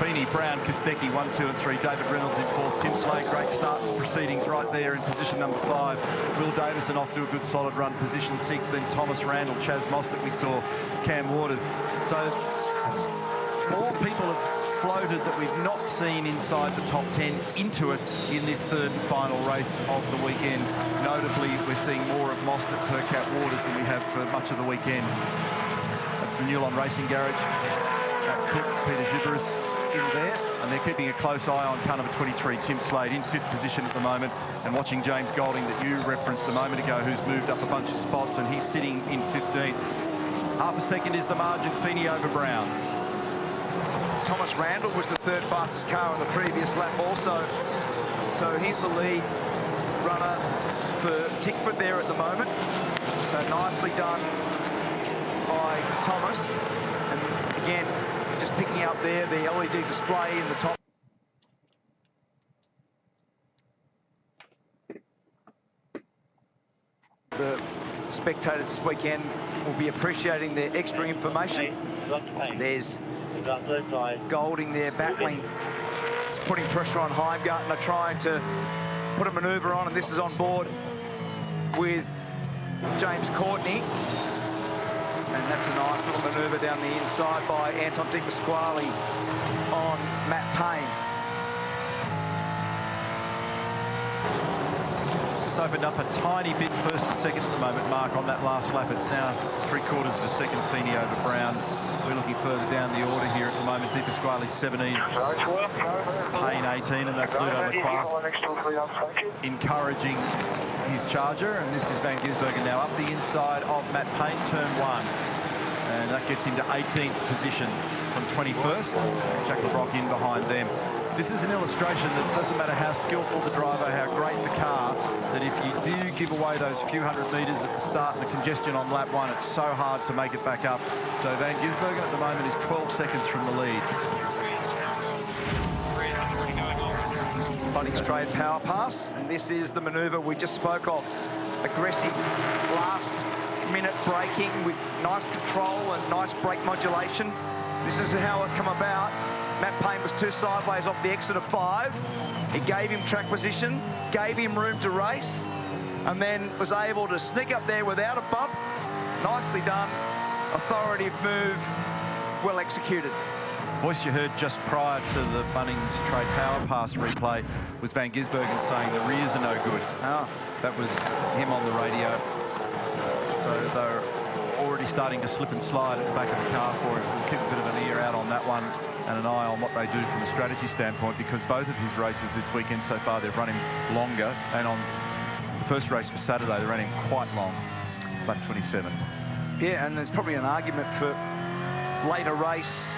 U: Feeney, Brown, Kostecki, 1, 2 and 3. David Reynolds in 4th. Tim Slade, great start to proceedings right there in position number 5. Will Davison off to a good solid run, position 6. Then Thomas Randall, Chaz Mostert we saw, Cam Waters. So more people have floated that we've not seen inside the top 10 into it in this 3rd and final race of the weekend. Notably, we're seeing more of Mostert, Percat, Waters than we have for much of the weekend. That's the Newlon Racing Garage. Peter Gibberis in there, and they're keeping a close eye on car number 23, Tim Slade, in 5th position at the moment, and watching James Golding that you referenced a moment ago, who's moved up a bunch of spots, and he's sitting in 15th. Half a second is the margin, Feeney over Brown.
C: Thomas Randall was the 3rd fastest car on the previous lap also. So he's the lead runner for Tickford there at the moment. So nicely done by Thomas. And again, just picking up there the LED display in the top. The spectators this weekend will be appreciating their extra information. There's Golding there battling, just putting pressure on Heimgartner, trying to put a manoeuvre on, and this is on board with James Courtney. And that's a nice little manoeuvre down the inside by Anton Di Pasquale on Matt Payne.
U: It's just opened up a tiny bit 1st to 2nd at the moment, Mark, on that last lap. It's now 3/4 of a second, Feeney over Brown. We're looking further down the order here at the moment. Di Di Pasquale 17, Payne 18, and that's Ludo Lacroix encouraging his charger. And this is Van Gisbergen now up the inside of Matt Payne, turn 1. And that gets him to 18th position from 21st. Jack LeBrock in behind them. This is an illustration that doesn't matter how skillful the driver, how great the car, that if you do give away those few hundred metres at the start and the congestion on lap 1, it's so hard to make it back up. So Van Gisbergen at the moment is 12 seconds from the lead.
C: Bunnings Trade power pass, and this is the manoeuvre we just spoke of. Aggressive last-minute braking with nice control and nice brake modulation. This is how it come about. Matt Payne was too sideways off the exit of 5. It gave him track position, gave him room to race, and then was able to sneak up there without a bump. Nicely done, authoritative move, well executed.
U: Voice you heard just prior to the Bunnings Trade power pass replay was Van Gisbergen saying the rears are no good.
C: Oh.
U: That was him on the radio. So they're already starting to slip and slide at the back of the car for him. We'll keep a bit of an ear out on that one and an eye on what they do from a strategy standpoint, because both of his races this weekend so far, they've run him longer, and on the first race for Saturday, they ran him quite long, lap 27.
C: Yeah, and there's probably an argument for later race.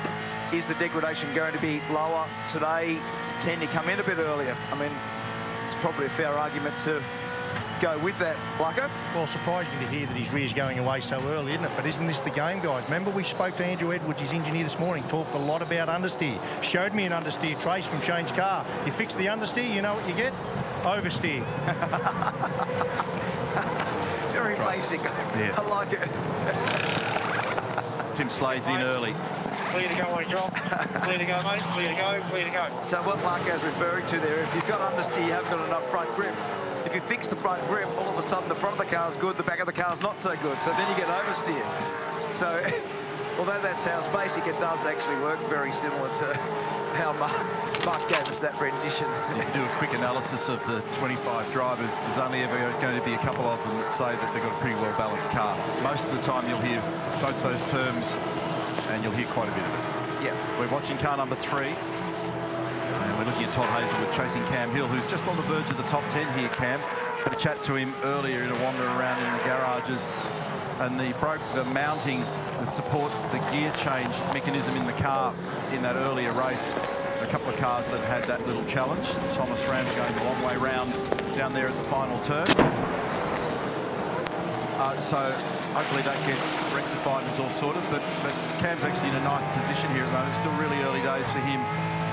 C: Is the degradation going to be lower today? Can you come in a bit earlier? I mean, it's probably a fair argument to go with that, Lucko.
S: Well, surprising to hear that his rear's going away so early, isn't it? But isn't this the game, guys? Remember we spoke to Andrew Edwards, his engineer, this morning, talked a lot about understeer. Showed me an understeer trace from Shane's car. You fix the understeer, you know what you get? Oversteer.
C: Very basic.
U: Yeah.
C: I like it.
U: Tim Slade's in early.
F: Clear to go, mate, John. Clear to go, mate. Clear to go. Clear to go.
C: So what Lucko's referring to there, if you've got understeer, you haven't got enough front grip. If you fix the front grip, all of a sudden the front of the car is good, the back of the car is not so good. So then you get oversteer. So although that sounds basic, it does actually work very similar to how Mark gave us that rendition.
U: If you do a quick analysis of the 25 drivers, there's only ever going to be a couple of them that say that they've got a pretty well-balanced car. Most of the time you'll hear both those terms and you'll hear quite a bit of it.
C: Yeah.
U: We're watching car number 3. And we're looking at Todd Hazelwood chasing Cam Hill, who's just on the verge of the top 10 here, Cam. Had a chat to him earlier in a wander around in the garages. And the mounting that supports the gear change mechanism in the car in that earlier race. A couple of cars that had that little challenge. Thomas Randall going the long way round down there at the final turn. So hopefully that gets rectified and is all sorted. But Cam's actually in a nice position here at the moment. Still really early days for him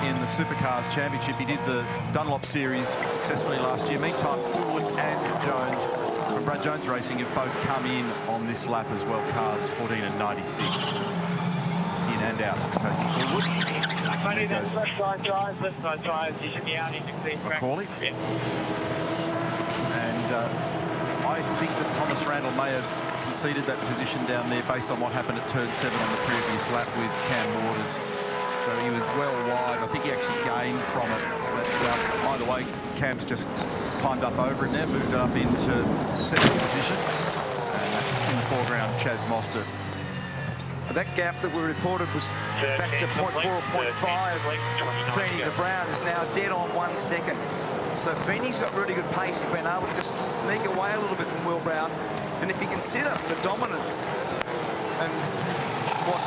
U: in the Supercars Championship. He did the Dunlop Series successfully last year. Meantime, Fullwood and Jones from Brad Jones Racing have both come in on this lap as well. Cars 14 and 96 in and out. Casey Fullwood.
F: Left side drives, you should be out into clean track.
U: McCauley. Yeah. And I think that Thomas Randall may have conceded that position down there based on what happened at turn 7 on the previous lap with Cam Waters. So he was well wide. I think he actually gained from it. But either way, Cam's just climbed up over it now, moved it up into second position. And that's in the foreground, Chaz Mostert.
C: That gap that we reported was back to 0.4 or 0.5. Feeney to Brown is now dead on 1 second. So Feeney's got really good pace. He's been able to just sneak away a little bit from Will Brown. And if you consider the dominance and what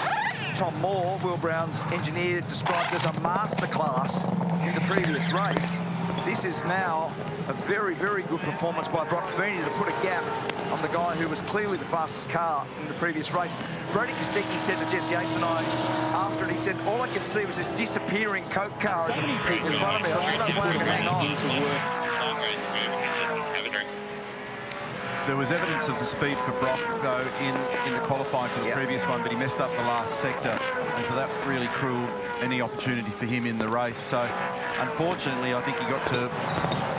C: Tom Moore, Will Brown's engineer, described as a masterclass in the previous race, this is now a very, very good performance by Brock Feeney to put a gap on the guy who was clearly the fastest car in the previous race. Brody Kostecki said to Jesse Yates and I after it, he said, all I could see was this disappearing Coke car in front of me. There's no way I can hang on.
U: There was evidence of the speed for Brock, though, in the qualifying for the previous one, but he messed up the last sector, and so that really cruelled any opportunity for him in the race. So, unfortunately, I think he got to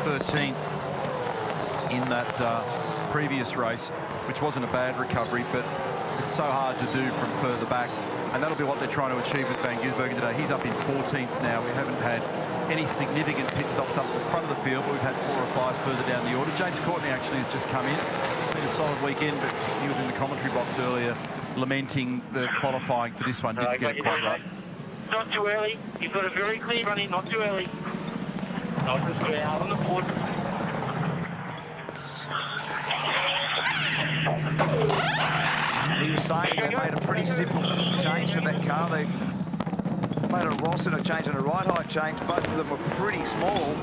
U: 13th in that previous race, which wasn't a bad recovery, but it's so hard to do from further back, and that'll be what they're trying to achieve with Van Gisbergen today. He's up in 14th now. We haven't had any significant pit stops up the front of the field, but we've had 4 or 5 further down the order. James Courtney actually has just come in. It's been a solid weekend, but he was in the commentary box earlier lamenting the qualifying for this one. Didn't get it quite right.
F: Not too early. You've got a very clear running, not too early. Nice and square out on the board.
C: He was saying they made a pretty simple change to that car. They made a Ross and a change and a right height change. Both of them were pretty small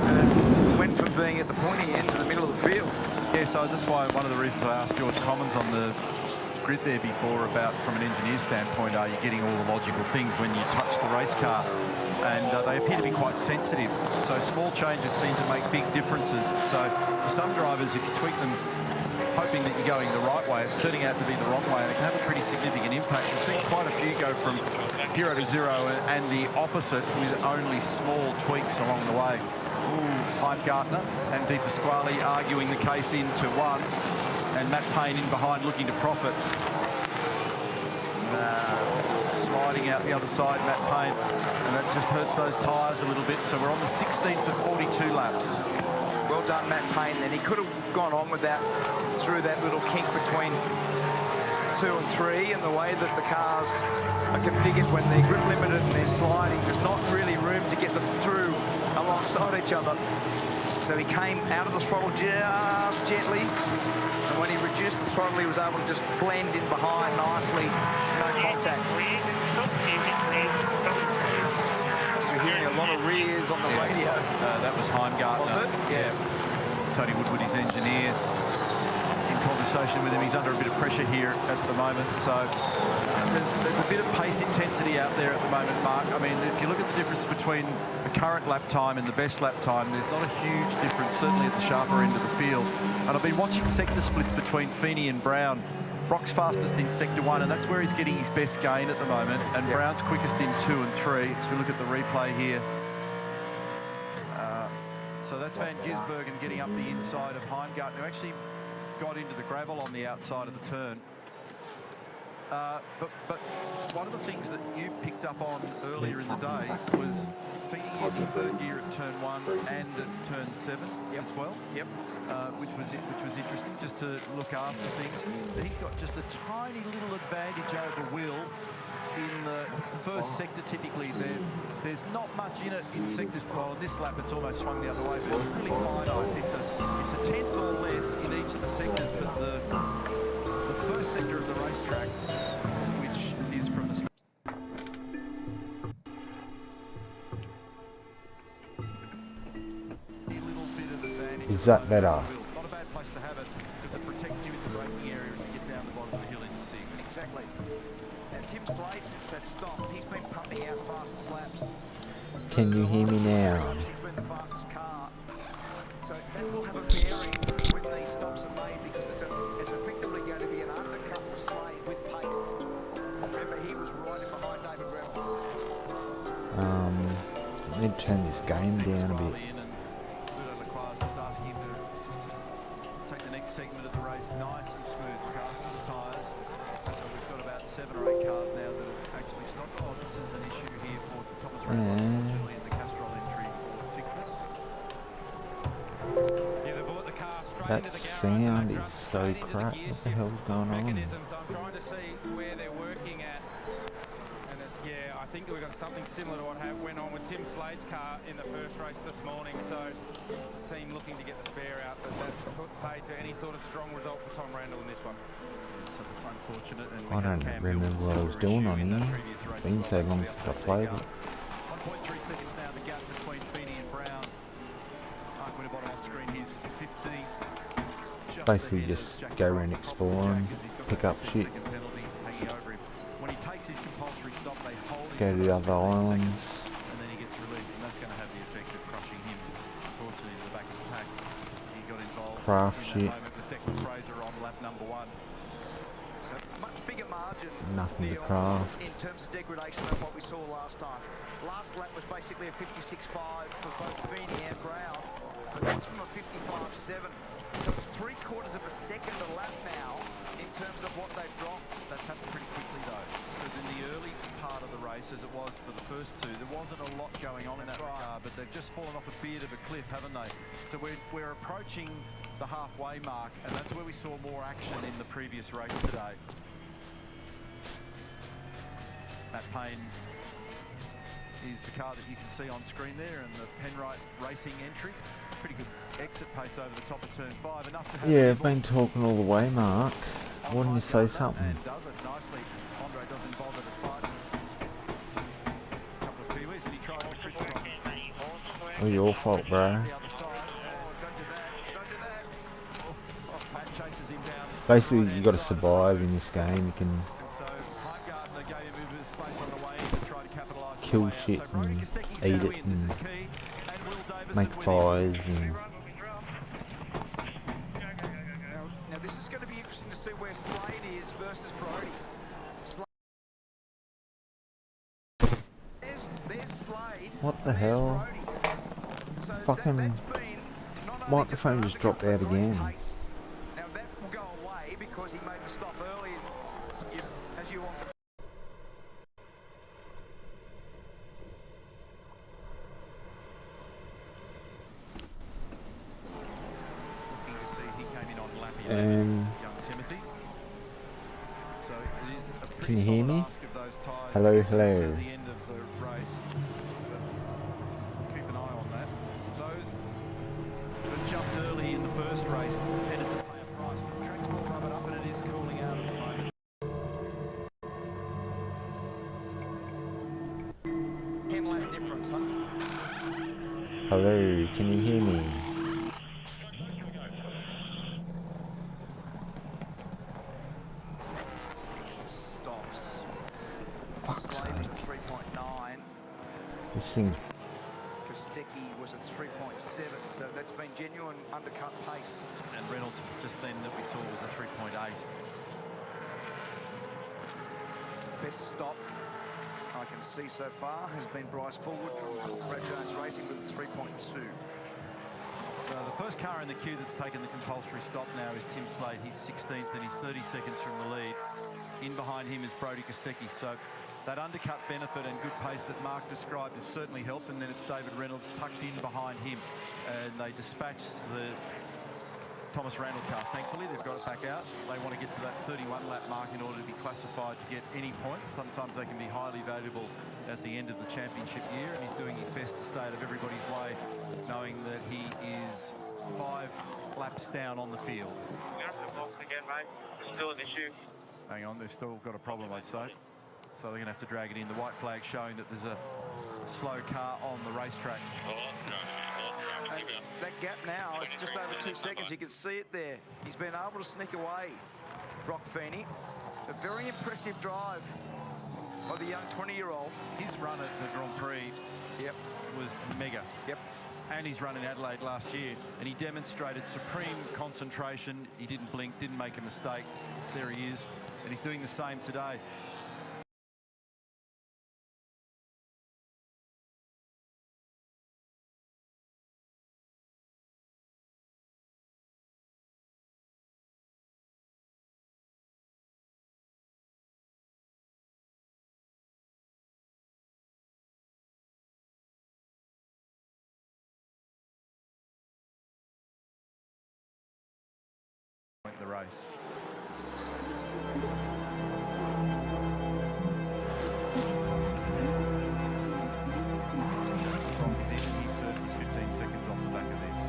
C: and went from being at the pointy end to the middle of the field.
U: Yeah, so that's why one of the reasons I asked George Commons on the grid there before about, from an engineer's standpoint, are you getting all the logical things when you touch the race car? And they appear to be quite sensitive. So small changes seem to make big differences. So for some drivers, if you tweak them hoping that you're going the right way, it's turning out to be the wrong way, and it can have a pretty significant impact. We've seen quite a few go from 0 to 0 and the opposite with only small tweaks along the way. Heimgartner and Di Pasquale arguing the case into one, and Matt Payne in behind looking to profit. Sliding out the other side, Matt Payne, and that just hurts those tyres a little bit. So we're on the 16th of 42 laps.
C: Well done, Matt Payne. Then he could have gone on with that through that little kink between 2 and 3, and the way that the cars are configured when they're grip limited and they're sliding, there's not really room to get them through alongside each other. So he came out of the throttle just gently, and when he reduced the throttle, he was able to just blend in behind nicely, no contact. We're hearing a lot of rears on the radio.
U: That was Heimgartner.
C: Was it?
U: Yeah. Tony Woodward, his engineer, in conversation with him. He's under a bit of pressure here at the moment. So there's a bit of pace intensity out there at the moment, Mark. I mean, if you look at the difference between the current lap time and the best lap time, there's not a huge difference, certainly at the sharper end of the field. And I've been watching sector splits between Feeney and Brown. Brock's fastest in sector 1, and that's where he's getting his best gain at the moment. And Brown's quickest in 2 and 3. As we look at the replay here. So that's Van Gisbergen getting up the inside of Heimgartner, who actually got into the gravel on the outside of the turn. But one of the things that you picked up on earlier in the day was Feeney using third gear at turn 1 and at turn 7 as well. Yep. Which was interesting, just to look after things. But he's got just a tiny little advantage over Will in the first sector. Typically, there's not much in it in sectors. Well, in this lap, it's almost swung the other way, but it's really finite. It's a tenth or less in each of the sectors, but the first sector of the racetrack, which is from the
A: Is that better?
U: Not a bad place to have it, because it protects you in the braking area as you get down the bottom of the hill into 6.
C: Exactly. And Tim Slade, since that stop, he's been pumping out fastest laps.
A: Can you hear me now?
C: He's been the fastest car. So that will have a bearing when these stops are made, because it's effectively going to be an undercut for Slade with pace. Remember, he was right in behind David Reynolds.
A: Let me turn this game down a bit.
U: Take the next segment of the race nice and smooth, after the tyres. So we've got about 7 or 8 cars now that have actually stopped. Oh, this is an issue here for Thomas Redmond, unfortunately, in the Castrol entry for Tickford.
O: Yeah, they brought the car straight
A: That
O: into the
A: sound is so crap. What the hell's going on?
O: mechanisms. I'm trying to see where they're working at. And yeah, I think we've got something similar to what went on with Tim Slade's car in the first race this morning. So the team looking to get the spare out, but that's paid to any sort of strong result for Tom Randall in this one.
U: So it's unfortunate. And
A: I don't remember what I was doing on here. It's been so long since I played it.
U: 1.3 seconds now, the gap between Feeney and Brown. Mark Winterbottom on screen, he's 15.
A: Basically just go around exploring, pick up shit,
U: When he takes his compulsory stop, they hold
A: go to the other islands.
U: and then he gets released, and that's going to have the effect of crushing him. Unfortunately, in the back of the pack, he got involved
A: Craft
U: in
A: shit.
U: that moment with Declan Fraser on lap number 1.
C: So much bigger margin.
A: Nothing to craft.
C: In terms of degradation than what we saw last time. Last lap was basically a 56.5 for both Feeney and Brown, but that's from a 55.7. So it's 3/4 of a second a lap now in terms of what they've dropped.
U: That's happened pretty quickly though, because in the early part of the race, as it was for the first 2, there wasn't a lot going on in that regard, but they've just fallen off a bit of a cliff, haven't they? So we're approaching the halfway mark, and that's where we saw more action in the previous race today. Matt Payne is the car that you can see on screen there, and the Penrite Racing entry. Pretty good exit pace over the top of turn 5. Enough to have
A: I've been talking all the way, Mark. Why didn't you say something?
U: And does it nicely. Andre doesn't bother to fight. A couple of Kiwis, and he tries to crisscross.
A: Oh, your fault, bro.
U: The other side. Don't do that. Don't do that. Matt chases him down.
A: Basically, you got to survive in this game. You can kill shit and eat it and make fires and.
C: Now this is going to be interesting to see where Slade is versus Brody. There's Slade.
A: What the hell?
C: So
A: fucking microphone just dropped out again.
C: Now that will go away because he made the stop early. As you often.
A: Can you hear me? Hello, hello.
U: Keep an eye on that. Those that jumped early in the first race tended to pay a price, but the track's more rubbered up and it is cooling out at the moment.
C: 10 lap difference, huh?
A: Hello, can you hear me?
C: Stops.
A: Fuck's sake.
C: 3.9.
A: This thing.
C: Kostecki was a 3.7, so that's been genuine undercut pace.
U: And Reynolds just then that we saw was a 3.8.
C: Best stop I can see so far has been Bryce Fullwood from Brad Jones Racing with a 3.2.
U: So the first car in the queue that's taken the compulsory stop now is Tim Slade. He's 16th and he's 30 seconds from the lead. In behind him is Brody Kostecki. So that undercut benefit and good pace that Mark described has certainly helped. And then it's David Reynolds tucked in behind him. And they dispatch the Thomas Randall car. Thankfully, they've got it back out. They want to get to that 31-lap mark in order to be classified to get any points. Sometimes they can be highly valuable at the end of the championship year, and he's doing his best to stay out of everybody's way, knowing that he is 5 laps down on the field.
F: Again, mate. Still an issue.
U: Hang on, they've still got a problem, I'd say. So they're going to have to drag it in. The white flag showing that there's a slow car on the racetrack.
C: That gap now is just over 2 seconds. You can see it there. He's been able to sneak away, Brock Feeney. A very impressive drive by the young 20-year-old.
U: His run at the Grand Prix was mega. And he's run in Adelaide last year, and he demonstrated supreme concentration. He didn't blink, didn't make a mistake. There he is, and he's doing the same today. The race. He's in and he serves his 15 seconds off the back of this.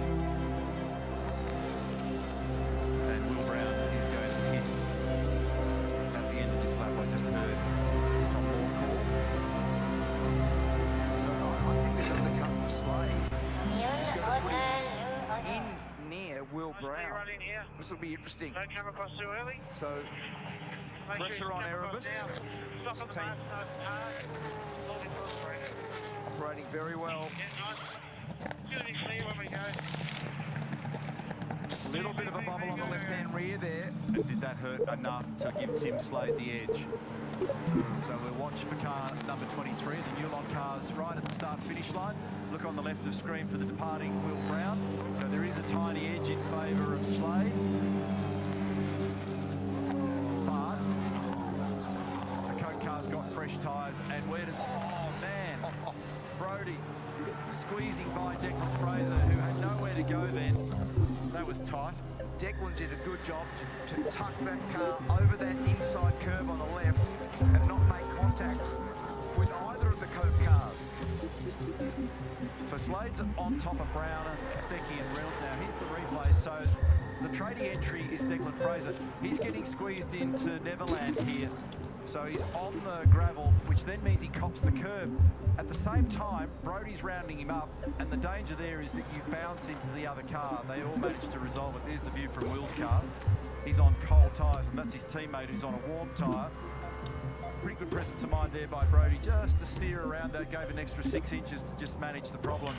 U: And Will Brown is going to hit at the end of this lap. I just heard Tom Moore call.
C: So I think there's undercut for Slade. He's got to put it in near Will Brown. This will be interesting.
F: Don't come across too early.
C: So pressure on Erebus. This team operating very well. A little bit of a bubble on the left-hand rear there.
U: And did that hurt enough to give Tim Slade the edge? So we'll watch for car number 23, the Newlon cars right at the start-finish line. Look on the left of screen for the departing Will Brown. So there is a tiny edge in favour of Slade. But the Coke car's got fresh tyres, and where does... Oh, man! Brody squeezing by Declan Fraser, who had nowhere to go then. That was tight.
C: Declan did a good job to tuck that car over that inside curve on the left and not make contact
U: So Slade's on top of Brown and Kostecki and Reynolds now. Here's the replay. So the tradie entry is Declan Fraser. He's getting squeezed into Neverland here. So he's on the gravel, which then means he cops the curb. At the same time, Brodie's rounding him up, and the danger there is that you bounce into the other car. They all managed to resolve it. There's the view from Will's car. He's on cold tyres, and that's his teammate who's on a warm tyre. Pretty good presence of mind there by Brodie, just to steer around that, gave an extra 6 inches to just manage the problem.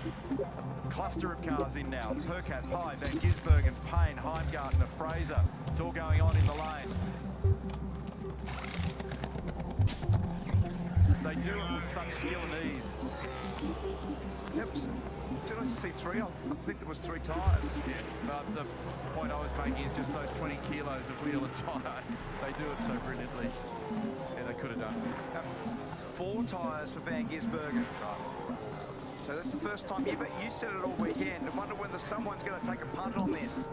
U: Cluster of cars in now. Percat, Pye, Van Gisbergen, Payne, Heimgartner, Fraser. It's all going on in the lane. They do it with such skill and ease.
C: Yep. Did I see 3? I think it was 3 tyres.
U: Yeah, but the point I was making is just those 20 kilos of wheel and tyre. They do it so brilliantly. Yeah, they could have done.
C: 4 tyres for Van Gisbergen. Right. So that's the first time you said it all weekend. I wonder whether someone's going to take a punt on this.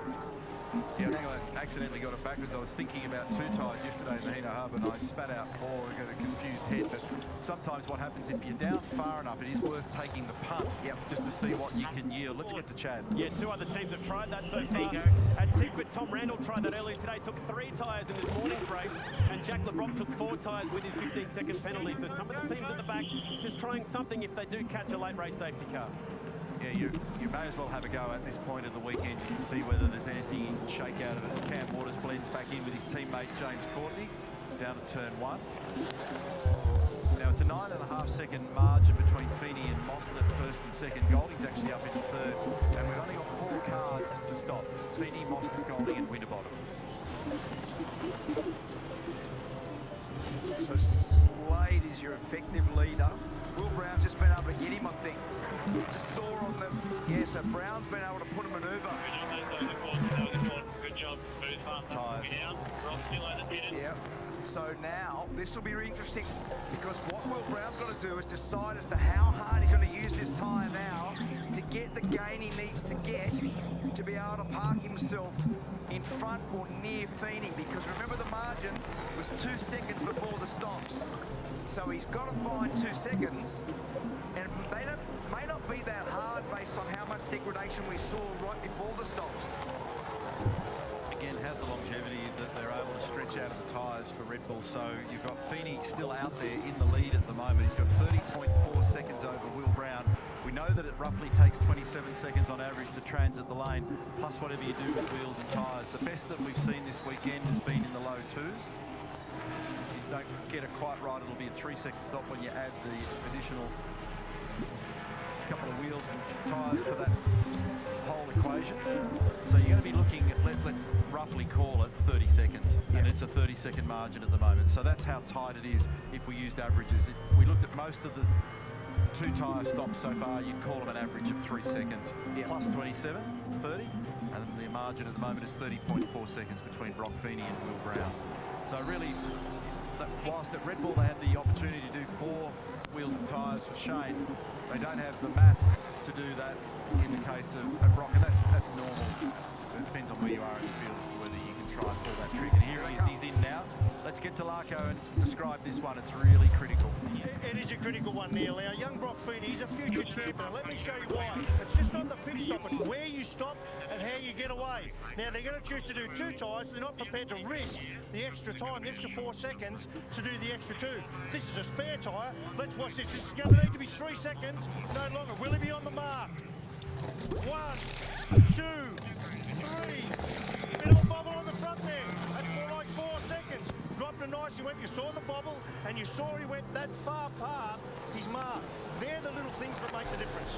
U: Yeah, I think I accidentally got it backwards. I was thinking about 2 tyres yesterday in the Hino Hub and I spat out 4 and got a confused head. But sometimes what happens, if you're down far enough, it is worth taking the punt just to see what you can yield. Let's get to Chad.
D: Yeah, 2 other teams have tried that so far. At Tickford, Tom Randall tried that earlier today, took 3 tyres in this morning's race, and Jack LeBrock took 4 tyres with his 15-second penalty. So some of the teams at the back just trying something if they do catch a late race safety car.
U: Yeah, you may as well have a go at this point of the weekend just to see whether there's anything you can shake out of it as Cam Waters blends back in with his teammate James Courtney down at turn 1. Now it's a 9.5 second margin between Feeney and Mostert first and second. Golding's actually up into third, and we've only got 4 cars to stop. Feeney, Mostert, Golding and Winterbottom.
C: So Slade is your effective leader. Will Brown's just been able to get him, I think. Just saw on the... Yeah, so Brown's been able to put a manoeuvre.
E: Good job,
U: tyres.
C: Yeah. So now, this will be interesting because what Will Brown's got to do is decide as to how hard he's going to use this tyre now to get the gain he needs to get to be able to park himself in front or near Feeney, because remember the margin was 2 seconds before the stops. So he's got to find 2 seconds, and they may not be that hard based on how much degradation we saw right before the stops.
U: Again, has the longevity that they're able to stretch out of the tyres for Red Bull. So you've got Feeney still out there in the lead at the moment. He's got 30.4 seconds over Will Brown. We know that it roughly takes 27 seconds on average to transit the lane, plus whatever you do with wheels and tyres. The best that we've seen this weekend has been in the low 2s. If you don't get it quite right, it'll be a 3-second stop when you add the additional couple of wheels and tyres to that whole equation. So you're going to be looking at, let's roughly call it 30 seconds, and it's a 30-second margin at the moment. So that's how tight it is if we used averages. We looked at most of the 2 tyre stops so far, you'd call them an average of 3 seconds, plus 27, 30, and the margin at the moment is 30.4 seconds between Brock Feeney and Will Brown. So really, whilst at Red Bull they had the opportunity to do 4 wheels and tyres for Shane, they don't have the math to do that in the case of Brock, and that's normal. It depends on where you are in the field as to whether you can try and pull that trick. And here he is, he's in now. Let's get to Larko and describe this one. It's really critical.
S: It is a critical one, Neil. Our young Brock Feeney, he's a future champion. Let me show you why. It's just not the pit stop, it's where you stop and how you get away. Now, they're going to choose to do 2 tyres. They're not prepared to risk the extra time, the extra 4 seconds to do the extra 2. This is a spare tyre. Let's watch this. This is going to need to be 3 seconds, no longer. Will he be on the mark? 1, 2, 3. Little bubble on the front there. That's more like 4 seconds. Dropped it nice. He went. You saw the bubble, and you saw he went that far past his mark. They're the little things that make the difference.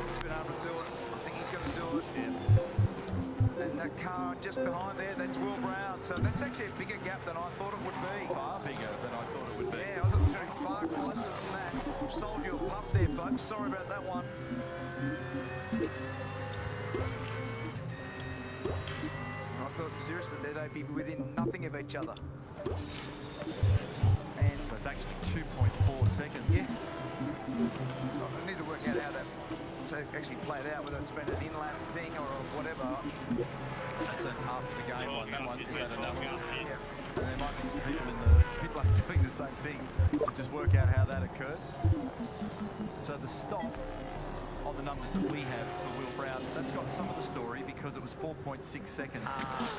C: He's been able to do it. I think he's going to do it. Yeah. And that car just behind there, that's Will Brown. So that's actually a bigger gap than I thought it would be.
U: Far bigger than I thought it would be.
C: Yeah, I thought it was going to be far closer than that. We've sold you a pup there, folks. Sorry about that one. I thought seriously that they'd be within nothing of each other. And
U: so it's actually 2.4 seconds.
C: Yeah. I need to work out how that actually played out, whether it's been an inlap thing or whatever.
U: That's an after the game one. That one is that analysis. Yeah. And there might be some people in the pit lane doing the same thing to just work out how that occurred. So the stop on the numbers that we have for Will Brown, that's got some of the story because it was 4.6 seconds.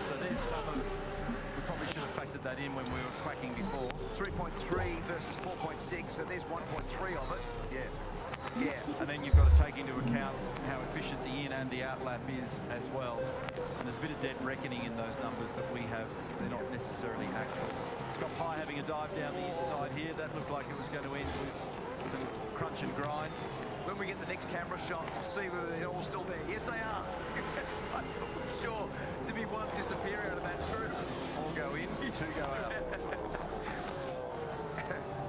U: So there's some of, we probably should have factored that in when we were quacking before.
C: 3.3 versus 4.6, so there's 1.3 of it. Yeah.
U: And then you've got to take into account how efficient the in and the out lap is as well. And there's a bit of dead reckoning in those numbers that we have. They're not necessarily actual. Scott Pye having a dive down the inside here. That looked like it was going to end with some crunch and grind.
C: When we get the next camera shot, we'll see whether they're all still there. Yes, they are. I'm not sure there'll be one disappear out of that group.
U: Four go in, two go out.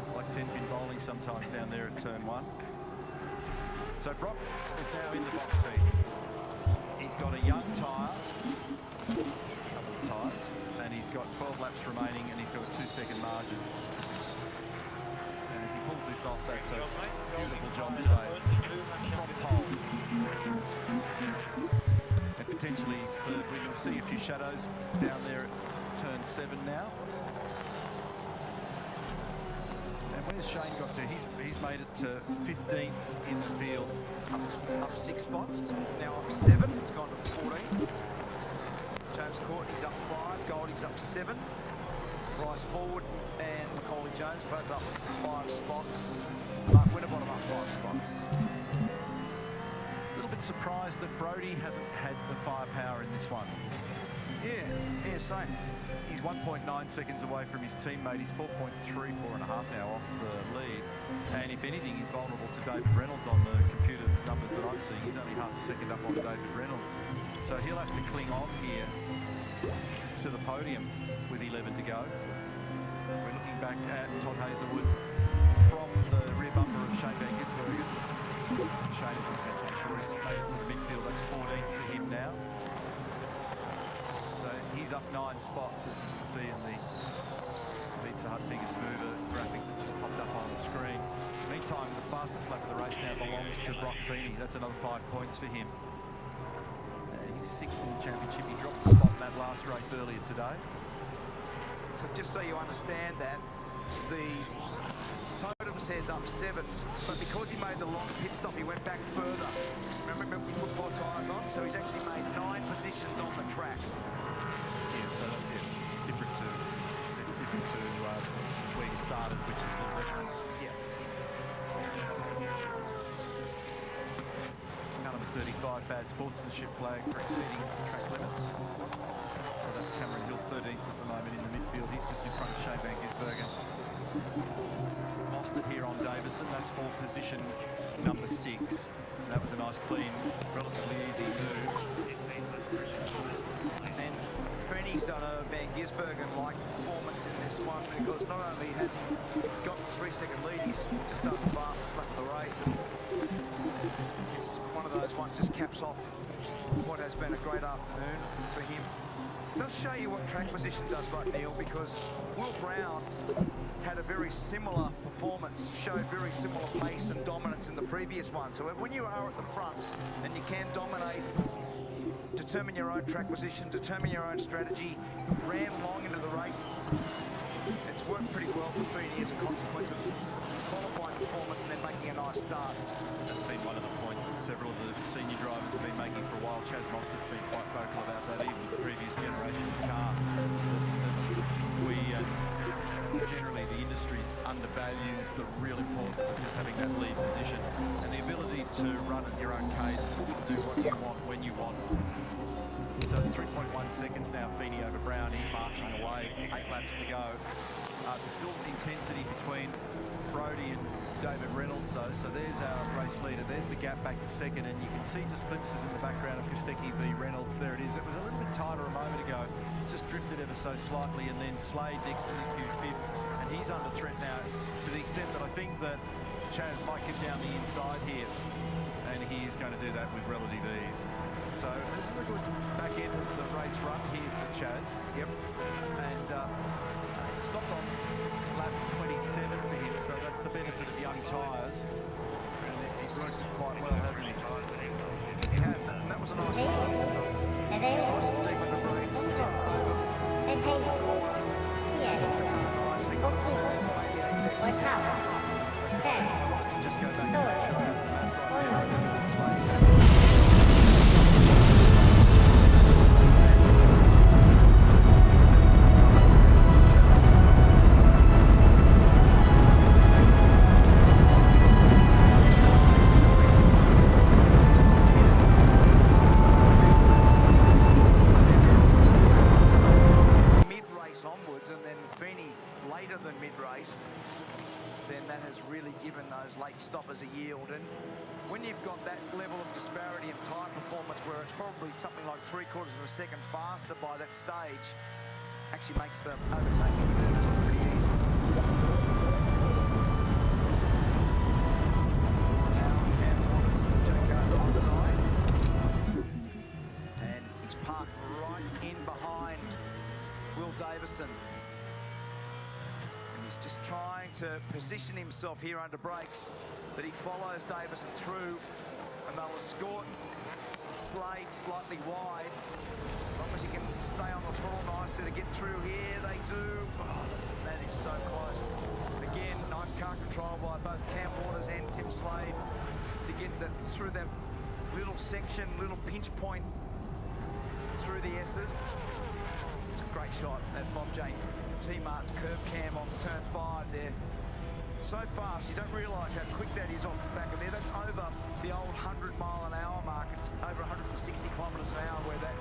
U: It's like 10-pin bowling sometimes down there at turn one. So Brock is now in the box seat. He's got a young tyre, a couple of tyres, and he's got 12 laps remaining, and he's got a 2-second margin. And if he pulls this off, that's a beautiful job today from pole. And potentially he's third. We can see a few shadows down there at turn 7 now. And where's Shane got to? He's made it to 15th in the field.
C: Up 6 spots, now up 7, it's gone to 14. James Courtney's up 5, Goldie's up 7. Bryce Forward and Macaulay Jones both up 5 spots. Mark Winterbottom up 5 spots.
U: A little bit surprised that Brodie hasn't had the firepower in this one.
C: Yeah, same.
U: He's 1.9 seconds away from his teammate. He's 4.3, 4.5 now off the lead. And if anything, he's vulnerable to David Reynolds on the computer numbers that I'm seeing. He's only half a second up on David Reynolds. So he'll have to cling on here to the podium with 11 to go. We're looking back at Todd Hazelwood from the rear bumper of Shane Van Gisbergen. Shane, as he's mentioned before, has made it to the midfield. That's 14th for him now. So he's up 9 spots, as you can see in the Pizza Hut Biggest Mover graphic that just popped up on the screen. Meantime, the fastest lap of the race now belongs to Brock Feeney. That's another 5 points for him. He's 6th in the championship. He dropped the spot in that last race earlier today.
C: So just so you understand that, the totem says up 7, but because he made the long pit stop, he went back further. Remember, we put 4 tyres on, so he's actually made 9 positions on the track.
U: Yeah, so different to where you started, which is the reference.
C: Yeah.
U: Number 35 bad sportsmanship flag for exceeding track limits. So that's Cameron Hill, 13th at the moment in the midfield. He's just in front of Shane Van Gisbergen. Mostert here on Davison. That's for position number 6. That was a nice, clean, relatively easy move.
C: And Feeney's done a Van Gisbergen-like performance in this one because not only has he got the 3-second lead, he's just done the fastest lap of the race. And it's one of those ones just caps off what has been a great afternoon for him. It does show you what track position does, right, Neil, because Will Brown had a very similar performance, showed very similar pace and dominance in the previous one. So when you are at the front and you can dominate, determine your own track position, determine your own strategy, ran long into the race, it's worked pretty well for Feeney as a consequence of his qualifying performance and then making a nice start.
U: That's been one of the points that several of the senior drivers have been making for a while. Chaz Mostert's been quite vocal about that, even with the previous generation of car. We generally, the industry undervalues the real importance of just having that lead position and the ability to run at your own cadence, to do what you want when you want. So it's 3.1 seconds now, Feeney over Brown. He's marching away, 8 laps to go. There's still intensity between Brodie and David Reynolds though, so there's our race leader. There's the gap back to second, and you can see just glimpses in the background of Kostecki v Reynolds. There it is. It was a little bit tighter a moment ago, just drifted ever so slightly, and then Slade next to Nick fifth, and he's under threat now to the extent that I think that Chaz might get down the inside here, and he is going to do that with relative ease. So this is a good back end of the race run here for Chaz.
C: Yep.
U: And stopped on lap 27 for him, so that's the benefit of young tyres. And he's worked it quite well, hasn't he?
C: He has. That was a nice pass. Nice and deep in the brakes. Stopped the car nicely. Just go back and make sure given those late stoppers a yield. And when you've got that level of disparity in tyre performance where it's probably something like 3/4 of a second faster by that stage, actually makes the overtaking maneuvers look pretty easy. And he's parked right in behind Will Davison. And he's just trying to position himself here under brakes that he follows Davison through, and they'll escort Slade slightly wide. As long as he can stay on the throttle nicely to get through here, they do. Oh, that is so close. Again, nice car control by both Cam Waters and Tim Slade to get that through that little section, little pinch point through the S's. It's a great shot at Bob J. T-Mart's curb cam on turn 5 there. So fast, you don't realise how quick that is off the back of there. That's over the old 100-mile-an-hour mark. It's over 160 kilometres an hour where that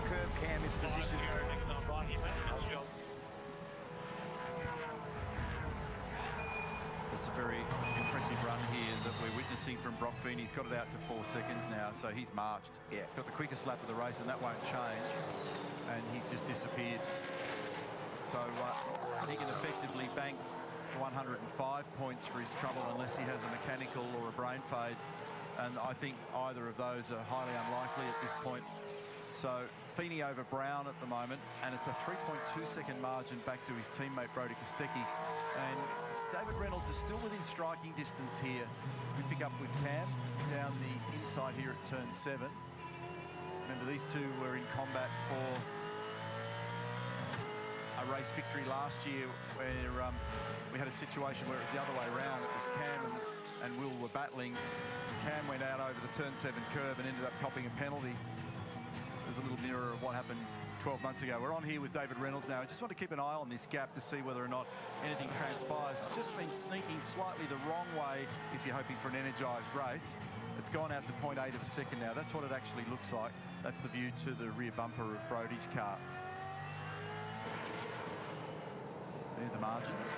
C: curb cam is positioned.
U: It's a very impressive run here that we're witnessing from Brock Feeney. He's got it out to 4 seconds now, so he's marched.
C: Yeah.
U: He's got the quickest lap of the race, and that won't change. And he's just disappeared. So he can effectively bank 105 points for his trouble unless he has a mechanical or a brain fade. And I think either of those are highly unlikely at this point. So Feeney over Brown at the moment, and it's a 3.2-second margin back to his teammate Brody Kostecki. And David Reynolds is still within striking distance here. We pick up with Cam down the inside here at turn 7. Remember, these two were in combat for a race victory last year where we had a situation where it was the other way around. It was Cam and Will were battling. Cam went out over the turn 7 curve and ended up copping a penalty. There's a little mirror of what happened 12 months ago. We're on here with David Reynolds now. I just want to keep an eye on this gap to see whether or not anything transpires. It's just been sneaking slightly the wrong way if you're hoping for an energised race. It's gone out to 0.8 of a second now. That's what it actually looks like. That's the view to the rear bumper of Brody's car. There are the margins.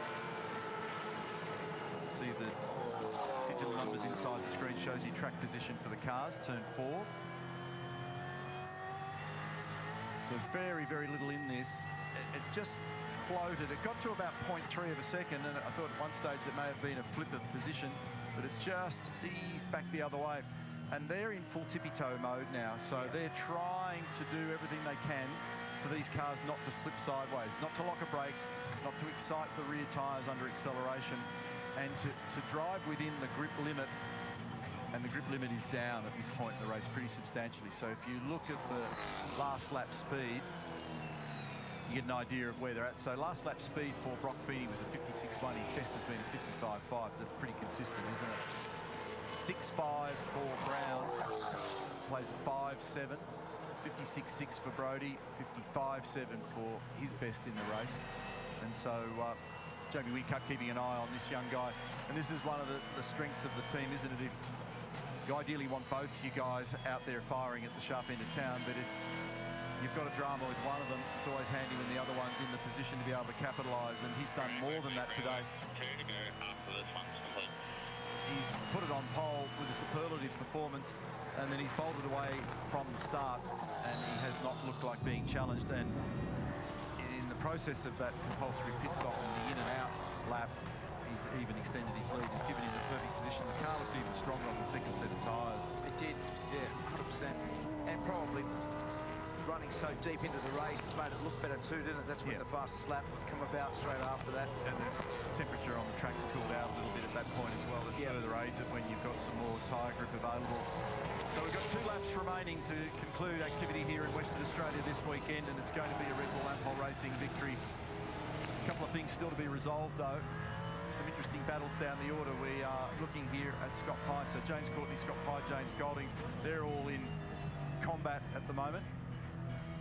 U: See the digital numbers inside the screen shows you track position for the cars, turn 4. So very, very little in this. It's just floated. It got to about 0.3 of a second, and I thought at one stage it may have been a flip of position, but it's just eased back the other way. And they're in full tippy-toe mode now, so they're trying to do everything they can for these cars not to slip sideways, not to lock a brake, not to excite the rear tyres under acceleration, and to drive within the grip limit. And the grip limit is down at this point in the race pretty substantially. So if you look at the last lap speed, you get an idea of where they're at. So last lap speed for Brock Feeney was a 56.1. His best has been a 55.5, so that's pretty consistent, isn't it? 6.5 for Brown, plays a 5.7. 56.6 for Brody, 55.7 for his best in the race. And so Jamie Whitcup keeping an eye on this young guy. And this is one of the strengths of the team, isn't it? If you ideally want both you guys out there firing at the sharp end of town, but if you've got a drama with one of them, it's always handy when the other one's in the position to be able to capitalise, and he's done more than that today. He's put it on pole with a superlative performance, and then he's bolted away from the start, and he has not looked like being challenged. And in the process of that compulsory pit stop on the in and out lap, he's even extended his lead. He's given him the perfect position. The car looks even stronger on the second set of tyres.
C: It did, yeah, 100%. And probably running so deep into the race has made it look better too, didn't it? That's when the fastest lap would come about straight after that.
U: And the temperature on the track's cooled out a little bit at that point as well. It further aids it when you've got some more tyre grip available. So we've got 2 laps remaining to conclude activity here in Western Australia this weekend, and it's going to be a Red Bull Ampol Racing victory. A couple of things still to be resolved, though. Some interesting battles down the order. We are looking here at Scott Pye. So James Courtney, Scott Pye, James Golding, they're all in combat at the moment.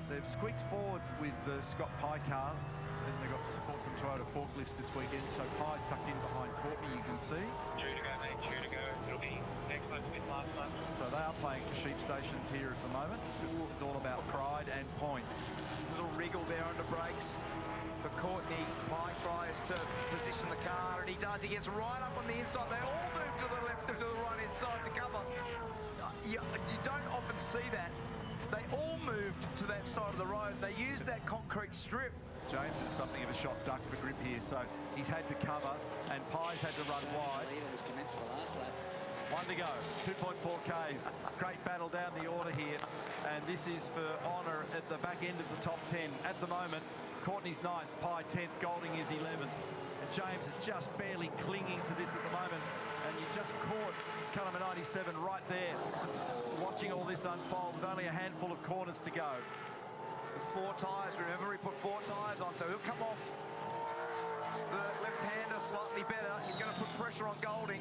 U: They've squeaked forward with the Scott Pye car, and they've got support from Toyota forklifts this weekend. So Pye's tucked in behind Courtney, you can see.
E: 2 to go, mate, 2 to go. It'll be next month's bit last month.
U: So they are playing for sheep stations here at the moment, because this is all about pride and points.
C: Little wriggle there under brakes. for Courtney. Pye tries to position the car, and he does. He gets right up on the inside. They all move to the left and to the right inside to cover. You don't often see that. They all moved to that side of the road. They used that concrete strip.
U: James is something of a shot duck for grip here, so he's had to cover, and Pye's had to run wide. One to go, 2.4 Ks. Great battle down the order here, and this is for honour at the back end of the top 10. At the moment, Courtney's 9th, Pye 10th, Golding is 11th. And James is just barely clinging to this at the moment, and you just caught Callum 97 right there, watching all this unfold with only a handful of corners to go.
C: With 4 tyres, remember, he put 4 tyres on, so he'll come off the left-hander slightly better. He's going to put pressure on Golding.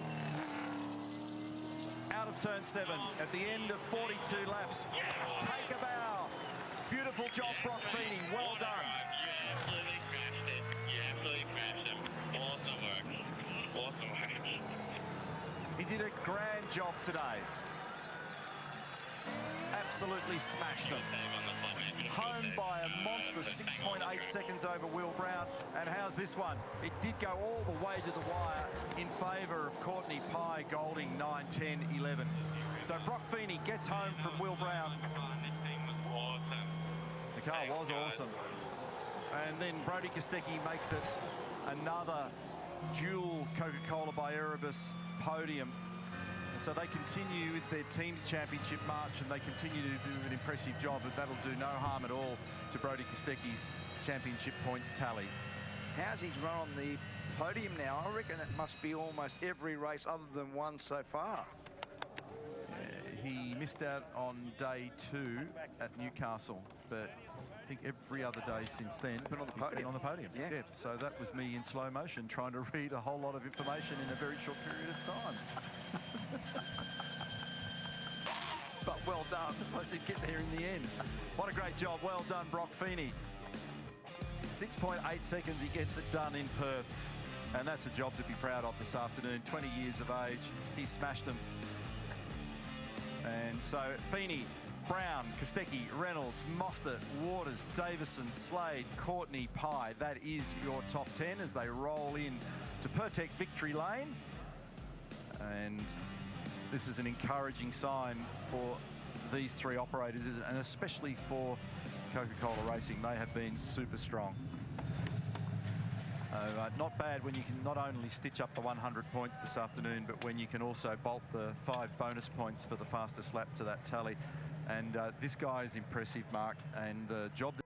U: Out of turn 7 at the end of 42 laps. Take a bow. Beautiful job, Brock Feeney. Well done.
F: You absolutely smashed it. You absolutely smashed it. Awesome work. Awesome work.
U: He did a grand job today. Absolutely smashed them. Home by a monstrous 6.8 seconds over Will Brown. And how's this one? It did go all the way to the wire in favour of Courtney Pye, Golding 9, 10, 11. So Brock Feeney gets home from Will Brown. The car was awesome. And then Brodie Kostecki makes it another dual Coca-Cola by Erebus podium. So they continue with their team's championship march, and they continue to do an impressive job, but that'll do no harm at all to Brodie Kostecki's championship points tally.
C: How's he run on the podium now? I reckon it must be almost every race other than one so far.
U: He missed out on day 2 at Newcastle, but I think every other day since then he's been on the podium. Yeah. So that was me in slow motion trying to read a whole lot of information in a very short period of time. But well done. I did get there in the end. What a great job. Well done, Brock Feeney. 6.8 seconds, he gets it done in Perth. And that's a job to be proud of this afternoon. 20 years of age. He smashed them. And so Feeney, Brown, Kostecki, Reynolds, Mostert, Waters, Davison, Slade, Courtney, Pye. That is your top 10 as they roll in to Pertec Victory Lane. And this is an encouraging sign for these 3 operators, and especially for Coca-Cola Racing. They have been super strong. Not bad when you can not only stitch up the 100 points this afternoon, but when you can also bolt the 5 bonus points for the fastest lap to that tally. And this guy is impressive, Mark, and the job that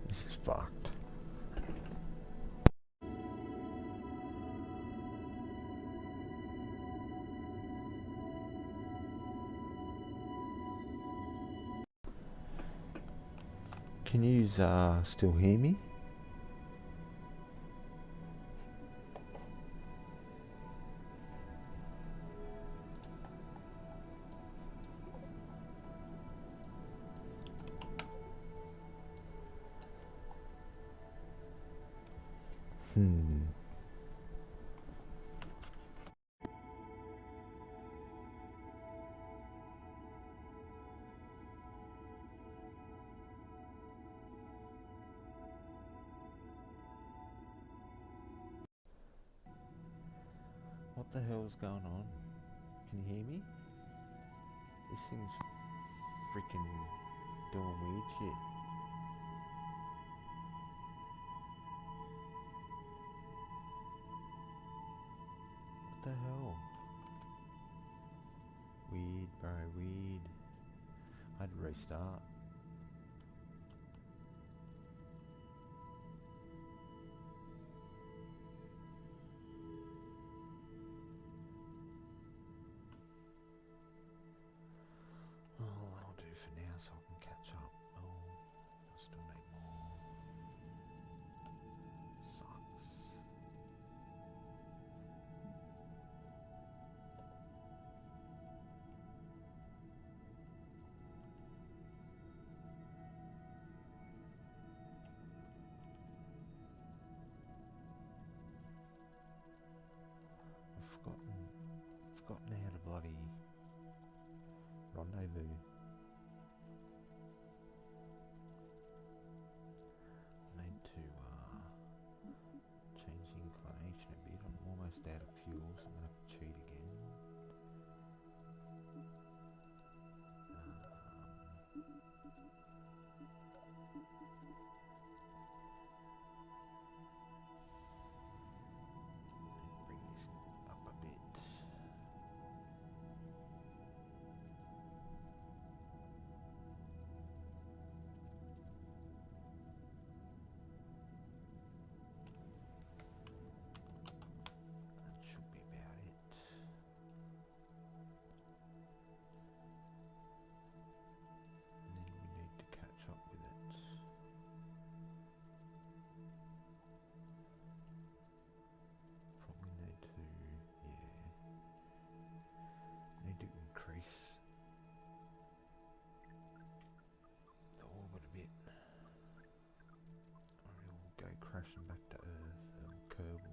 A: This is fucked. Can you still hear me? What the hell's going on? Can you hear me? This thing's freaking doing weird shit. What the hell? Weird, bro, weird. I'd restart. Forgotten how to bloody rendezvous. I need to change the inclination a bit. I'm almost out of fuel, so I'm gonna have to cheat again. Bring this up a bit. That should be about it. And then we need to catch up with it. Probably need to, need to increase the orbit a bit, or it'll go crashing back to Earth, Kerbal.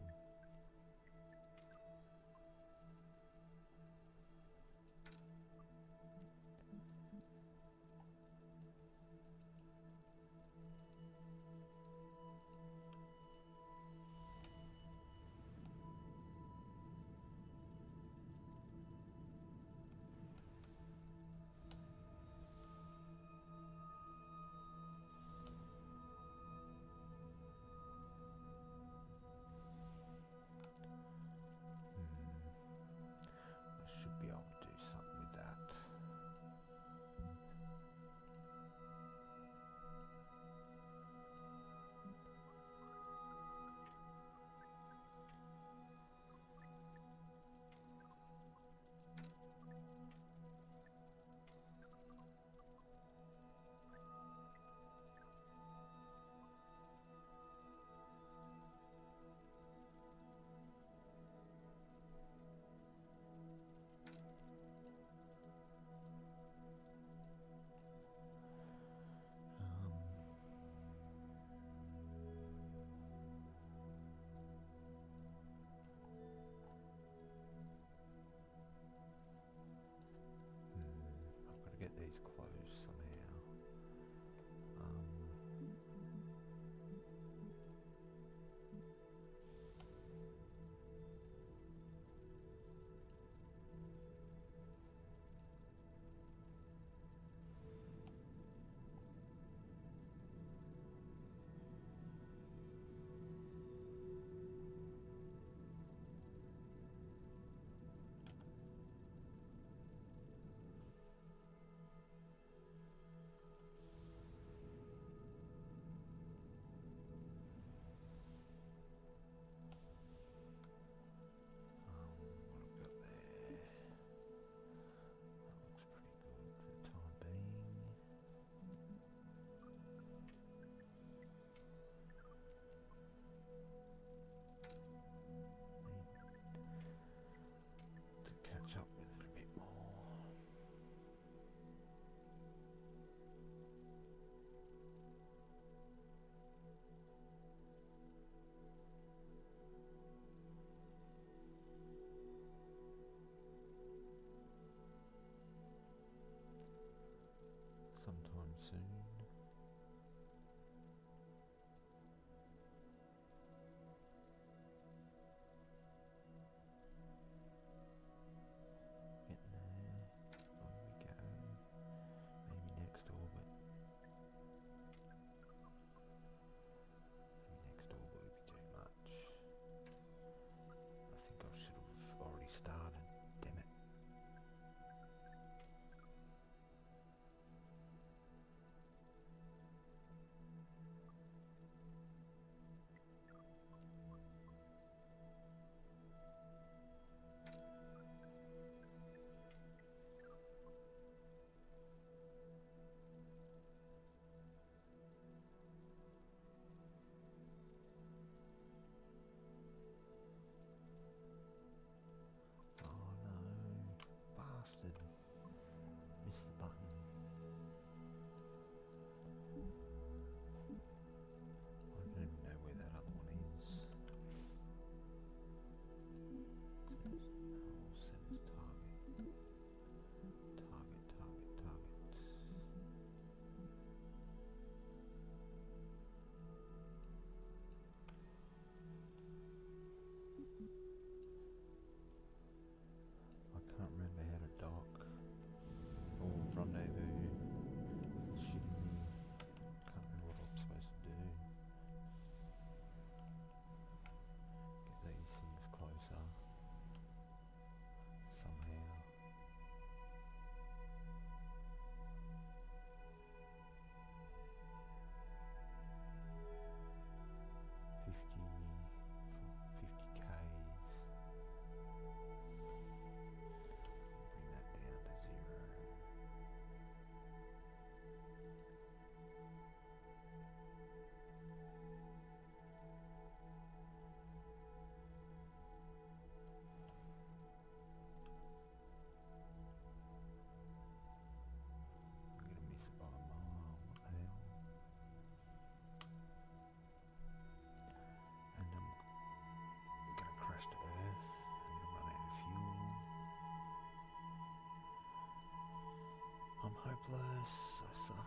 A: useless. I suck.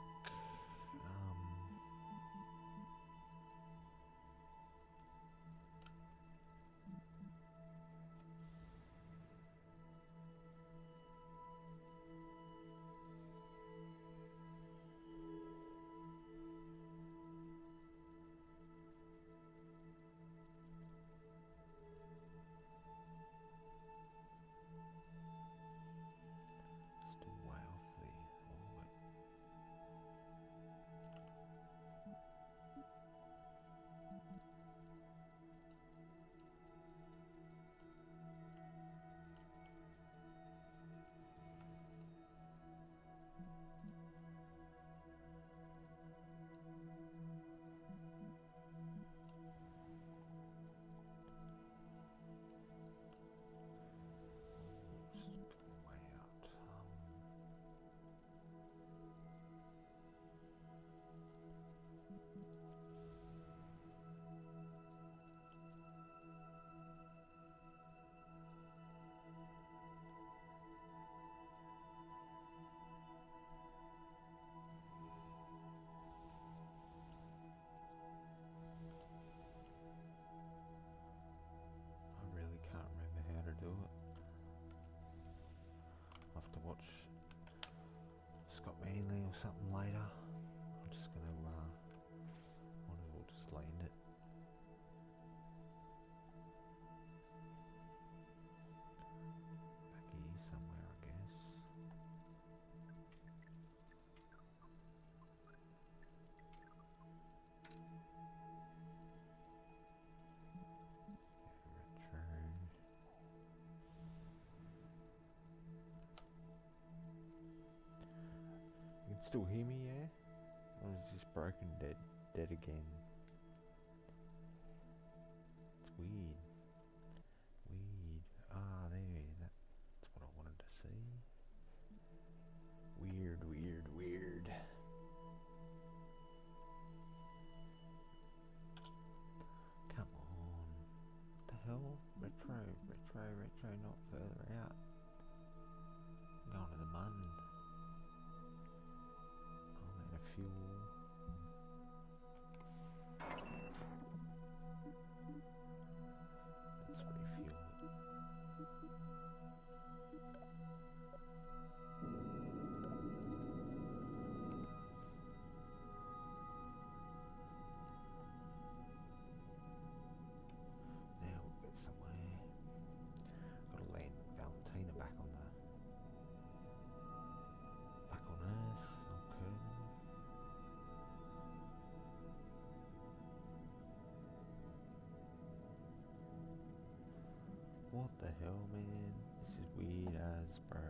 A: Or something later. I'm just gonna might as well just land it. Back here somewhere, I guess. Retro. You can still hear me, yeah? Or is this broken dead again? It's weird. Ah, there, that's what I wanted to see. Weird. Come on. What the hell? Retro, not further out. I'm going to the mun. I'm out of fuel. Let's refuel it. Now we'll get somewhere. Gotta land Valentina back on Earth. Okay. What the hell, man? This is weird as, bro.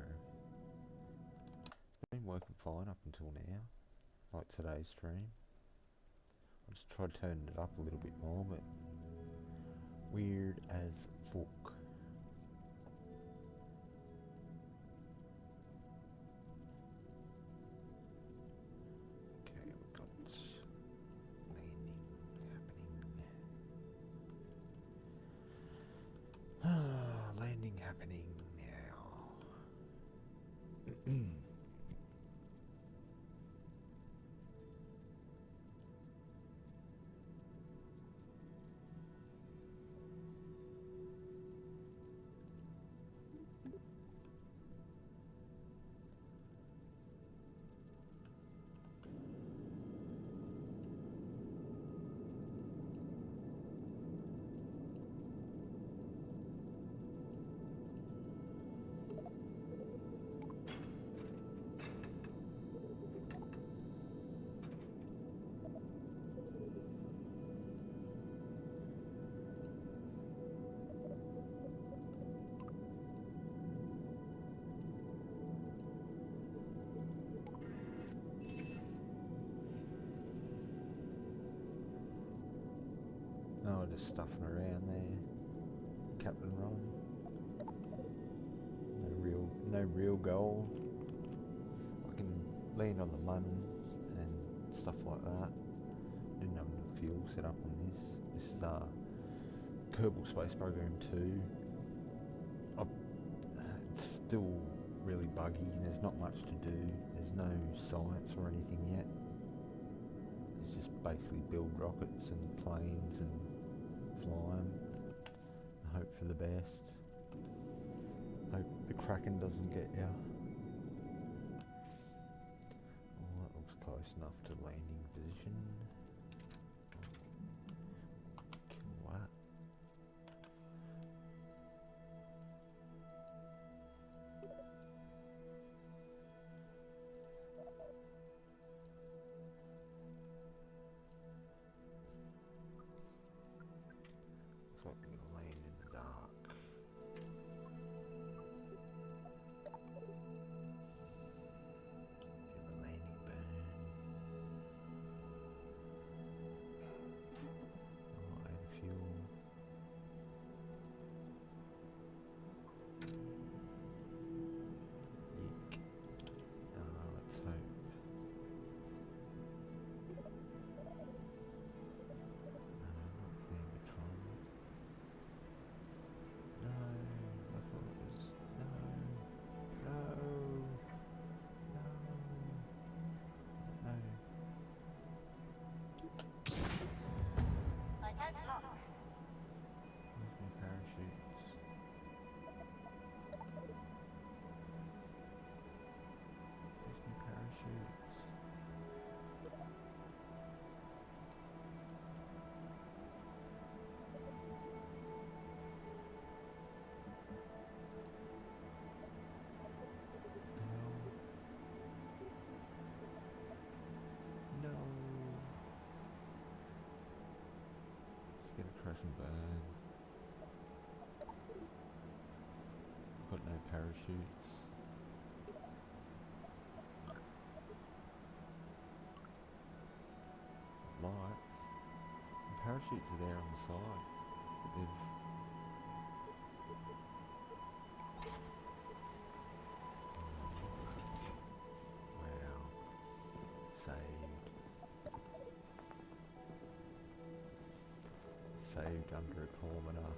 A: It's been working fine up until now, like today's stream. I just tried turning it up a little bit more, but weird as fuck. Okay, we've got landing happening. Landing happening now. Oh, just stuffing around there, Captain Ron. No real goal. I can land on the mun and stuff like that. Didn't have enough fuel set up on this. This is Kerbal Space Program 2. It's still really buggy. There's not much to do. There's no science or anything yet. It's just basically build rockets and planes and fly them. Hope for the best. Hope the Kraken doesn't get you. Oh, that looks close enough to landing position. Kill that. Looks like we're gonna land in the dark. Crash and burn. Got no parachutes. Lights. The parachutes are there on the side, but they've wow. Saved under a kilometre.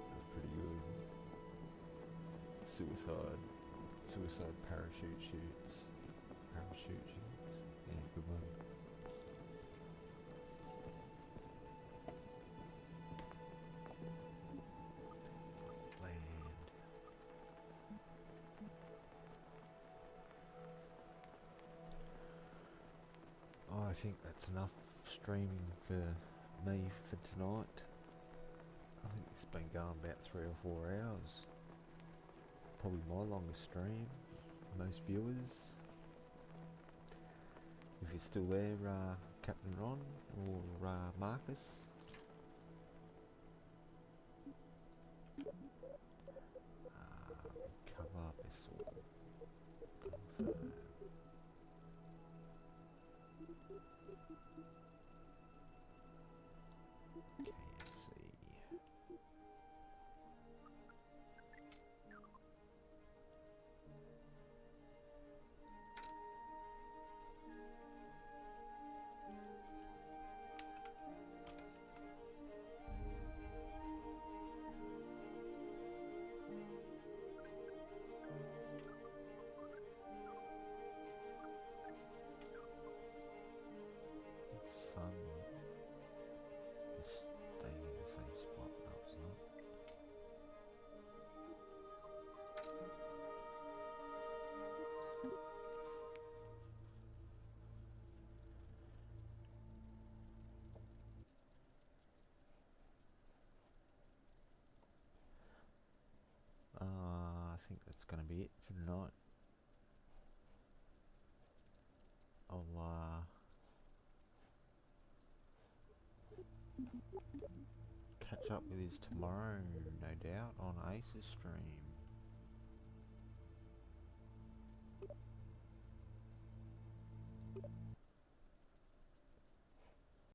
A: That's pretty good. Suicide parachute shoots. Yeah, good one. Land. Oh, I think that's enough streaming for me for tonight. I think it's been going about 3 or 4 hours. Probably my longest stream. Most viewers. If you're still there, Captain Ron or Marcus. Cover vessel. Confirm. I think that's going to be it for tonight. I'll catch up with you tomorrow, no doubt, on Ace's stream.